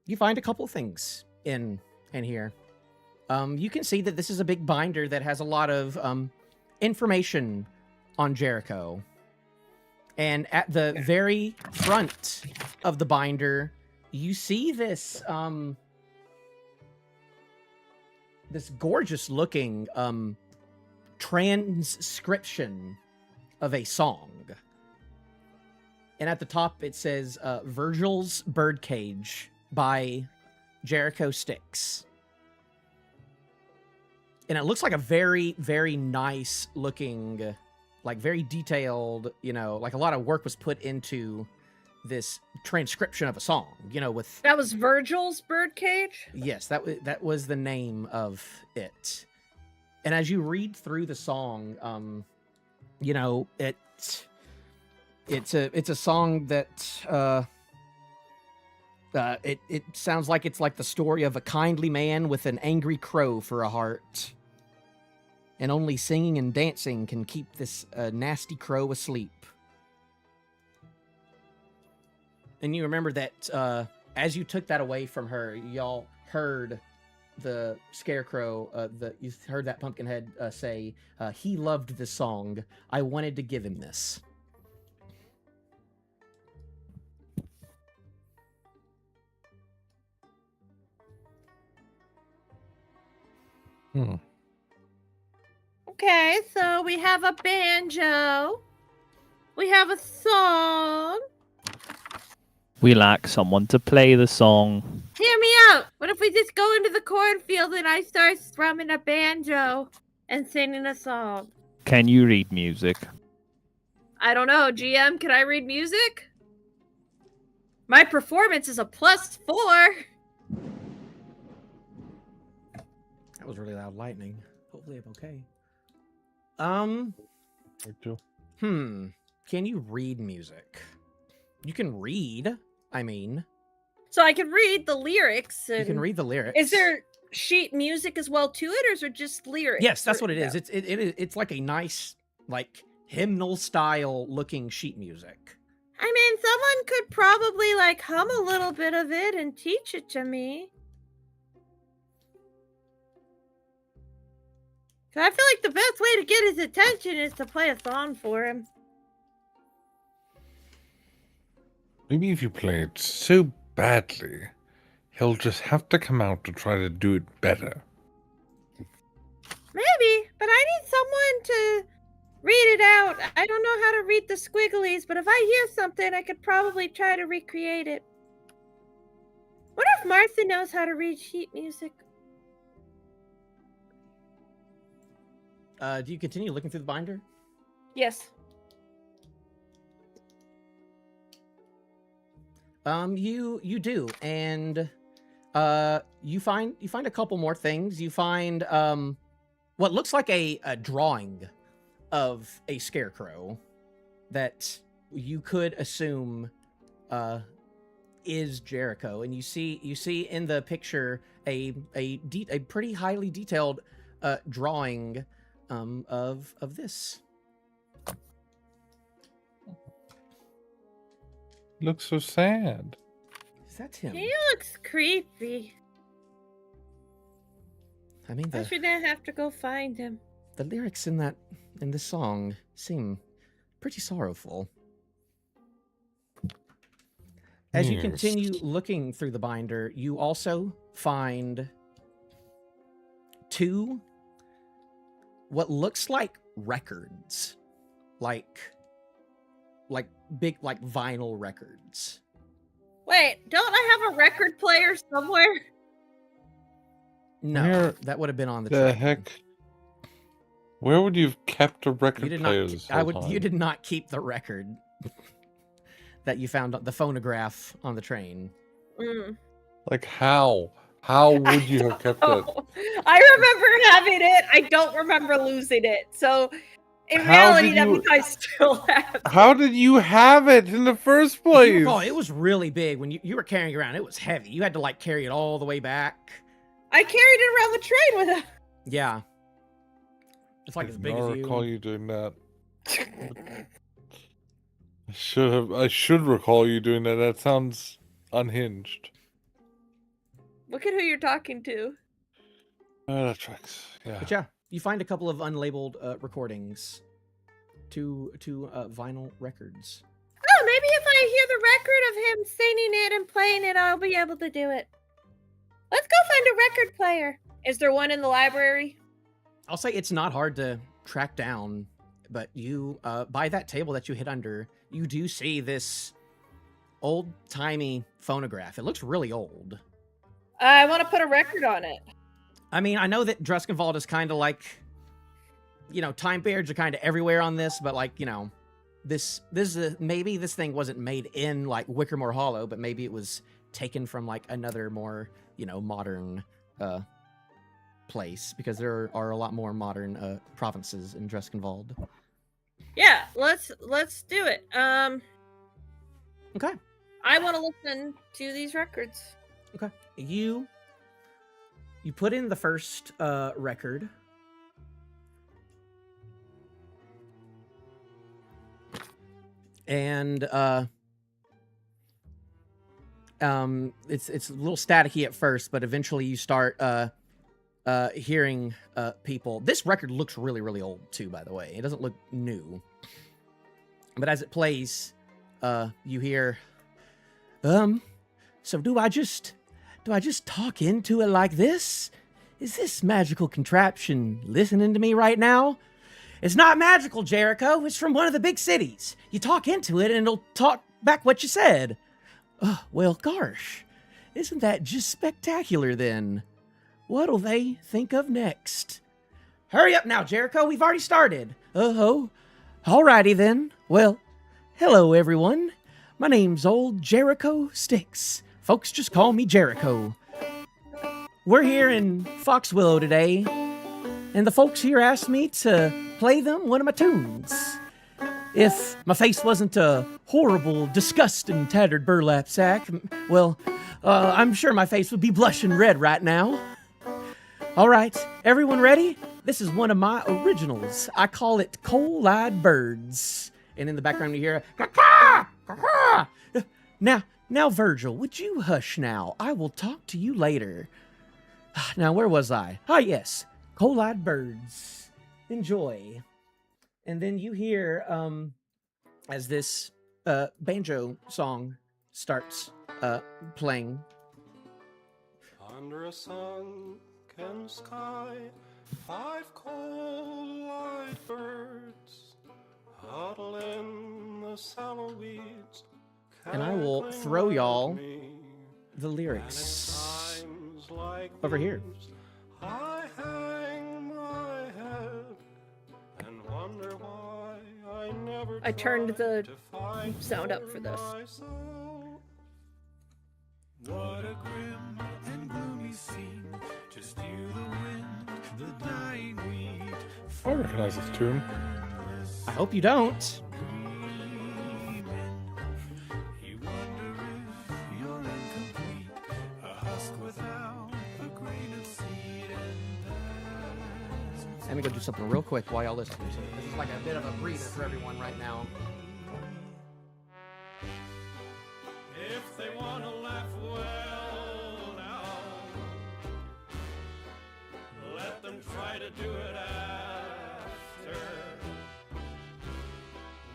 You find a couple things in here. You can see that this is a big binder that has a lot of information on Jericho. And at the very front of the binder, you see this this gorgeous looking transcription of a song. And at the top it says Virgil's Birdcage by Jericho Styx. And it looks like a very, very nice looking, like very detailed, like a lot of work was put into this transcription of a song, with... That was Virgil's Birdcage? Yes, that was the name of it. And as you read through the song, it's a song that it sounds like it's like the story of a kindly man with an angry crow for a heart. And only singing and dancing can keep this nasty crow asleep. And you remember that as you took that away from her, y'all heard the Scarecrow, you heard that Pumpkinhead say, he loved this song. I wanted to give him this. Okay, so we have a banjo. We have a song. We lack someone to play the song. Hear me out. What if we just go into the cornfield and I start strumming a banjo and singing a song? Can you read music? I don't know. GM, can I read music? My performance is a +4. That was really loud lightning. Hopefully I'm okay. Can you read music? You can read, I mean. So I can read the lyrics. And... You can read the lyrics. Is there sheet music as well to it, or is it just lyrics? Yes, that's what it is. It's like a nice, like, hymnal style looking sheet music. I mean, someone could probably like hum a little bit of it and teach it to me. I feel like the best way to get his attention is to play a song for him. Maybe if you play it so badly, he'll just have to come out to try to do it better. Maybe, but I need someone to read it out. I don't know how to read the squigglies, but if I hear something, I could probably try to recreate it. What if Martha knows how to read sheet music? Do you continue looking through the binder? Yes. You do, and you find a couple more things. You find what looks like a drawing of a scarecrow that you could assume is Jericho, and you see in the picture a pretty highly detailed drawing of this. Looks so sad. Is that him? He looks creepy. I mean, I shouldn't have to go find him. The lyrics in this song seem pretty sorrowful. As you continue looking through the binder, you also find 2 what looks like records, like big like vinyl records. Wait, don't I have a record player somewhere? No, Where that would have been on the The train. heck? Where would you have kept a You record did player not. this I whole would. time? You did not keep the record that you found the phonograph on the train. Mm. Like how? How would you have kept it? I remember having it. I don't remember losing it. So, in How reality, did that you- means I still have it. How did you have it in the first If you place? recall, it was really big when you were carrying it around. It was heavy. You had to like carry it all the way back. I carried it around the train with a. Yeah. It's like I as do big not as you. recall you doing that. I should recall you doing that. That sounds unhinged. Look at who you're talking to. That tracks. Yeah. But yeah, you find a couple of unlabeled recordings. Two vinyl records. Oh, maybe if I hear the record of him singing it and playing it, I'll be able to do it. Let's go find a record player. Is there one in the library? I'll say it's not hard to track down, but you, by that table that you hid under, you do see this old-timey phonograph. It looks really old. I want to put a record on it. I mean, I know that Dreskenwald is kind of like, you know, time periods are kind of everywhere on this, but like, you know, this is maybe this thing wasn't made in like Wickermore Hollow, but maybe it was taken from like another more, you know, modern place, because there are a lot more modern provinces in Dreskenwald. Yeah, let's do it. Okay. I want to listen to these records. Okay. You put in the first record. And it's a little staticky at first, but eventually you start hearing people. This record looks really, really old too, by the way. It doesn't look new. But as it plays, you hear, so do I just talk into it like this? Is this magical contraption listening to me right now? It's not magical, Jericho. It's from one of the big cities. You talk into it and it'll talk back what you said. Well, gosh, isn't that just spectacular then? What'll they think of next? Hurry up now, Jericho. We've already started. Oh, alrighty then. Well, hello everyone. My name's old Jericho Styx. Folks just call me Jericho. We're here in Foxwillow today, and the folks here asked me to play them one of my tunes. If my face wasn't a horrible, disgusting, tattered burlap sack, well, I'm sure my face would be blushing red right now. All right, everyone ready? This is one of my originals. I call it Coal-Eyed Birds. And in the background you hear, caw-caw, caw-caw. Now, Virgil, would you hush now? I will talk to you later. Now, where was I? Ah, yes, Coal-Eyed Birds. Enjoy. And then you hear, as this banjo song starts playing. Under a sunken sky, 5 coal-eyed birds huddle in the sallow weeds. And I will throw y'all the lyrics over here. I hang my head and wonder why I never I turned the tried to fight sound up for this. myself. What a grim and gloomy scene to steal the wind, the dying wheat. I recognize this tune. I hope you don't. You wonder if you're incomplete, a husk without a grain of seed, and Let me go do something real quick while y'all listen to it. This is like a bit of a breather for everyone right now. if they want to laugh, well now, let them try to do it after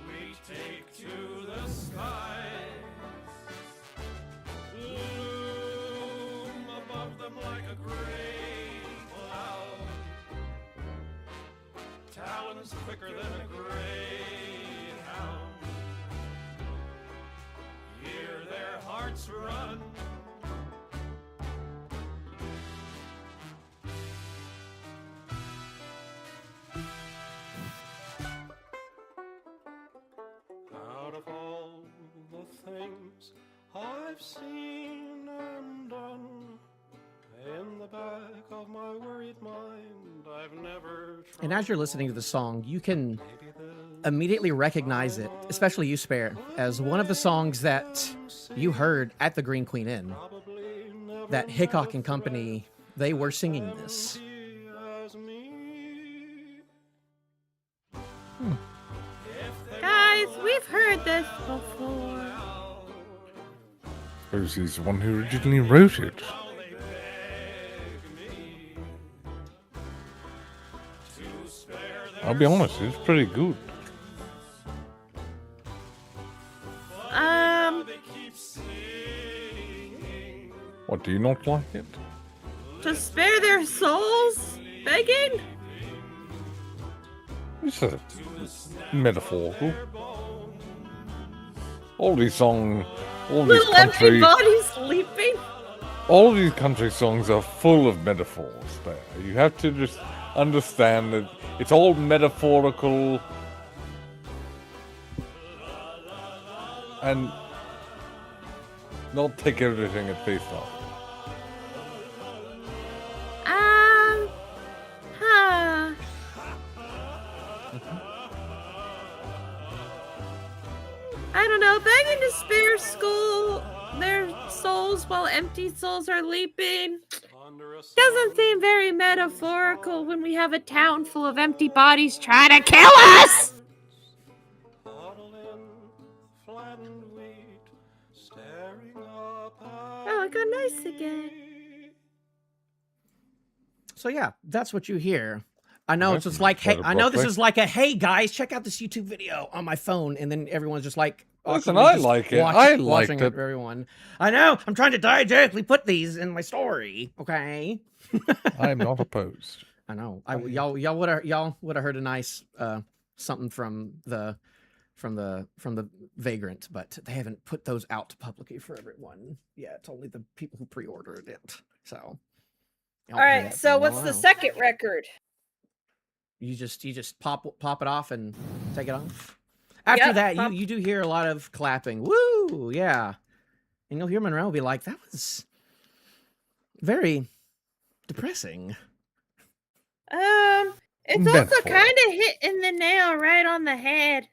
we take to the skies, loom above them like a gray cloud. comes quicker than a greyhound. Hear their hearts run. Out of all the things I've seen and done, in the back of my worried mind, I've never tried. And as you're listening to the song, you can immediately recognize it, especially you, Spare, as one of the songs that you heard at the Green Queen Inn. That Hickok and Company, they were singing this. Guys, we've heard this before. Suppose he's the one who originally wrote it. I'll be honest, it's pretty good. What, do you not like it? To spare their souls? Begging? It's metaphorical. All these songs, all these Little empty country, bodies sleeping? all these country songs are full of metaphors. There, you have to just understand that it's all metaphorical, and not take everything at face value. Huh. I don't know, begging to spare their souls while empty souls are leaping doesn't seem very metaphorical when we have a town full of empty bodies trying to kill us! Oh, it got nice again. So yeah, that's what you hear. I know it's just like, hey, I know this is like a, hey guys, check out this YouTube video on my phone, and then everyone's just like, listen, I like it. I liked it. Everyone, I know. I'm trying to diegetically put these in my story. Okay. I am not opposed. I know. Y'all would have heard a nice something from the Vagrant, but they haven't put those out publicly for everyone yet. Only the people who pre-ordered it. So. All right. So what's the second record? You just pop it off and take it off. After that, you do hear a lot of clapping. Woo! Yeah. And you'll hear Monroe be like, that was very depressing. It's also kind of hitting the nail right on the head.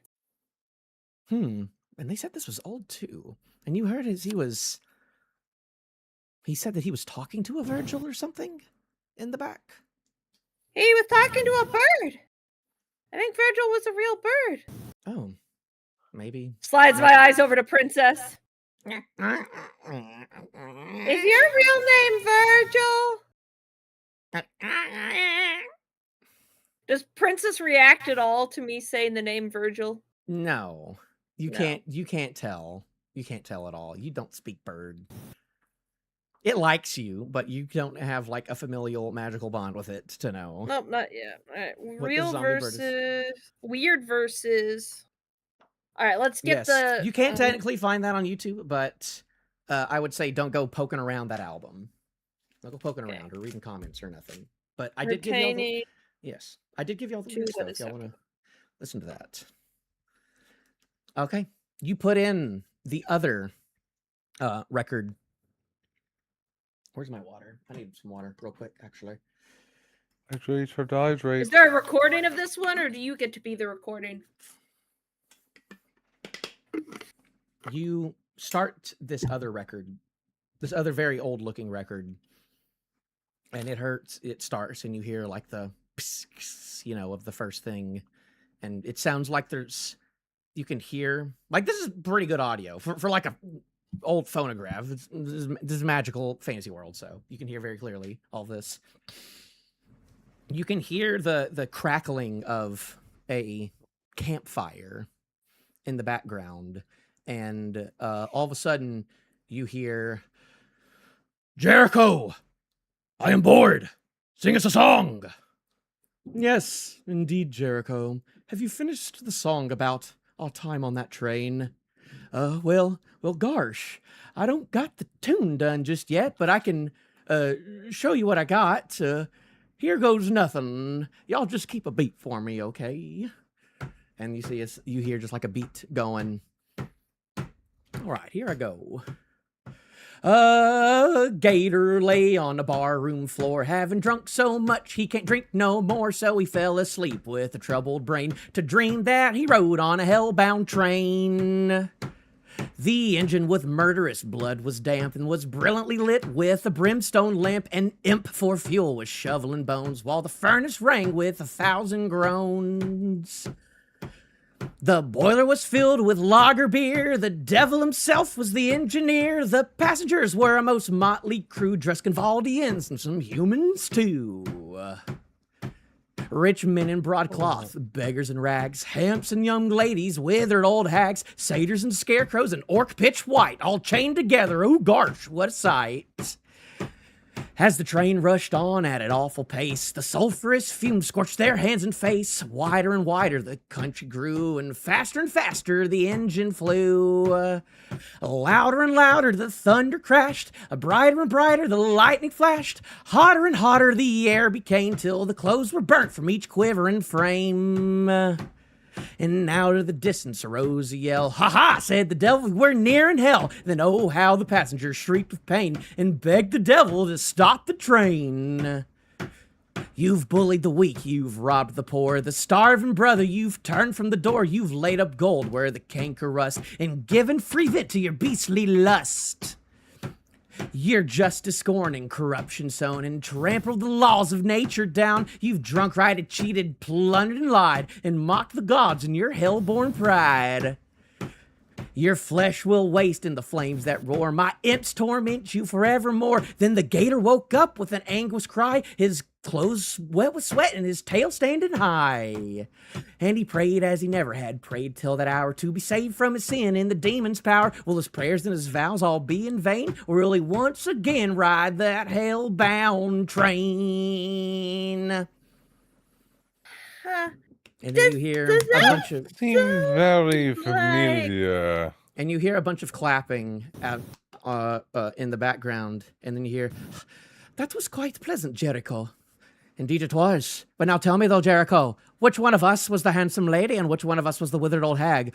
And they said this was old too. And you heard he said that he was talking to a Virgil or something in the back. He was talking to a bird. I think Virgil was a real bird. Oh, maybe. Slides my eyes over to Princess. Is your real name Virgil? Does Princess react at all to me saying the name Virgil? No. You can't tell. You can't tell at all. You don't speak bird. It likes you, but you don't have like a familial magical bond with it to know. Nope, not yet. All right, real versus weird versus. All right, let's get the. You can't technically find that on YouTube, but I would say don't go poking around that album. Don't go poking around or reading comments or nothing. But I did give you all the. Yes, I did give you all the links, though, if y'all want to listen to that. Okay, you put in the other record. Where's my water? I need some water real quick, actually. Hydrate or dehydrate. Is there a recording of this one, or do you get to be the recording? You start this other record, this other very old-looking record, and it starts, and you hear like the, of the first thing, and it sounds like you can hear, like this is pretty good audio for like a old phonograph. This is magical fantasy world, so you can hear very clearly all this. You can hear the crackling of a campfire in the background, and all of a sudden you hear, Jericho, I am bored. Sing us a song. Yes, indeed, Jericho. Have you finished the song about our time on that train? Well, gosh, I don't got the tune done just yet, but I can, show you what I got. Here goes nothing. Y'all just keep a beat for me, okay? And you see, you hear just like a beat going. All right, here I go. A gator lay on the barroom floor, having drunk so much he can't drink no more, so he fell asleep with a troubled brain to dream that he rode on a hellbound train. The engine with murderous blood was damp and was brilliantly lit with a brimstone lamp, and imp for fuel was shoveling bones while the furnace rang with 1,000 groans. The boiler was filled with lager beer, the devil himself was the engineer, the passengers were a most motley crew, dressed Convaldians and some humans too. Rich men in broadcloth, beggars in rags, hamps and young ladies, withered old hags, satyrs and scarecrows, and orc pitch white, all chained together. Oh gosh, what a sight. As the train rushed on at an awful pace, the sulphurous fumes scorched their hands and face. Wider and wider the country grew, and faster the engine flew. Louder and louder the thunder crashed, brighter and brighter the lightning flashed. Hotter and hotter the air became, till the clothes were burnt from each quivering frame. And out of the distance arose a yell. "Ha ha!" said the devil, "we're near in hell." Then oh, how the passengers shrieked with pain and begged the devil to stop the train. You've bullied the weak, you've robbed the poor, the starving brother, you've turned from the door, you've laid up gold where the canker rust, and given free vent to your beastly lust. You're justice scorned and corruption sown, and trampled the laws of nature down. You've drunk, righted, cheated, plundered, and lied, and mocked the gods in your hell-born pride. Your flesh will waste in the flames that roar. My imps torment you forevermore. Then the gator woke up with an anguish cry, his clothes wet with sweat and his tail standing high. And he prayed as he never had prayed till that hour, to be saved from his sin and the demon's power. Will his prayers and his vows all be in vain, or will he once again ride that hell-bound train? And then you hear a bunch of... Seems very familiar. And you hear a bunch of clapping at, in the background. And then you hear, "That was quite pleasant, Jericho." "Indeed it was. But now tell me though, Jericho, which one of us was the handsome lady and which one of us was the withered old hag?"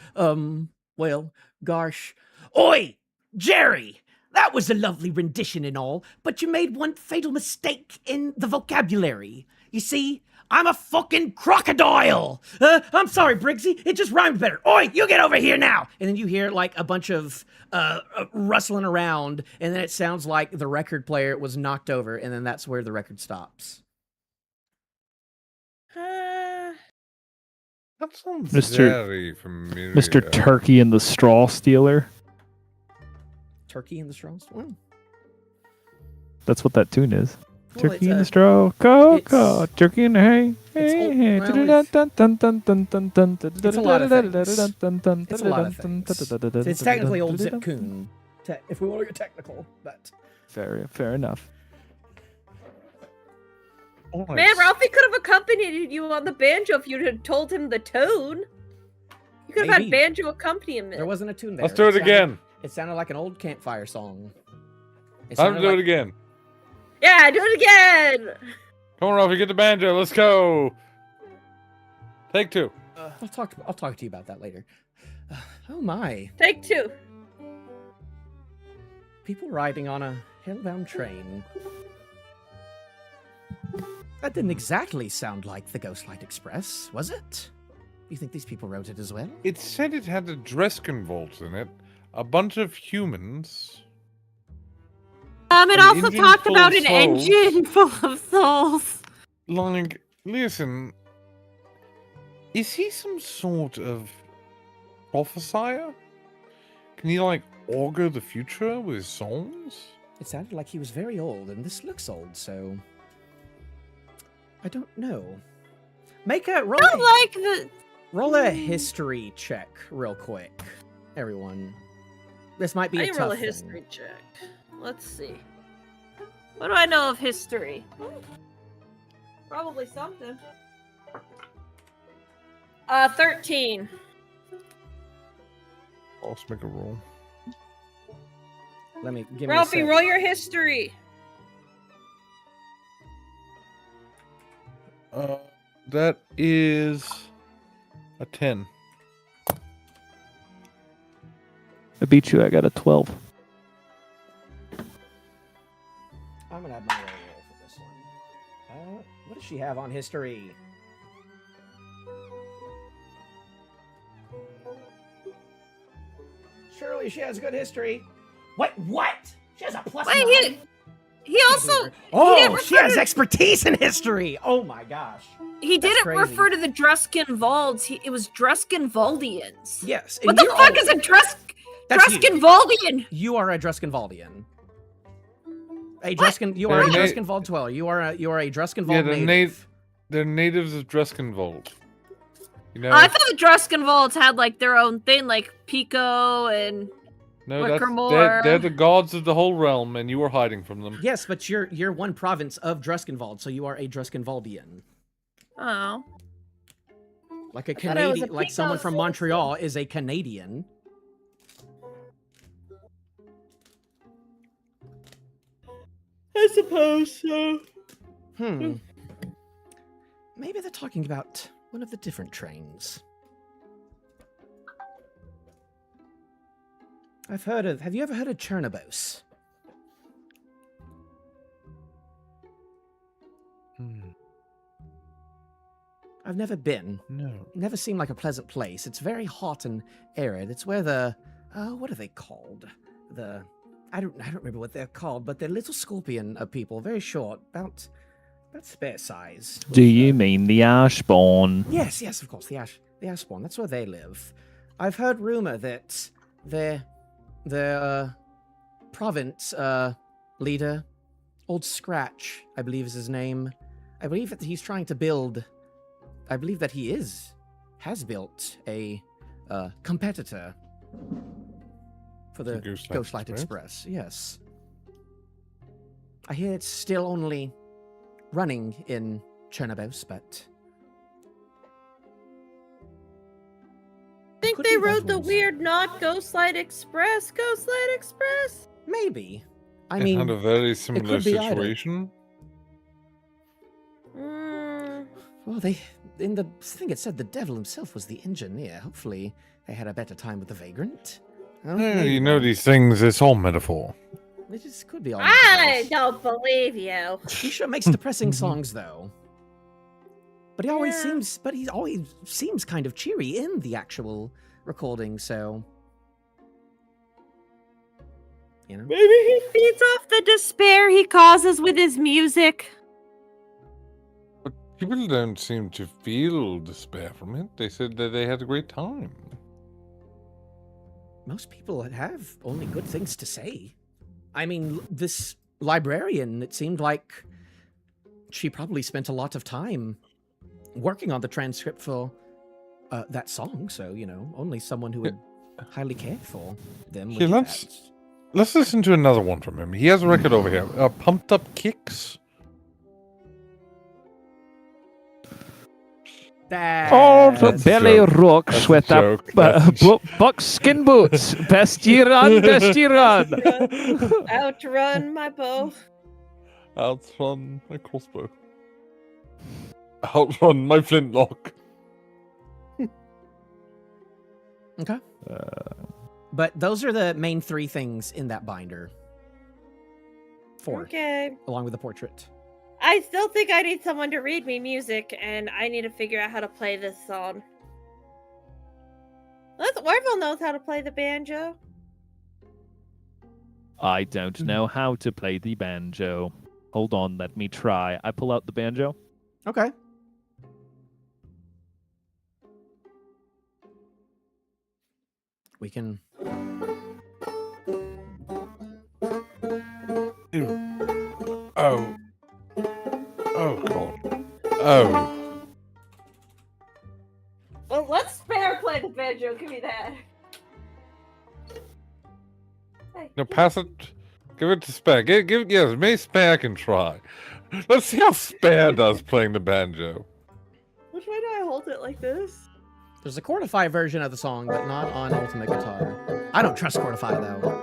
Well, gosh. "Oi, Jerry! That was a lovely rendition and all, but you made one fatal mistake in the vocabulary. You see, I'm a fucking crocodile. I'm sorry, Briggsy. It just rhymed better. Oi, you get over here now." And then you hear like a bunch of rustling around, and then it sounds like the record player was knocked over, and then that's where the record stops. That sounds Mr. very familiar. Mr. Turkey and the Straw Stealer. Turkey in the straws? Well, That's what that tune is. well, Turkey in the straw, go, go. Turkey in the hay. it's old- Hey, well, it's a lot of It's It's a lot of things. It's technically old Zip Coon, if we want to get technical, but... Fair enough. Oh, Man, Ralphie could have accompanied you on the banjo if you had told him the tone. You could have Maybe. had banjo accompaniment. There wasn't a tune there. Let's do it again. It sounded like an old campfire song. Time to do it again. Yeah, do it again! Come on, Ralphie, get the banjo. Let's go. Take two. I'll talk to you about that later. Oh my. Take two. People riding on a hellbound train. That didn't exactly sound like the Ghostlight Express, was it? You think these people wrote it as well? It said it had a Dreskin vault in it, a bunch of humans. It An also engine talked full about of an souls. engine full of souls. Like, listen, is he some sort of prophesier? Can he, like, augur the future with his songs? It sounded like he was very old, and this looks old, so... I don't know. Make a roll. Roll a history check real quick, everyone. This might be I a can tough roll a thing. history check. Let's see. What do I know of history? Probably something. 13. Let's make a roll. Let me give Ralphie, me a sec. roll your history. That is a 10. I beat you. I got a 12. I'm gonna have my roll for this one. What does she have on history? Surely she has good history. What? She has a plus Wait, 9? he also Oh, didn't she refer has to- expertise in history. Oh my gosh. he That's didn't crazy. refer to the Druskenvalds. It was Druskenvaldians. Yes. What and the you're fuck all- is a That's you. Druskenvaldian? You are a Druskenvaldian. You are a Druskenvald dweller. You are a Druskenvald Yeah, they're native. They're natives of Druskenwald. You know? I thought the Druskenvalds had like their own thing, like Pico and No, Wickermore. they're the gods of the whole realm, and you are hiding from them. Yes, but you're one province of Druskenvald, so you are a Druskenvaldian. oh. Like a thought I was a Canadian, like Pico someone from citizen. Montreal is a Canadian. I suppose so. Maybe they're talking about one of the different trains. Have you ever heard of Chernobos? I've never been. No. Never seemed like a pleasant place. It's very hot and arid. It's where the what are they called? I don't remember what they're called, but they're little scorpion people, very short, about spare size. Do you mean the Ashbourne? Yes, of course, the Ashbourne. That's where they live. I've heard rumor that their province leader, Old Scratch, I believe is his name. I believe that he's trying to build. I believe that he has built a competitor for the Ghostlight Express. Yes. I hear it's still only running in Chernobos, but I think Could they be rode the levels. weird not Ghostlight Express. Ghostlight Express? maybe. I It mean, had a very similar could be either. situation. well, in the thing it said the devil himself was the engineer. Hopefully, they had a better time with the vagrant. Oh, Yeah, maybe you know not. these things, it's all metaphor. It just could be all. I don't believe you. He sure makes depressing songs, though. But he always Yeah. seems kind of cheery in the actual recording. So, you know. Maybe he feeds off the despair he causes with his music. But people don't seem to feel despair from it. They said that they had a great time. Most people have only good things to say. I mean, this librarian, it seemed like she probably spent a lot of time working on the transcript for that song. So, you know, only someone who would highly care for them would Here, do let's- that. Let's listen to another one from him. He has a record over here. Pumped Up Kicks. All the That's belly joke. rocks That's with a a joke. That's a buckskin boots. Best you run, best you run. Outrun my bow. Outrun my crossbow. Outrun my flintlock. Okay. But those are the main three things in that binder. 4, Okay. along with the portrait. I still think I need someone to read me music, and I need to figure out how to play this song. Orvill knows how to play the banjo. I don't know how to play the banjo. Hold on, let me try. I pull out the banjo. Okay. We can. Oh. Oh, God. Oh. Well, let's Spare play the banjo. Give me that. Hey, No, pass it. Give it to Spare. Yes, maybe Spare can try. Let's see how Spare does playing the banjo. which way do I hold it? Like this? There's a Chordify version of the song, but not on Ultimate Guitar. I don't trust Chordify, though.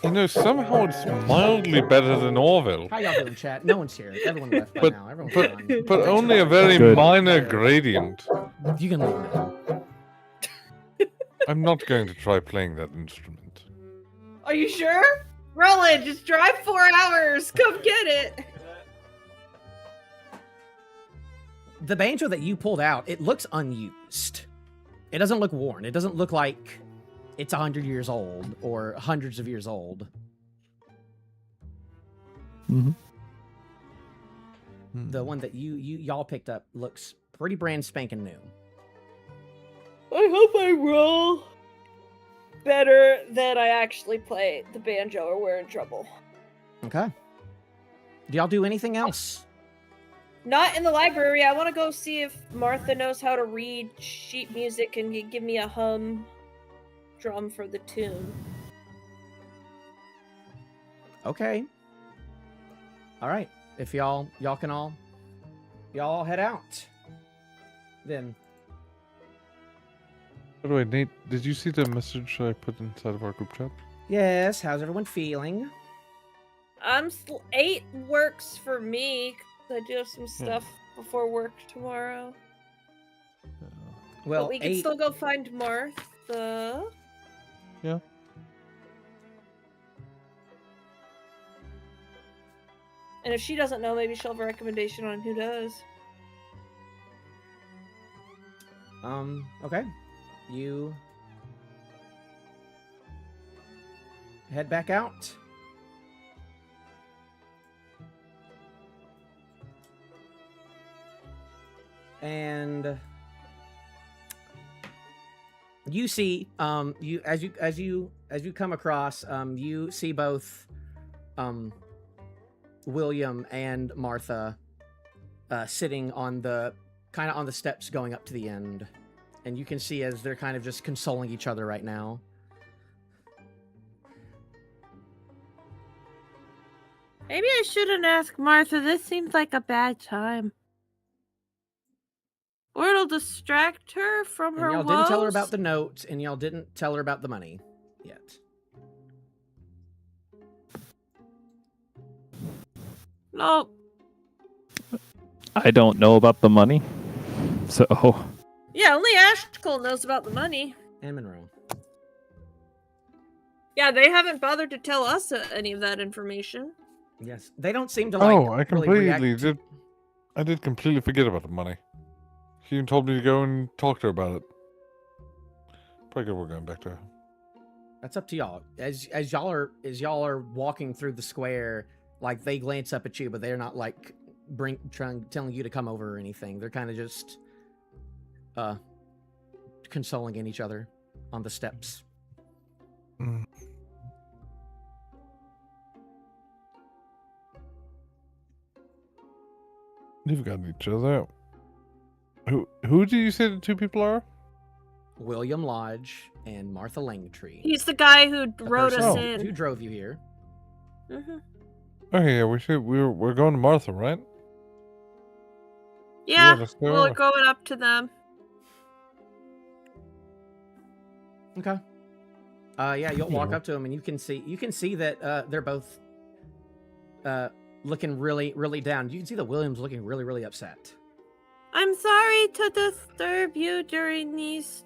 You know, somehow it's mildly better than Orvill. How y'all doing, chat? No one's here. Everyone left by But- now. Everyone's gone. But Thanks only for a very Good. minor gradient. You can leave now. I'm not going to try playing that instrument. Are you sure? Roland, just drive 4 hours. Come get it. The banjo that you pulled out, it looks unused. It doesn't look worn. It doesn't look like it's 100 years old or hundreds of years old. Mm-hmm. The one that y'all picked up looks pretty brand spanking new. I hope I roll better than I actually play the banjo or we're in trouble. Okay. Do y'all do anything else? Not in the library. I want to go see if Martha knows how to read sheet music and give me a hum drum for the tune. Okay. All right. If y'all can all head out. Then By the way, Nate, did you see the message I put inside of our group chat? yes, how's everyone feeling? 8 works for me. 'Cause I do have some stuff before work tomorrow. Well, But we can 8 still go find Martha. Yeah. And if she doesn't know, maybe she'll have a recommendation on who does. Okay. You head back out. And you see, you as you come across, you see both, William and Martha, sitting on the steps going up to the end, and you can see as they're kind of just consoling each other right now. Maybe I shouldn't ask Martha. This seems like a bad time. Or it'll distract her from And her y'all didn't tell her woes. about the note, and y'all didn't tell her about the money yet. No. I don't know about the money, so Yeah, only Ashcull knows about the money. And Monroe. Yeah, they haven't bothered to tell us any of that information. Yes, they don't seem to like. Oh, I really react completely to- did. I did completely forget about the money. She even told me to go and talk to her about it. Probably good we're going back to her. That's up to y'all. As y'all are walking through the square, like they glance up at you, but they're not like telling you to come over or anything. They're kind of just consoling in each other on the steps. Mm. You've got each other. Who do you say the two people are? William Lodge and Martha Langtree. He's the guy who The wrote us person who in. drove you here. Mhm. Okay, yeah, we're going to Martha, right? Yeah, let's go. we're going up to them. Okay. Yeah, you'll walk Yeah. up to them and you can see that they're both looking really, really down. You can see that William's looking really, really upset. I'm sorry to disturb you during these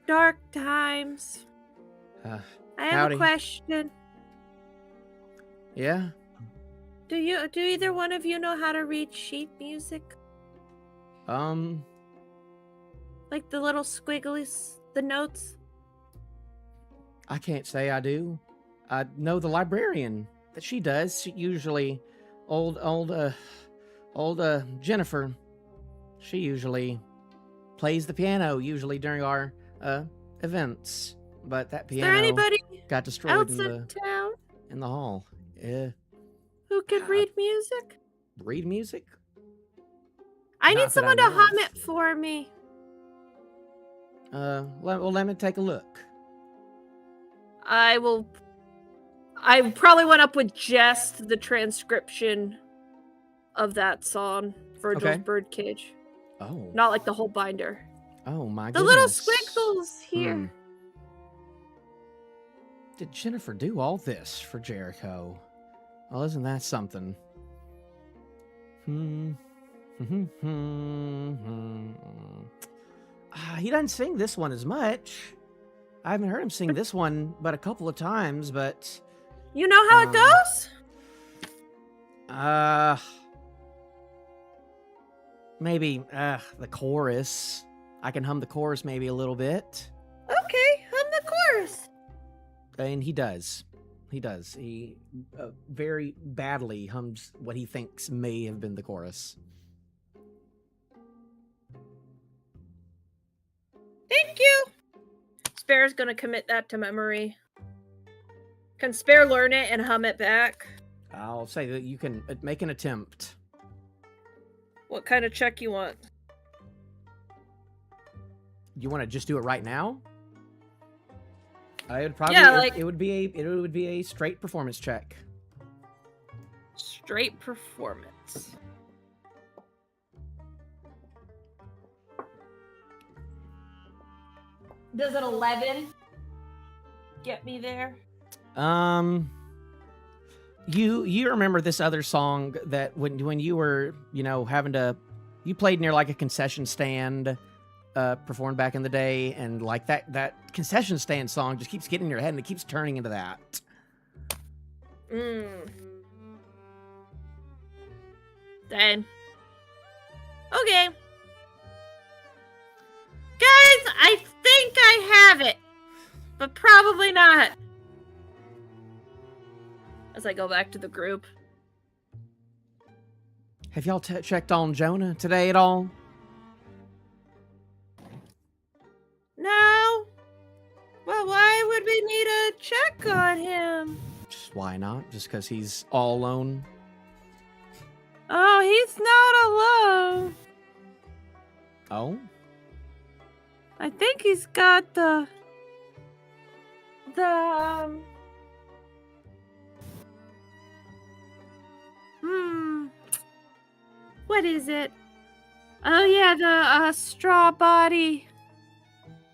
dark times. I have Howdy. a question. Yeah. Do either one of you know how to read sheet music? Like the little squigglies, the notes? I can't say I do. I know the librarian that she does. She usually, old Jennifer. She usually plays the piano usually during our events. But that Is there piano anybody got destroyed else in in town the hall. Yeah. who could read music? Read music? I Not need that someone I to know hum of. it for me. Let me take a look. I probably went up with just the transcription of that song, Virgil's Okay. Birdcage. Oh. Not like the whole binder. Oh my The goodness. little squiggles here. Did Jennifer do all this for Jericho? Well, isn't that something? He doesn't sing this one as much. I haven't heard him sing this one but a couple of times, but... You know how it goes? Maybe the chorus. I can hum the chorus maybe a little bit. Okay, hum the chorus. And he does. He does. He very badly hums what he thinks may have been the chorus. Thank you. Spare's gonna commit that to memory. Can Spare learn it and hum it back? I'll say that you can make an attempt. What kind of check you want? You want to just do it right now? I would probably. Yeah, like it would be a straight performance check. Straight performance. Does an 11 get me there? You remember this other song that when you were, you played near like a concession stand, performed back in the day, and like that concession stand song just keeps getting in your head and it keeps turning into that. Dang. Okay. Guys, I think I have it, but probably not. As I go back to the group. Have y'all checked on Jonah today at all? No. Well, why would we need a check on him? Just why not? Just because he's all alone? Oh, he's not alone. Oh? I think he's got the what is it? Oh yeah, the straw body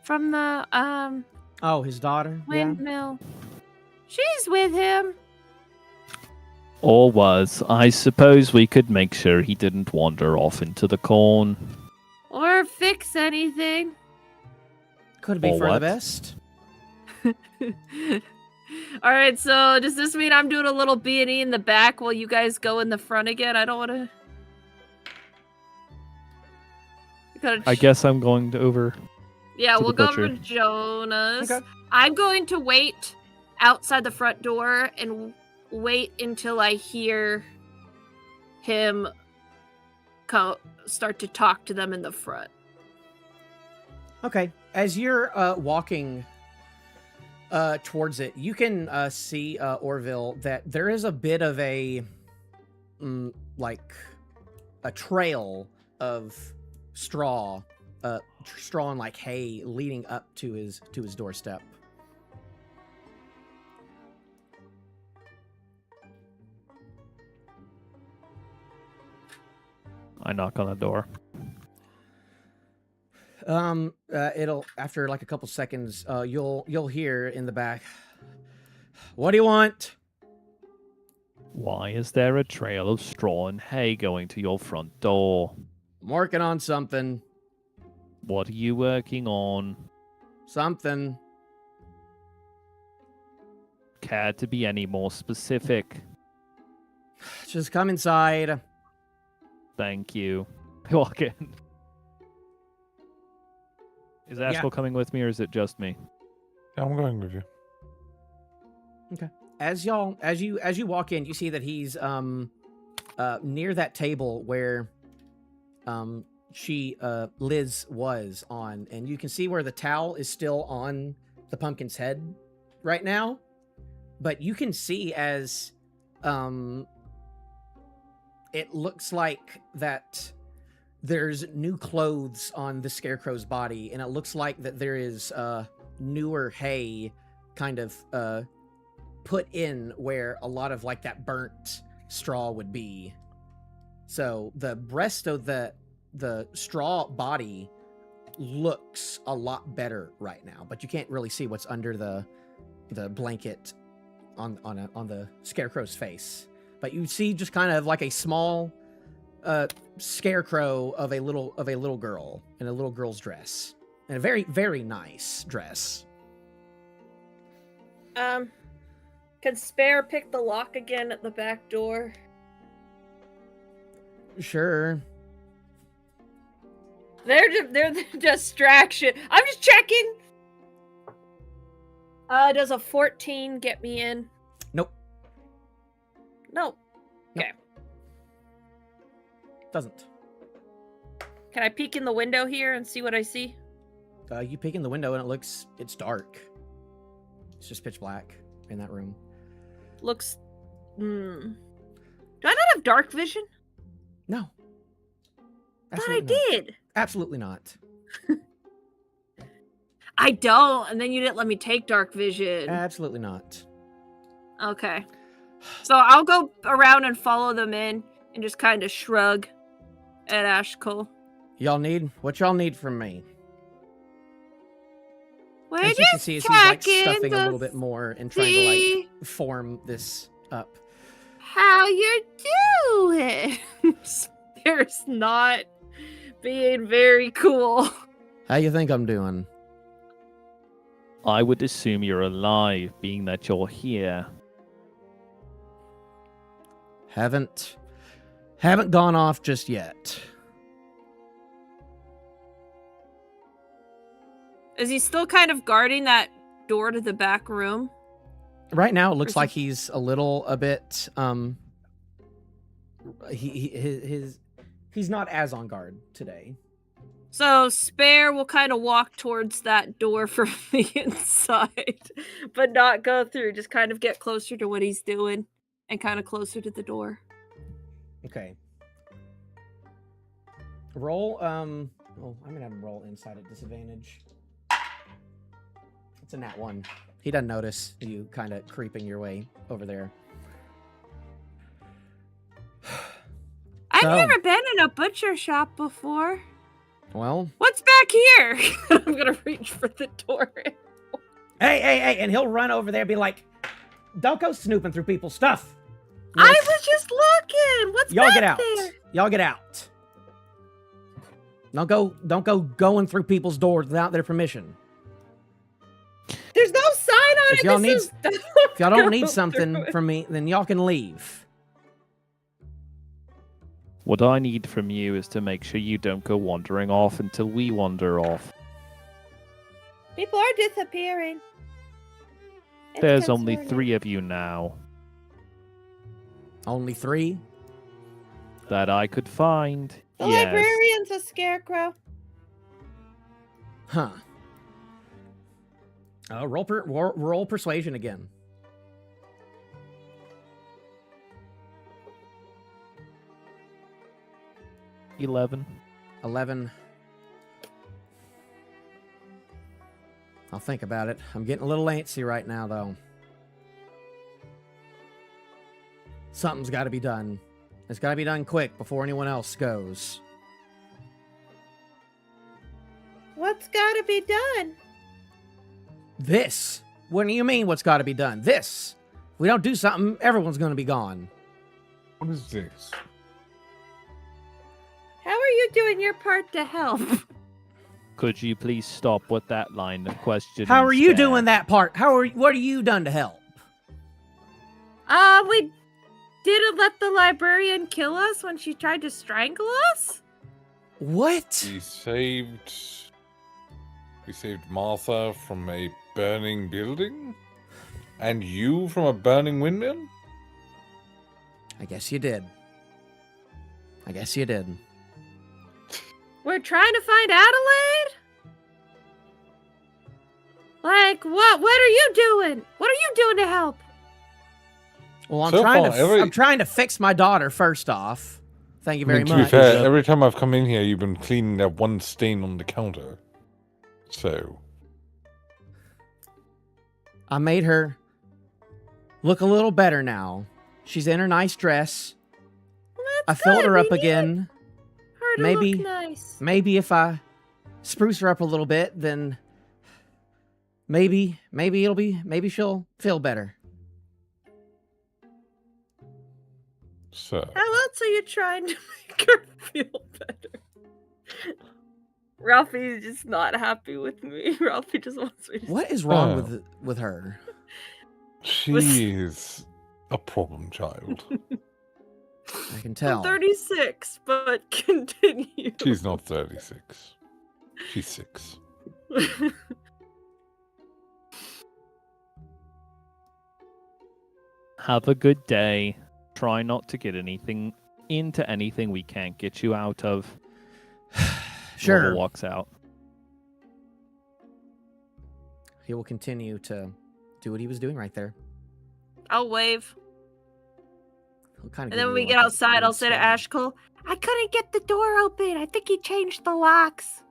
from the Oh, his daughter? windmill. She's with him. Or was. I suppose we could make sure he didn't wander off into the corn. Or fix anything. Could be Or for the what? best. Alright, so does this mean I'm doing a little B&E in the back while you guys go in the front again? I don't want to... I guess I'm going to over. Yeah, to we'll the go over to butcher. Jonas. Okay. I'm going to wait outside the front door and wait until I hear him start to talk to them in the front. Okay. As you're walking towards it, you can see, Orvill, that there is a bit of a like a trail of straw and like hay leading up to his doorstep. I knock on the door. It'll after like a couple seconds, you'll hear in the back, "What do you want?" Why is there a trail of straw and hay going to your front door? "I'm working on something. What are you working on? Something." Care to be any more specific? "Just come inside." Thank you. Walk in. Is Ashcull coming with me, or is it just me? Yeah, I'm going with you. Okay. As you walk in, you see that he's near that table where Liz was on, and you can see where the towel is still on the pumpkin's head right now, but you can see as it looks like that there's new clothes on the Scarecrow's body, and it looks like that there is newer hay kind of put in where a lot of like that burnt straw would be. So the rest of the the straw body looks a lot better right now, but you can't really see what's under the blanket on the Scarecrow's face. But you see just kind of like a small Scarecrow of a little girl in a little girl's dress, and a very, very nice dress. Can Spare pick the lock again at the back door? Sure. They're the distraction. I'm just checking. Does a 14 get me in? Nope. No. Okay. Doesn't. Can I peek in the window here and see what I see? You peek in the window and it's dark. It's just pitch black in that room. Looks... Do I not have dark vision? No. Thought I Absolutely not. did. Absolutely not. I don't, and then you didn't let me take dark vision. Absolutely not. Okay. So I'll go around and follow them in and just kind of shrug at Ashcull. What y'all need from me? We're As you can just see, he's like checking stuffing a to little bit more and trying to like form this up. how you're doing. There's not being very cool. How you think I'm doing? I would assume you're alive, being that you're here. Haven't gone off just yet. Is he still kind of guarding that door to the back room? Right now, it looks Or is like he- he's a bit he's not as on guard today. So Spare will kind of walk towards that door from the inside, but not go through. Just kind of get closer to what he's doing and kind of closer to the door. Okay. Roll, I'm gonna have him roll inside at disadvantage. It's a nat 1. He doesn't notice you kind of creeping your way over there. I've So- never been in a butcher shop before. Well, What's back here? I'm gonna reach for the door. hey, and he'll run over there and be like, don't go snooping through people's stuff. I was just looking. What's Y'all back get out. there? Y'all get out. Don't go going through people's doors without their permission. There's no sign on If it. y'all that need- says If y'all don't go need something through it. from me, then y'all can leave. What I need from you is to make sure you don't go wandering off until we wander off. People are disappearing. It's There's only concerning. 3 of you now Only 3? that I could find. The Yes. librarian's a scarecrow. Huh. Roll persuasion again. — 11. 11. I'll think about it. I'm getting a little antsy right now, though. Something's got to be done. It's got to be done quick before anyone else goes. What's gotta be done? This. What do you mean, what's got to be done? This. If we don't do something, everyone's going to be gone. What is this? How are you doing your part to help? Could you please stop with that line of questioning? How are you Spare? doing that part? What are you done to help? We didn't let the librarian kill us when she tried to strangle us? What? We saved Martha from a burning building? And you from a burning windmill? I guess you did. We're trying to find Adelaide? Like, what? What are you doing? What are you doing to help? Well, I'm So trying far, I'm trying to fix my daughter first off. Thank you very To be much. fair, every time I've come in here, you've been cleaning that one stain on the counter. So, I made her look a little better now. She's in her nice dress. Well, I that's filled good. her up We needed again. Her to maybe, look nice. maybe if I spruce her up a little bit, then maybe she'll feel better. So, How else are you trying to make her feel better? Ralphie's just not happy with me. Ralphie just wants me to What stay. is wrong with her? she's a problem child. I can tell. I'm 36, but continue. She's not 36. She's 6. Have a good day. Try not to get anything into anything we can't get you out of. Sure. Orvill walks out. He will continue to do what he was doing right there. I'll wave. He'll kind of. And then when we get outside, I'll say to Ashcull, I couldn't get the door open. I think he changed the locks.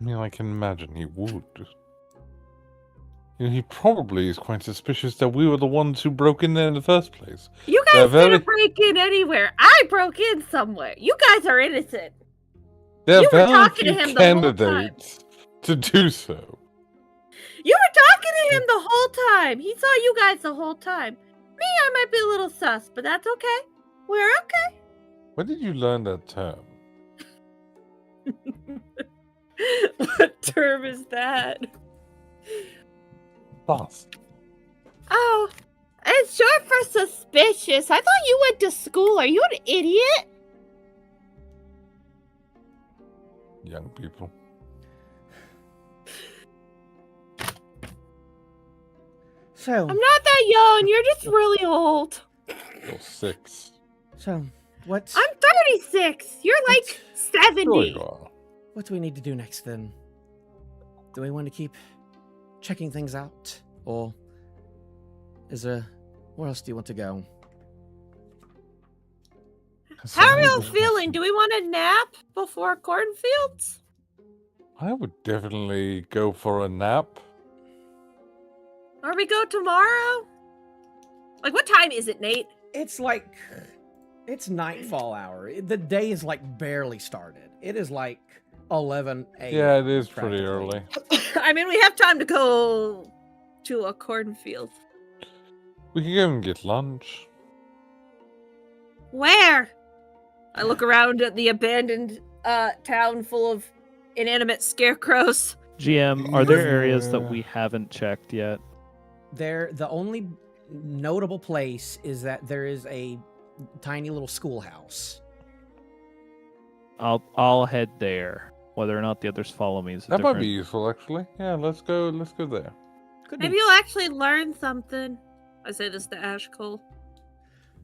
I mean, I can imagine he would. You know, he probably is quite suspicious that we were the ones who broke in there in the first place. You They're guys didn't break in anywhere. I broke in somewhere. You guys are innocent. There You are were very talking to few him the whole time. candidates to do so. You were talking to him the whole time. He saw you guys the whole time. Me, I might be a little sus, but that's okay. We're okay. When did you learn that term? What term is that? Fast. Oh, it's short for suspicious. I thought you went to school. Are you an idiot? Young people. So. I'm not that young. You're just really old. You're 6. So what's I'm 36. You're like 70. Sure you are. what do we need to do next then? Do we want to keep checking things out, or is there where else do you want to go? How are we all feeling? Do we want a nap before cornfields? I would definitely go for a nap. Or we go tomorrow? Like, what time is it, Nate? It's nightfall hour. The day is like barely started. It is like 11 a.m. Yeah, it is pretty practically. early. I mean, we have time to go to a cornfield. We can go and get lunch. Where? I look around at the abandoned town full of inanimate scarecrows. GM, are there areas that we haven't checked yet? The only notable place is that there is a tiny little schoolhouse. I'll head there. Whether or not the others follow me is That different. might be useful, actually. Yeah, let's go there. Could Maybe be. you'll actually learn something. I say this to Ashcull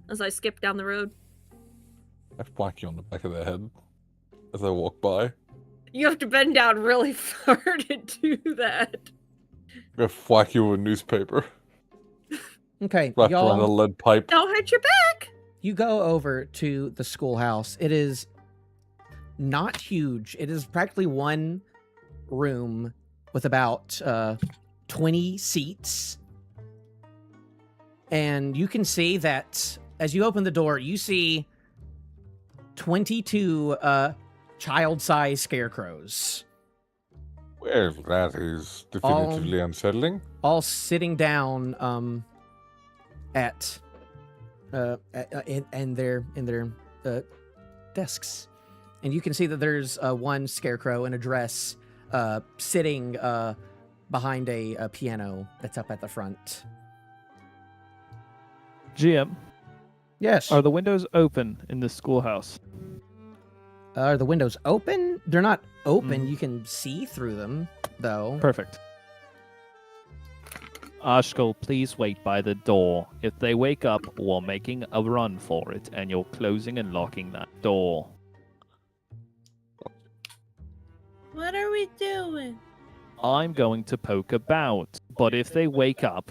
as I skip down the road. I whack you on the back of the head as I walk by. You have to bend down really far to do that. I whack you with a newspaper Okay, wrapped around a y'all, lead pipe. Don't hurt your back. you go over to the schoolhouse. It is not huge. It is practically one room with about 20 seats. And you can see that as you open the door, you see 22 child-sized scarecrows Well, that is definitively unsettling. all sitting down in their desks. And you can see that there's one scarecrow in a dress sitting behind a piano that's up at the front. GM, Yes. are the windows open in this schoolhouse? Are the windows open? They're not open. Mm. You can see through them, though. Perfect. Ashkull, please wait by the door. If they wake up, we're making a run for it, and you're closing and locking that door. What are we doing? I'm going to poke about, but if they wake up,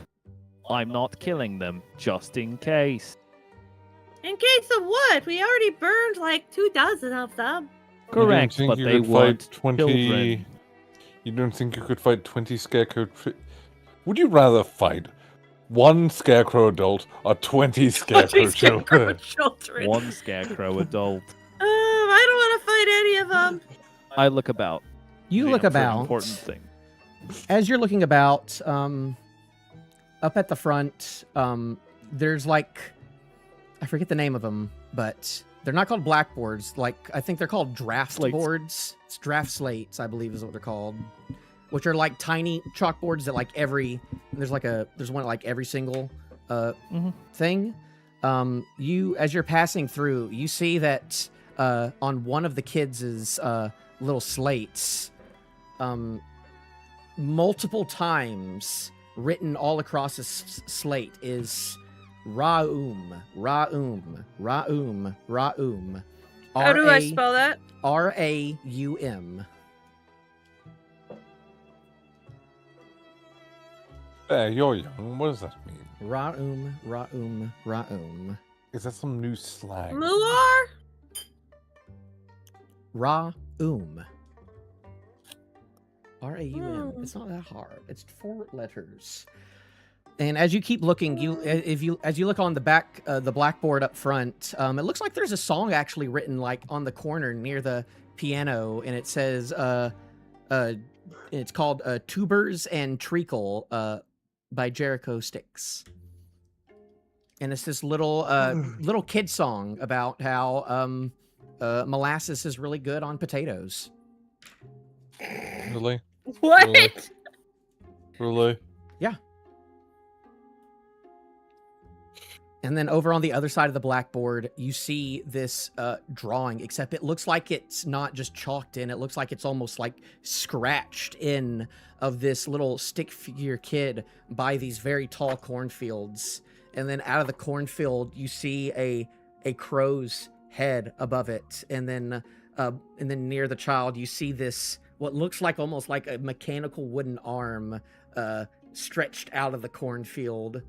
I'm not killing them, just in case. In case of what? We already burned like 24 of them. Correct, You don't but think they you could weren't fight 20... children. You don't think you could fight 20 scarecrow... Would you rather fight 1 Scarecrow adult or 20 Scarecrow children. children. One Scarecrow adult. I don't want to fight any of them. I look about. You look for about. important thing. As you're looking about, up at the front, there's like, I forget the name of them, but they're not called blackboards. Like, I think they're called draft Slates. boards. It's draft slates, I believe is what they're called, which are like tiny chalkboards that like there's one at like every single thing. As you're passing through, you see that on one of the kids' little slates, multiple times written all across this slate is Raum, Raum, Raum, Raum. How do I spell that? Raum. You're young. What does that mean? Raum, Raum, Raum. Is that some new slang? Mular? Raum. Raum. It's not that hard. It's 4 letters. And as you keep looking, as you look on the back, the blackboard up front, it looks like there's a song actually written like on the corner near the piano, and it says, it's called "Tubers and Treacle" by Jericho Sticks, and it's this little kid song about how molasses is really good on potatoes. Really? What? Really? Yeah. And then over on the other side of the blackboard, you see this drawing, except it looks like it's not just chalked in. It looks like it's almost like scratched in of this little stick figure kid by these very tall cornfields. And then out of the cornfield, you see a crow's head above it. And then near the child, you see this, what looks like almost like a mechanical wooden arm stretched out of the cornfield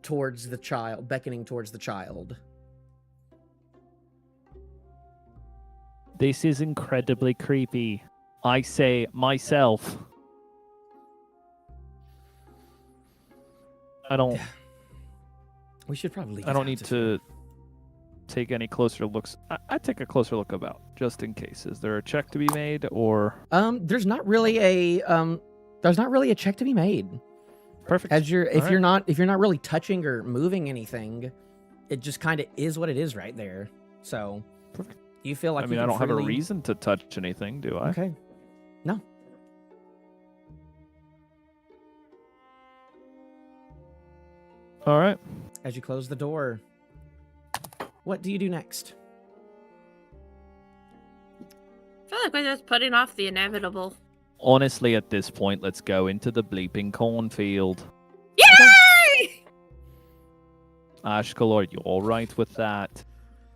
towards the child, beckoning towards the child. This is incredibly creepy. I say myself. We should probably. I don't need to take any closer looks. I take a closer look about, just in case. Is there a check to be made, or? There's not really a check to be made. Perfect. If you're not really touching or moving anything, it just kind of is what it is right there. So, perfect. You feel like I mean, I don't have a reason to touch anything, do I? Okay. No. All right. As you close the door, what do you do next? I feel like we're just putting off the inevitable. Honestly, at this point, let's go into the bleeping cornfield. Yay! Ashcull, are you all right with that?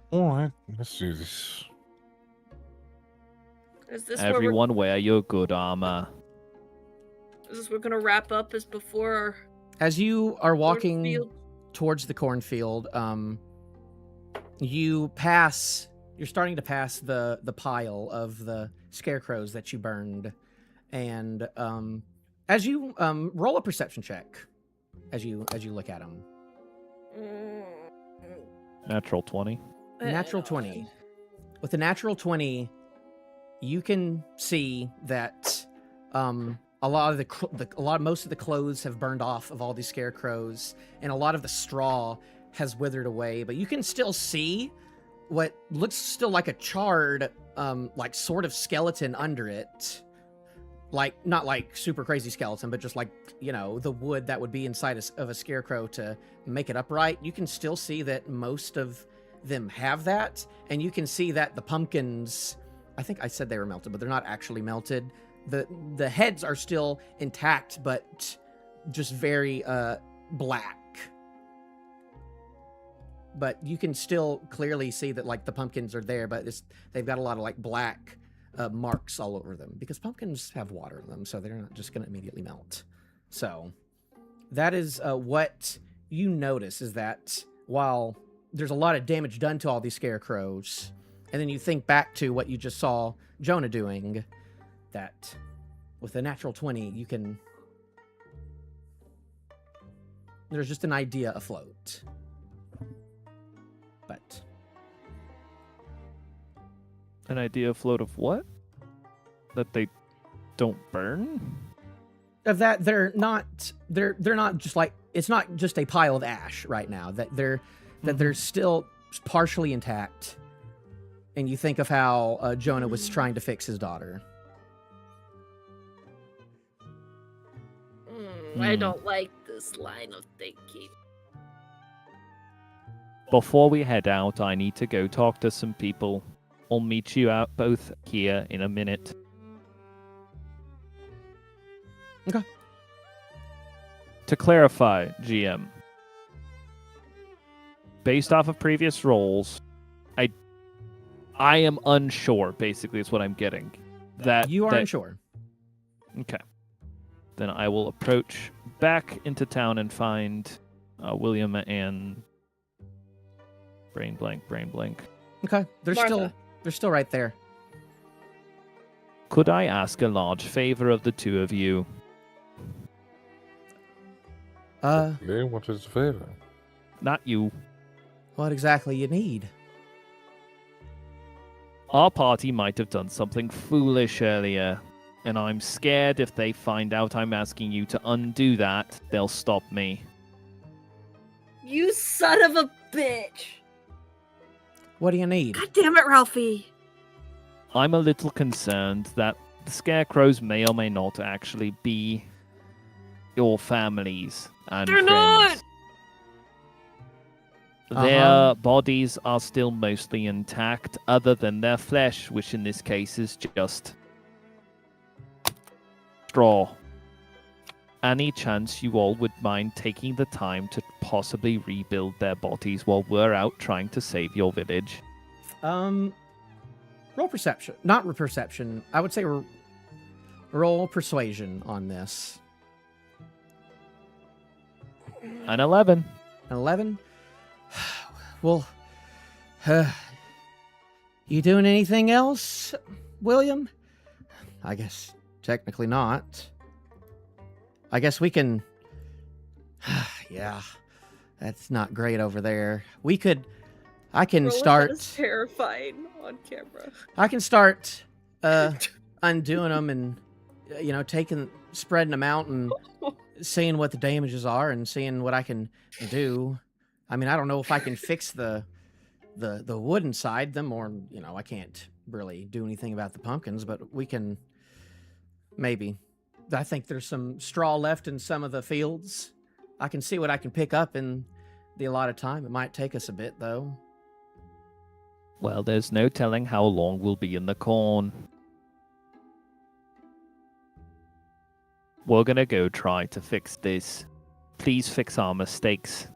All right, let's do this. Is this Everyone wear your good armor. Is this we're gonna wrap up as before our As you are walking cornfield? towards the cornfield, you're starting to pass the pile of the scarecrows that you burned. And as you roll a perception check, as you look at them. Natural 20. Natural 20. With a natural 20, you can see that most of the clothes have burned off of all these scarecrows, and a lot of the straw has withered away. But you can still see what looks still like a charred, like sort of skeleton under it. Like, not like super crazy skeleton, but just like, the wood that would be inside of a scarecrow to make it upright. You can still see that most of them have that. And you can see that the pumpkins, I think I said they were melted, but they're not actually melted. The heads are still intact, but just very black. But you can still clearly see that, like, the pumpkins are there, but they've got a lot of, like, black marks all over them, because pumpkins have water in them, so they're not just going to immediately melt. So that is what you notice, is that while there's a lot of damage done to all these scarecrows, and then you think back to what you just saw Jonah doing, that with a natural 20, you can There's just an idea afloat. But An idea afloat of what? That they don't burn? of that, they're not just like, it's not just a pile of ash right now. That they're still partially intact. And you think of how Jonah was trying to fix his daughter. I don't like this line of thinking. Before we head out, I need to go talk to some people. I'll meet you out both here in a minute. Okay. To clarify, GM, based off of previous rolls, I am unsure, basically, is what I'm getting. You are unsure. Okay. Then I will approach back into town and find William and brain blank. Okay. They're Martha. still right there. Could I ask a large favor of the two of you? Okay, what is the favor? Not you. What exactly you need? Our party might have done something foolish earlier, and I'm scared if they find out I'm asking you to undo that, they'll stop me. You son of a bitch! What do you need? God damn it, Ralphie! I'm a little concerned that the Scarecrows may or may not actually be your families and They're friends. not! Their bodies are still mostly intact, other than their flesh, which in this case is just straw. Any chance you all would mind taking the time to possibly rebuild their bodies while we're out trying to save your village? Roll perception. Not perception. I would say roll persuasion on this. An 11. An 11? Well, you doing anything else, William? I guess technically not. I guess we can... yeah, that's not great over there. I can Roland, start... that is terrifying on camera. I can start undoing them and, spreading them out and seeing what the damages are and seeing what I can do. I mean, I don't know if I can fix the wooden side, them, or, I can't really do anything about the pumpkins, but we can maybe. I think there's some straw left in some of the fields. I can see what I can pick up in the allotted time. It might take us a bit, though. Well, there's no telling how long we'll be in the corn. We're gonna go try to fix this. Please fix our mistakes.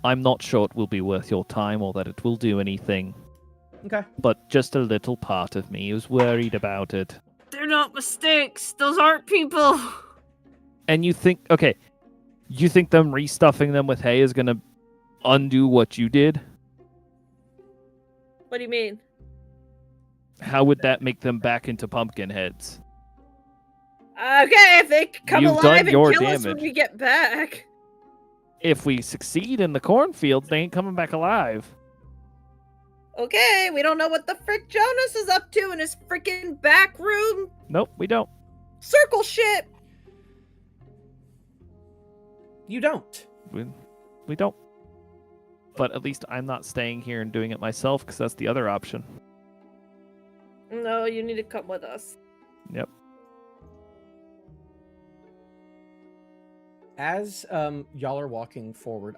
I'm not sure it will be worth your time or that it will do anything. Okay. But just a little part of me is worried about it. They're not mistakes. Those aren't people. And you think them restuffing them with hay is gonna undo what you did? What do you mean? How would that make them back into pumpkin heads? Okay, if they come You've alive done and your kill us when damage. we get back. If we succeed in the cornfields, they ain't coming back alive. Okay, we don't know what the frick Jonas is up to in his freaking back room. Nope, we don't. Circle shit. You don't. We don't. But at least I'm not staying here and doing it myself, because that's the other option. No, you need to come with us. Yep. As y'all are walking forward,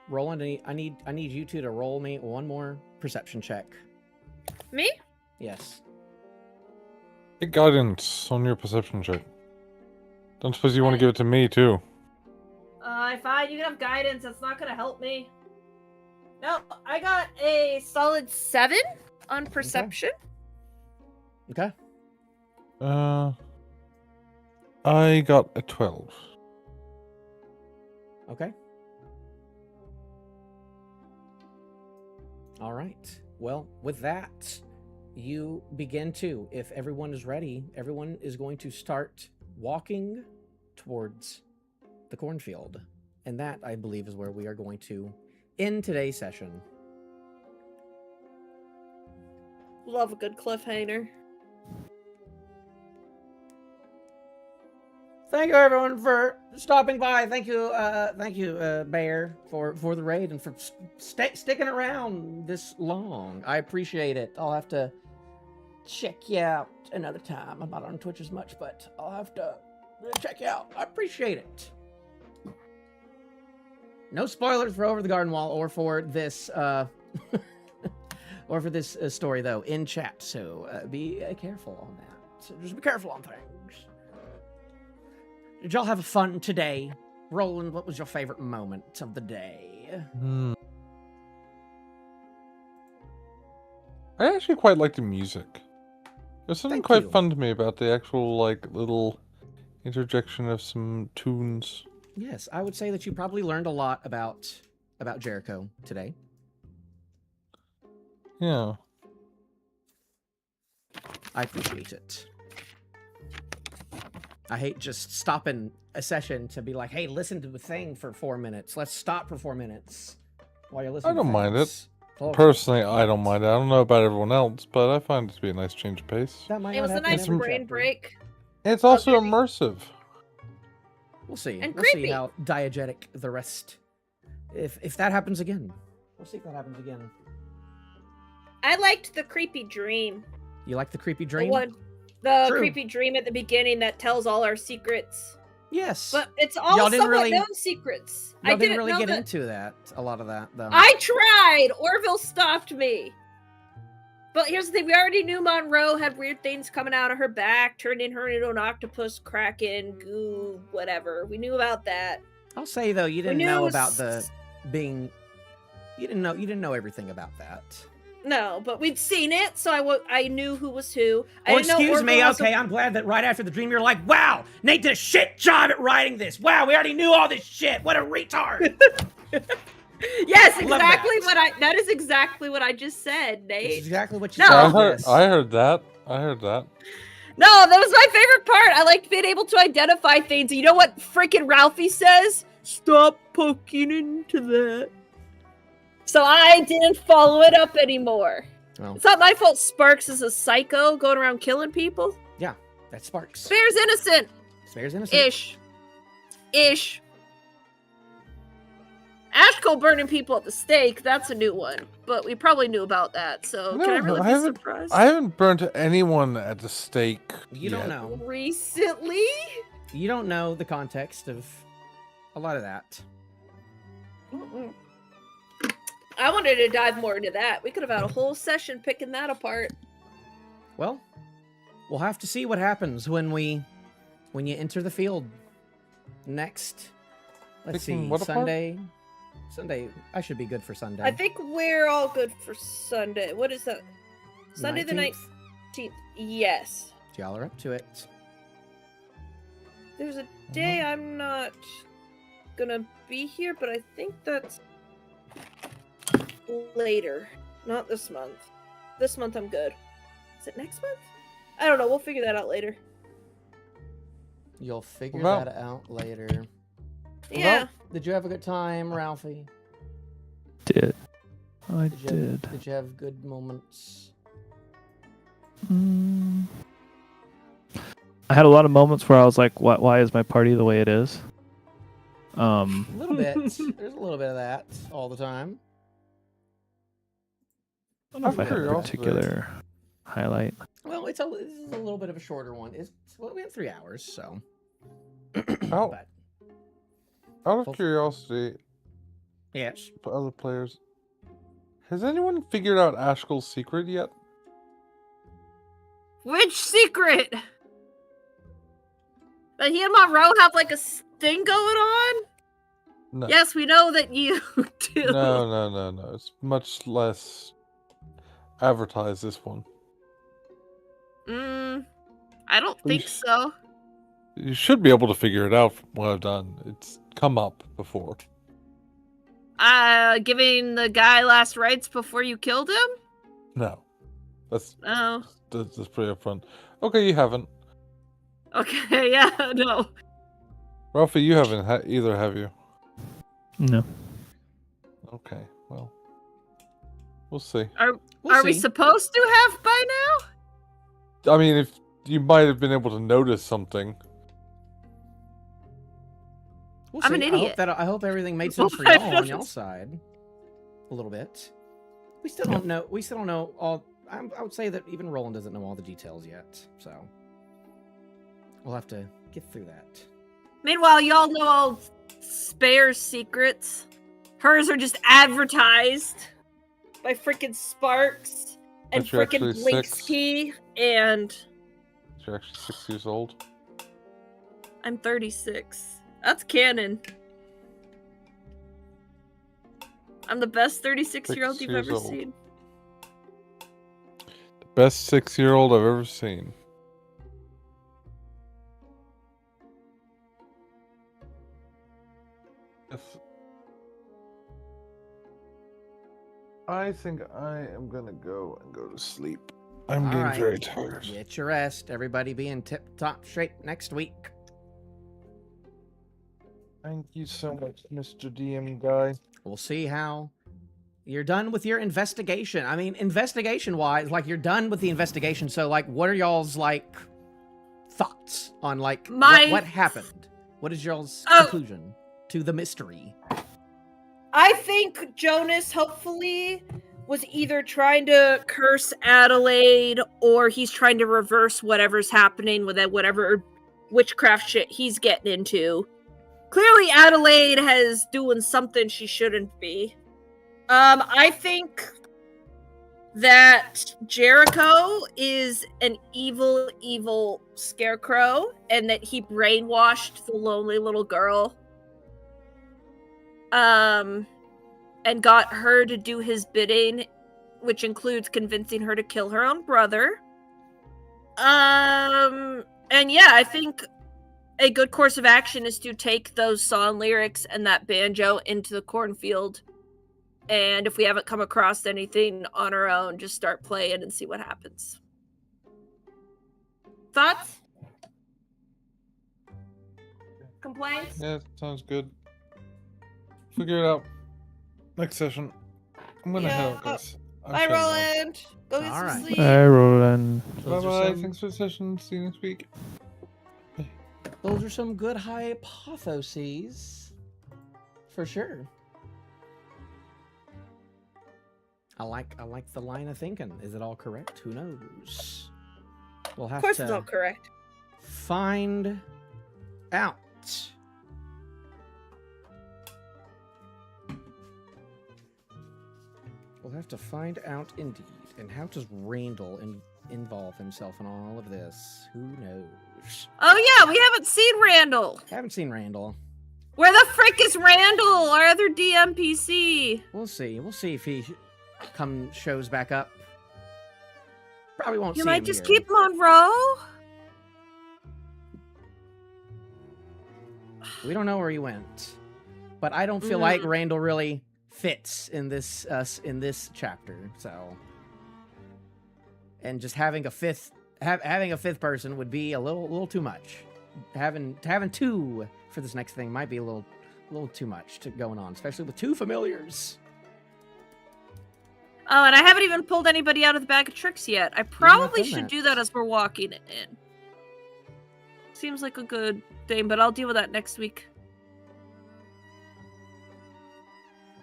Roland, I need you two to roll me one more perception check. Me? Yes. Get guidance on your perception check. Don't suppose you want to give it to me too? Fine, you can have guidance. That's not gonna help me. No, I got a solid 7 on perception. Okay. I got a 12. Okay. All right. Well, with that, you begin to, if everyone is ready, everyone is going to start walking towards the cornfield. And that, I believe, is where we are going to end today's session. Love a good cliffhanger. Thank you, everyone, for stopping by. Thank you, Bear, for the raid and for sticking around this long. I appreciate it. I'll have to check you out another time. I'm not on Twitch as much, but I'll have to check you out. I appreciate it. No spoilers for Over the Garden Wall or for this, or for this story, though, in chat. So be careful on that. So just be careful on things. Did y'all have fun today? Roland, what was your favorite moment of the day? I actually quite liked the music. There's something Thank quite you. fun to me about the actual, like, little interjection of some tunes. Yes, I would say that you probably learned a lot about Jericho today. Yeah. I appreciate it. I hate just stopping a session to be like, hey, listen to the thing for 4 minutes. Let's stop for 4 minutes while you're listening. I don't mind it. Oh, Personally, I don't mind it. I don't know about everyone else, but I find it to be a nice change of pace. that might It not was a happen nice every brain chapter. break. It's also Okay. immersive. We'll see. And We'll see creepy. how diegetic the rest. If that happens again, we'll see if that happens again. I liked the creepy dream. You like the creepy The dream? one, the True. creepy dream at the beginning that tells all our secrets. Yes. But it's all Y'all didn't somewhat really- known secrets. I I didn't really know get that. into that. A lot of that, though. I tried. Orville stopped me. But here's the thing: we already knew Monroe had weird things coming out of her back, turning her into an octopus, kraken, goo, whatever. We knew about that. I'll say though, you We didn't knew it know was- about the being. You didn't know everything about that. No, but we'd seen it, so I knew who was who. I Oh, didn't know excuse me. Orville was a- Okay, I'm glad that right after the dream, you're like, "Wow, Nate did a shit job at writing this. Wow, we already knew all this shit. What a retard." Yes, Love exactly that. that is exactly what I just said, That's Nate. exactly what you No. said. I yes. heard that. I heard that. No, that was my favorite part. I liked being able to identify things. You know what freaking Ralphie says? Stop poking into that. So I didn't follow it up anymore. Well, It's not my fault Sparks is a psycho going around killing people. that sparks. Spare's innocent. Spare's innocent. Ish. Ashcull burning people at the stake, that's a new one. But we probably knew about that, so No, can I really I be haven't- surprised? I haven't burnt anyone at the stake. You don't yet. know. Recently? You don't know the context of a lot of that. Mm-mm. I wanted to dive more into that. We could have had a whole session picking that apart. Well, we'll have to see what happens when you enter the field next. Let's Picking see. what apart? Sunday. I should be good for Sunday. I think we're all good for Sunday. What is that? Sunday the 19th. Yes. Y'all are up to it. There's a day I'm not gonna be here, but I think that's later. Not this month. This month I'm good. Is it next month? I don't know. We'll figure that out later. You'll figure Well- that out later. Yeah. Did you have a good time, Ralphie? Did. I Did you did. Did you have good moments? I had a lot of moments where I was like, why is my party the way it is? A little bit. There's a little bit of that all the time. I don't know if I had a Curiosity. particular highlight. Well, this is a little bit of a shorter one. We have 3 hours, so. Oh. But, Out Well- of curiosity, yes. for other players, has anyone figured out Ashkull's secret yet? Which secret? That he and Monroe have like a thing going on? No. Yes, we know that you do. No. It's much less advertised, this one. I don't We think sh- so. You should be able to figure it out from what I've done. It's come up before. Giving the guy last rites before you killed him? No. That's Oh. that's pretty upfront. Okay, you haven't. Okay, yeah, no. Ralphie, you haven't either, have you? No. Okay, well, we'll see. Are we supposed to have by now? I mean, if you might have been able to notice something. We'll I'm see. an idiot. I hope everything made Well, sense for y'all on y'all's side. A little bit. We still don't know. We still don't know all. I would say that even Roland doesn't know all the details yet. So we'll have to get through that. Meanwhile, y'all know all Spare's secrets. Hers are just advertised by frickin' Sparks and But you're frickin' actually Blinksky, and You're actually 6 years old. I'm 36. That's canon. I'm the best 36-year-old you've 6 years ever old. seen. The best 6-year-old I've ever seen. I think I am gonna go to sleep. I'm All getting right. very tired. Get your rest. Everybody be in tip-top shape next week. Thank you so much, Mr. DM guy. We'll see how you're done with your investigation. I mean, investigation-wise, like, you're done with the investigation, so, like, what are y'all's, like, thoughts on, like, what happened? What is y'all's conclusion to the mystery? I think Jonas hopefully was either trying to curse Adelaide or he's trying to reverse whatever's happening with that whatever witchcraft shit he's getting into. Clearly Adelaide has doing something she shouldn't be. I think that Jericho is an evil Scarecrow and that he brainwashed the lonely little girl. And got her to do his bidding, which includes convincing her to kill her own brother. And yeah, I think a good course of action is to take those song lyrics and that banjo into the cornfield. And if we haven't come across anything on our own, just start playing and see what happens. Thoughts? Complaints? Yeah, sounds good. Figure it out. Next session. I'm gonna head out, guys. Bye, Roland. Go get some sleep. Hi, Roland. Bye bye. Thanks for the session. See you next week. Those are some good hypotheses. For sure. I like the line of thinking. Is it all correct? Who knows? We'll have Of course to it's all correct. find out. We'll have to find out indeed. And how does Randall involve himself in all of this? Who knows? Oh yeah, we haven't seen Randall. Haven't seen Randall. Where the frick is Randall, our other DMPC? We'll see. We'll see if he shows back up. Probably won't see You him might just here. keep him on row? We don't know where he went. But I don't feel like Randall really fits in this chapter, so, and just having a fifth person would be a little too much. Having two for this next thing might be a little too much going on, especially with two familiars. Oh, and I haven't even pulled anybody out of the bag of tricks yet. I probably should do that as we're walking in. Seems like a good thing, but I'll deal with that next week.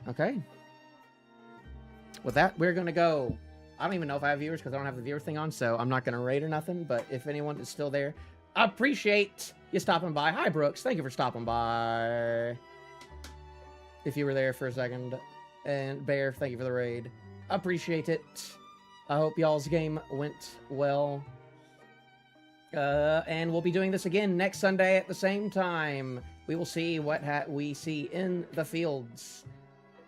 Okay. With that, we're going to go. I don't even know if I have viewers because I don't have the viewer thing on, so I'm not going to raid or nothing. But if anyone is still there, I appreciate you stopping by. Hi, Brooks. Thank you for stopping by. If you were there for a second. And Bear, thank you for the raid. Appreciate it. I hope y'all's game went well. And we'll be doing this again next Sunday at the same time. We will see what we see in the fields.